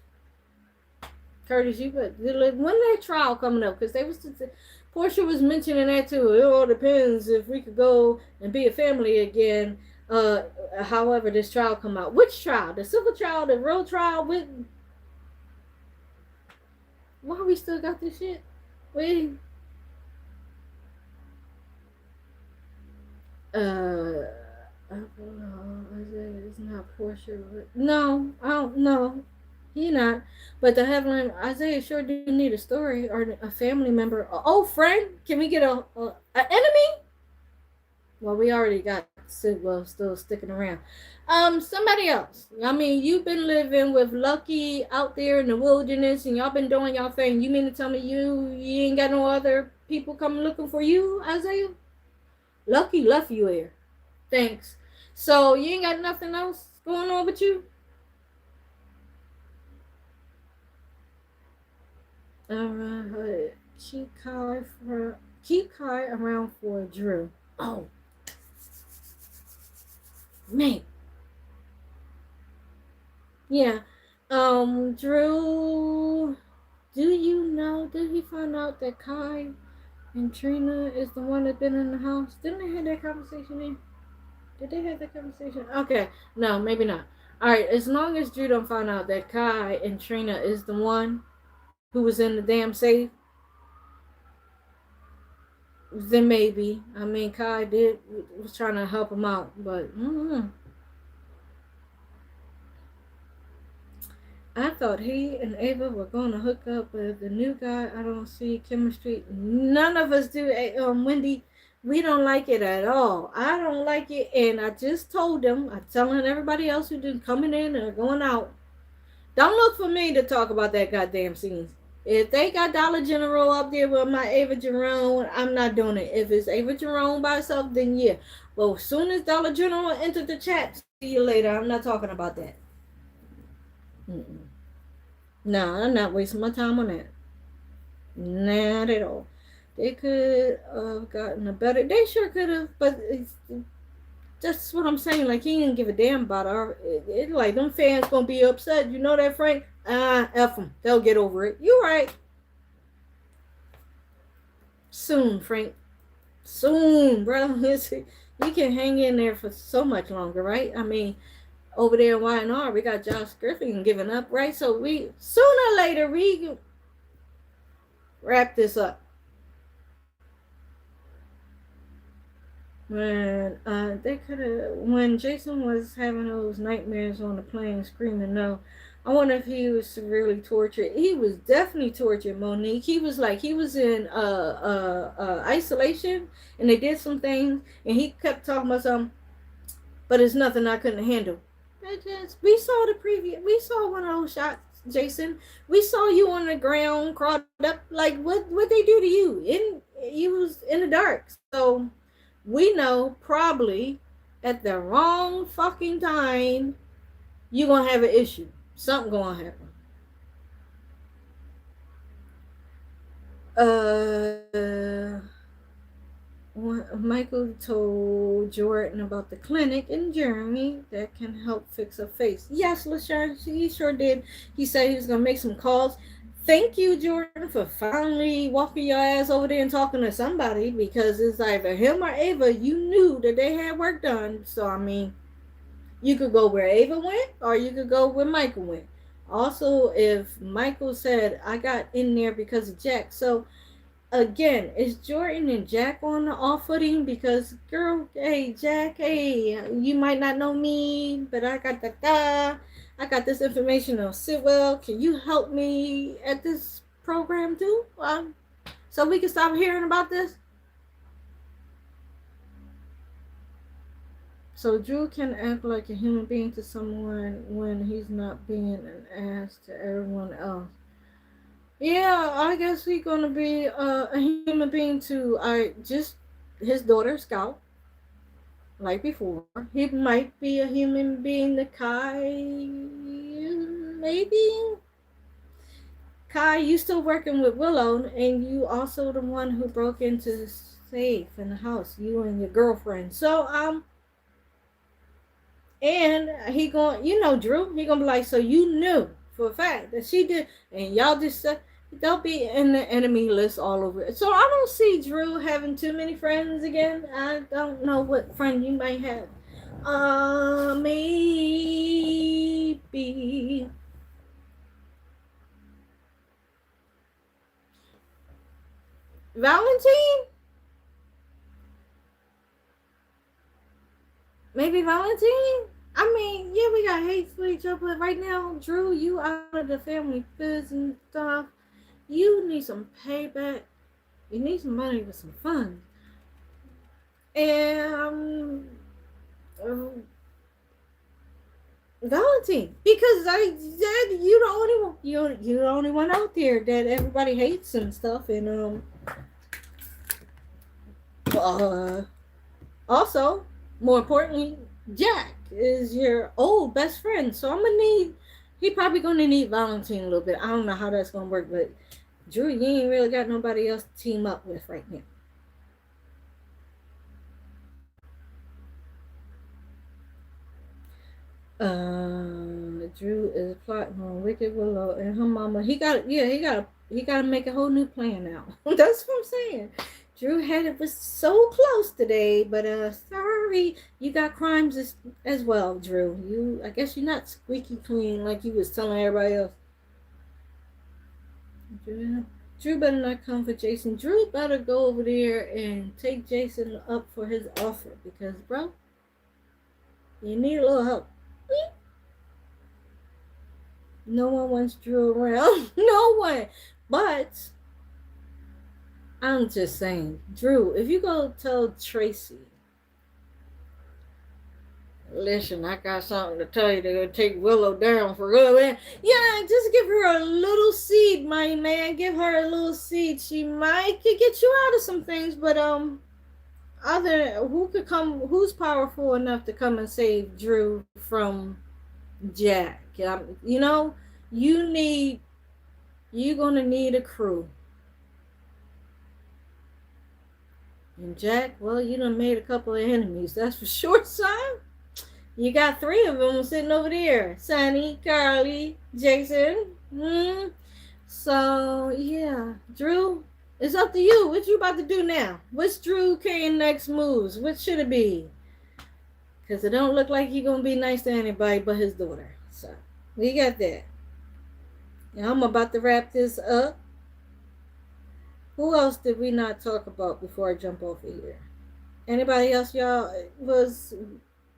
Curtis, you but when that trial coming up? Because they was Portia was mentioning that too. It all depends if we could go and be a family again. However, this trial come out. Which trial? The civil trial, the real trial? With why we still got this shit? We it's not Portia. No, I don't know. He not. But the headline Isaiah sure do need a story or a family member. Oh, friend, can we get a enemy? Well, we already got Sidwell still sticking around. Somebody else. I mean, you've been living with Lucky out there in the wilderness, and y'all been doing y'all thing. You mean to tell me you ain't got no other people coming looking for you, Isaiah? Lucky left you here. Thanks. So you ain't got nothing else going on with you? Alright. Keep Kai around for Drew. Oh man. Yeah. Drew, do you know, did he find out that Kai and Trina is the one that's been in the house? Didn't they have that conversation in? Did they have that conversation? Okay. No, maybe not. Alright, as long as Drew don't find out that Kai and Trina is the one who was in the damn safe, then maybe. I mean, Kai was trying to help him out, but I thought he and Ava were going to hook up with the new guy. I don't see chemistry. None of us do. Wendy, we don't like it at all. I don't like it, and I just told them. I'm telling everybody else who's coming in or going out. Don't look for me to talk about that goddamn scene. If they got Dollar General up there with my Ava Jerome, I'm not doing it. If it's Ava Jerome by herself, then yeah. Well, as soon as Dollar General entered the chat, see you later. I'm not talking about that. No, I'm not wasting my time on that. Not at all. They could have gotten a better. They sure could have, but that's what I'm saying. Like, he didn't give a damn about our. Like, them fans gonna be upset. You know that, Frank? F them. They'll get over it. You right. Soon, Frank. Soon, bro. You can hang in there for so much longer, right? I mean, over there in Y&R, we got Josh Griffin giving up, right? So we sooner or later we wrap this up. When they could have, when Jason was having those nightmares on the plane, screaming no, I wonder if he was severely tortured. He was definitely tortured, Monique. He was in isolation, and they did some things, and he kept talking about something, but it's nothing I couldn't handle. We saw the preview. We saw one of those shots, Jason. We saw you on the ground, crawled up. Like, what they do to you? You was in the dark. So we know probably at the wrong fucking time you're gonna have an issue. Something gonna happen. Michael told Jordan about the clinic in Germany that can help fix her face. Yes, LaShawn, he sure did. He said he was going to make some calls. Thank you, Jordan, for finally walking your ass over there and talking to somebody, because it's either him or Ava. You knew that they had work done. So, I mean, you could go where Ava went, or you could go where Michael went. Also, if Michael said, I got in there because of Jack. So, again, is Jordan and Jack on the off footing? Because, girl, hey, Jack, hey, you might not know me, but I got this information on Sitwell. Can you help me at this program too? So we can stop hearing about this? So Drew can act like a human being to someone when he's not being an ass to everyone else. Yeah, I guess he's gonna be a human being to just his daughter Scout, like before. He might be a human being to Kai, maybe. Kai, you still working with Willow, and you also the one who broke into the safe in the house. You and your girlfriend. So and he going, Drew. He gonna be like, so you knew for a fact that she did, and y'all just said they'll be in the enemy list all over it. So I don't see Drew having too many friends again. I don't know what friend you might have. Maybe Valentine. Maybe Valentine. I mean, yeah, we got hate for each other, but right now, Drew, you out of the family biz and stuff. You need some payback. You need some money with some fun. And Valentine, because I said you the only one. You the only one out there that everybody hates and stuff. And also, more importantly, Jack is your old best friend. So he probably gonna need Valentine a little bit. I don't know how that's gonna work, but Drew, you ain't really got nobody else to team up with right now. Drew is plotting on Wicked Willow and her mama. He got to make a whole new plan now. That's what I'm saying. Drew had it was so close today, but sorry, you got crimes as well, Drew. I guess you're not squeaky clean like you was telling everybody else. Drew better not come for Jason. Drew better go over there and take Jason up for his offer, because, bro, you need a little help. No one wants Drew around. No one. But I'm just saying, Drew, if you go tell Tracy, listen, I got something to tell you, to take Willow down for good, man. Yeah, just give her a little seed, my man. Give her a little seed. She might could get you out of some things, but who's powerful enough to come and save Drew from Jack? You're gonna need a crew. And Jack, well, you done made a couple of enemies, that's for sure, son. You got 3 of them sitting over there. Sonny, Carly, Jason. So, yeah. Drew, it's up to you. What you about to do now? What's Drew Kane next moves? What should it be? Because it don't look like he's going to be nice to anybody but his daughter. So, we got that. Now, I'm about to wrap this up. Who else did we not talk about before I jump off of here? Anybody else, y'all, was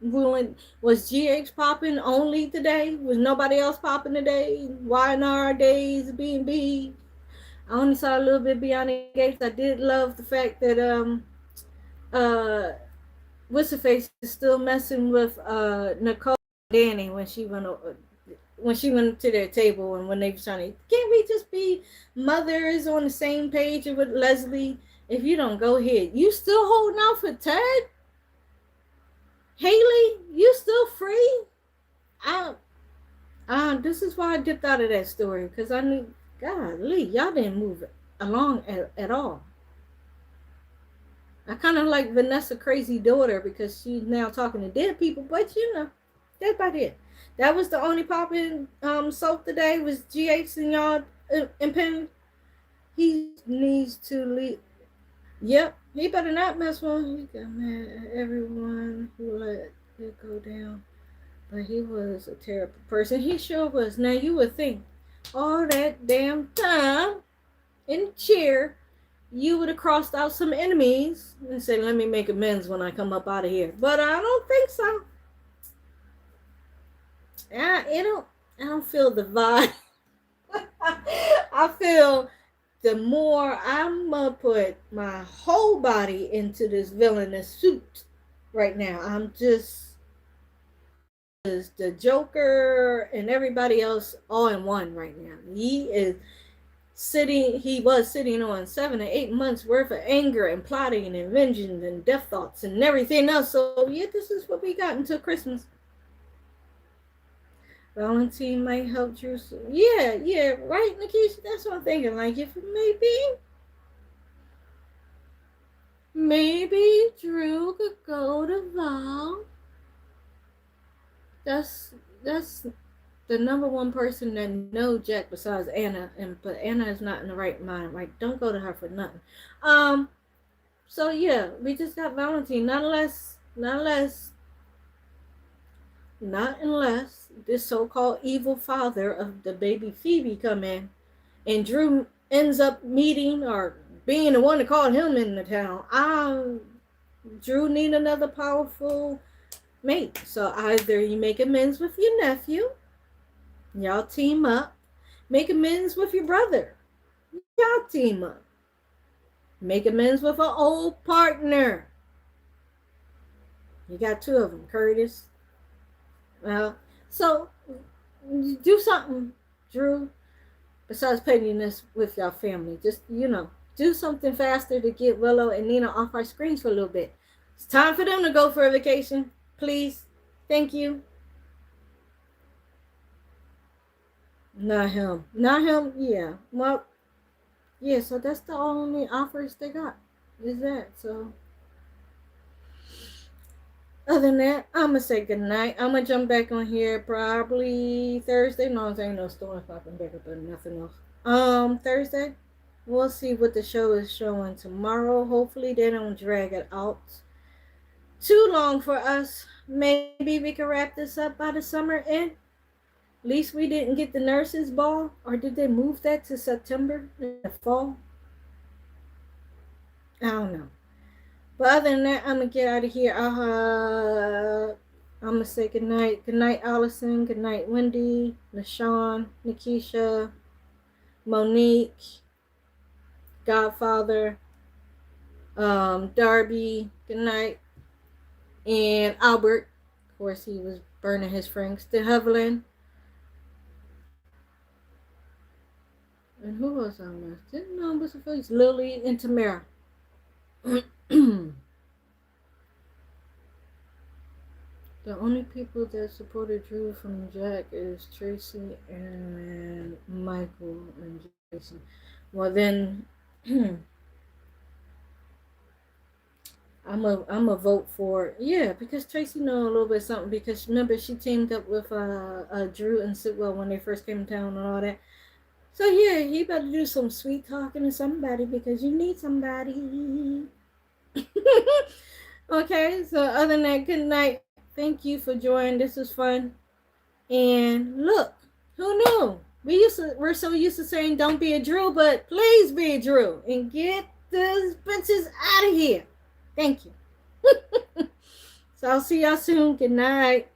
GH popping only today? Was nobody else popping today? YNR days, B&B. I only saw a little bit beyond the gates. I did love the fact that what's her face is still messing with Nicole and Danny when she went to their table, and when they were trying to, can't we just be mothers on the same page with Leslie? If you don't, go ahead. You still holding out for Ted? Haley, you still free? This is why I dipped out of that story, because I knew, golly, y'all didn't move along at all. I kind of like Vanessa Crazy Daughter because she's now talking to dead people, but you know, that's about it. That was the only popping soap today was GH and y'all and He needs to leave. Yep, he better not mess with him. He got mad at everyone who let it go down. But he was a terrible person. He sure was. Now you would think all that damn time in the chair, you would have crossed out some enemies and said, let me make amends when I come up out of here. But I don't think so. I don't feel the vibe. I feel the more I'm gonna put my whole body into this villainous suit right now. I'm just the Joker and everybody else all in one right now. He was sitting on 7 or 8 months worth of anger and plotting and vengeance and death thoughts and everything else. So yeah, this is what we got until Christmas. Valentine might help Drew. Yeah, right, Nikisha? That's what I'm thinking. Like, if maybe Drew could go to Val. That's the number one person that knows Jack besides Anna, but Anna is not in the right mind. Right? Don't go to her for nothing. So yeah, we just got Valentine. Not unless this so-called evil father of the baby Phoebe come in, and Drew ends up meeting or being the one that called him in the town. Drew need another powerful mate. So either you make amends with your nephew, y'all team up, make amends with your brother, y'all team up, make amends with an old partner. You got two of them, Curtis. So do something, Drew, besides pettiness with your family. Just, do something faster to get Willow and Nina off our screens for a little bit. It's time for them to go for a vacation. Please. Thank you. Not him. Yeah. Well, yeah, so that's the only offers they got. Is that. So other than that, I'm going to say goodnight. I'm going to jump back on here probably Thursday. No, there ain't no storm popping back up, but nothing else. Thursday. We'll see what the show is showing tomorrow. Hopefully they don't drag it out too long for us. Maybe we can wrap this up by the summer end. At least we didn't get the nurses' ball. Or did they move that to September in the fall? I don't know. But other than that, I'm going to get out of here. I'm going to say goodnight. Good night, Allison. Good night, Wendy, LaShawn, Nikisha, Monique, Godfather, Darby. Good night. And Albert. Of course, he was burning his franks. De Havilland. And who was on this? Didn't know what's the face. Lily and Tamara. The only people that supported Drew from Jack is Tracy and Michael and Jason. Well then, I'm a vote for because Tracy know a little bit something, because remember she teamed up with Drew and Sidwell when they first came to town and all that. So yeah, he better do some sweet talking to somebody, because you need somebody. Okay, so other than that, good night. Thank you for joining. This was fun. And look, who knew? We're so used to saying don't be a Drew, but please be a Drew and get those bitches out of here. Thank you. So I'll see y'all soon. Good night.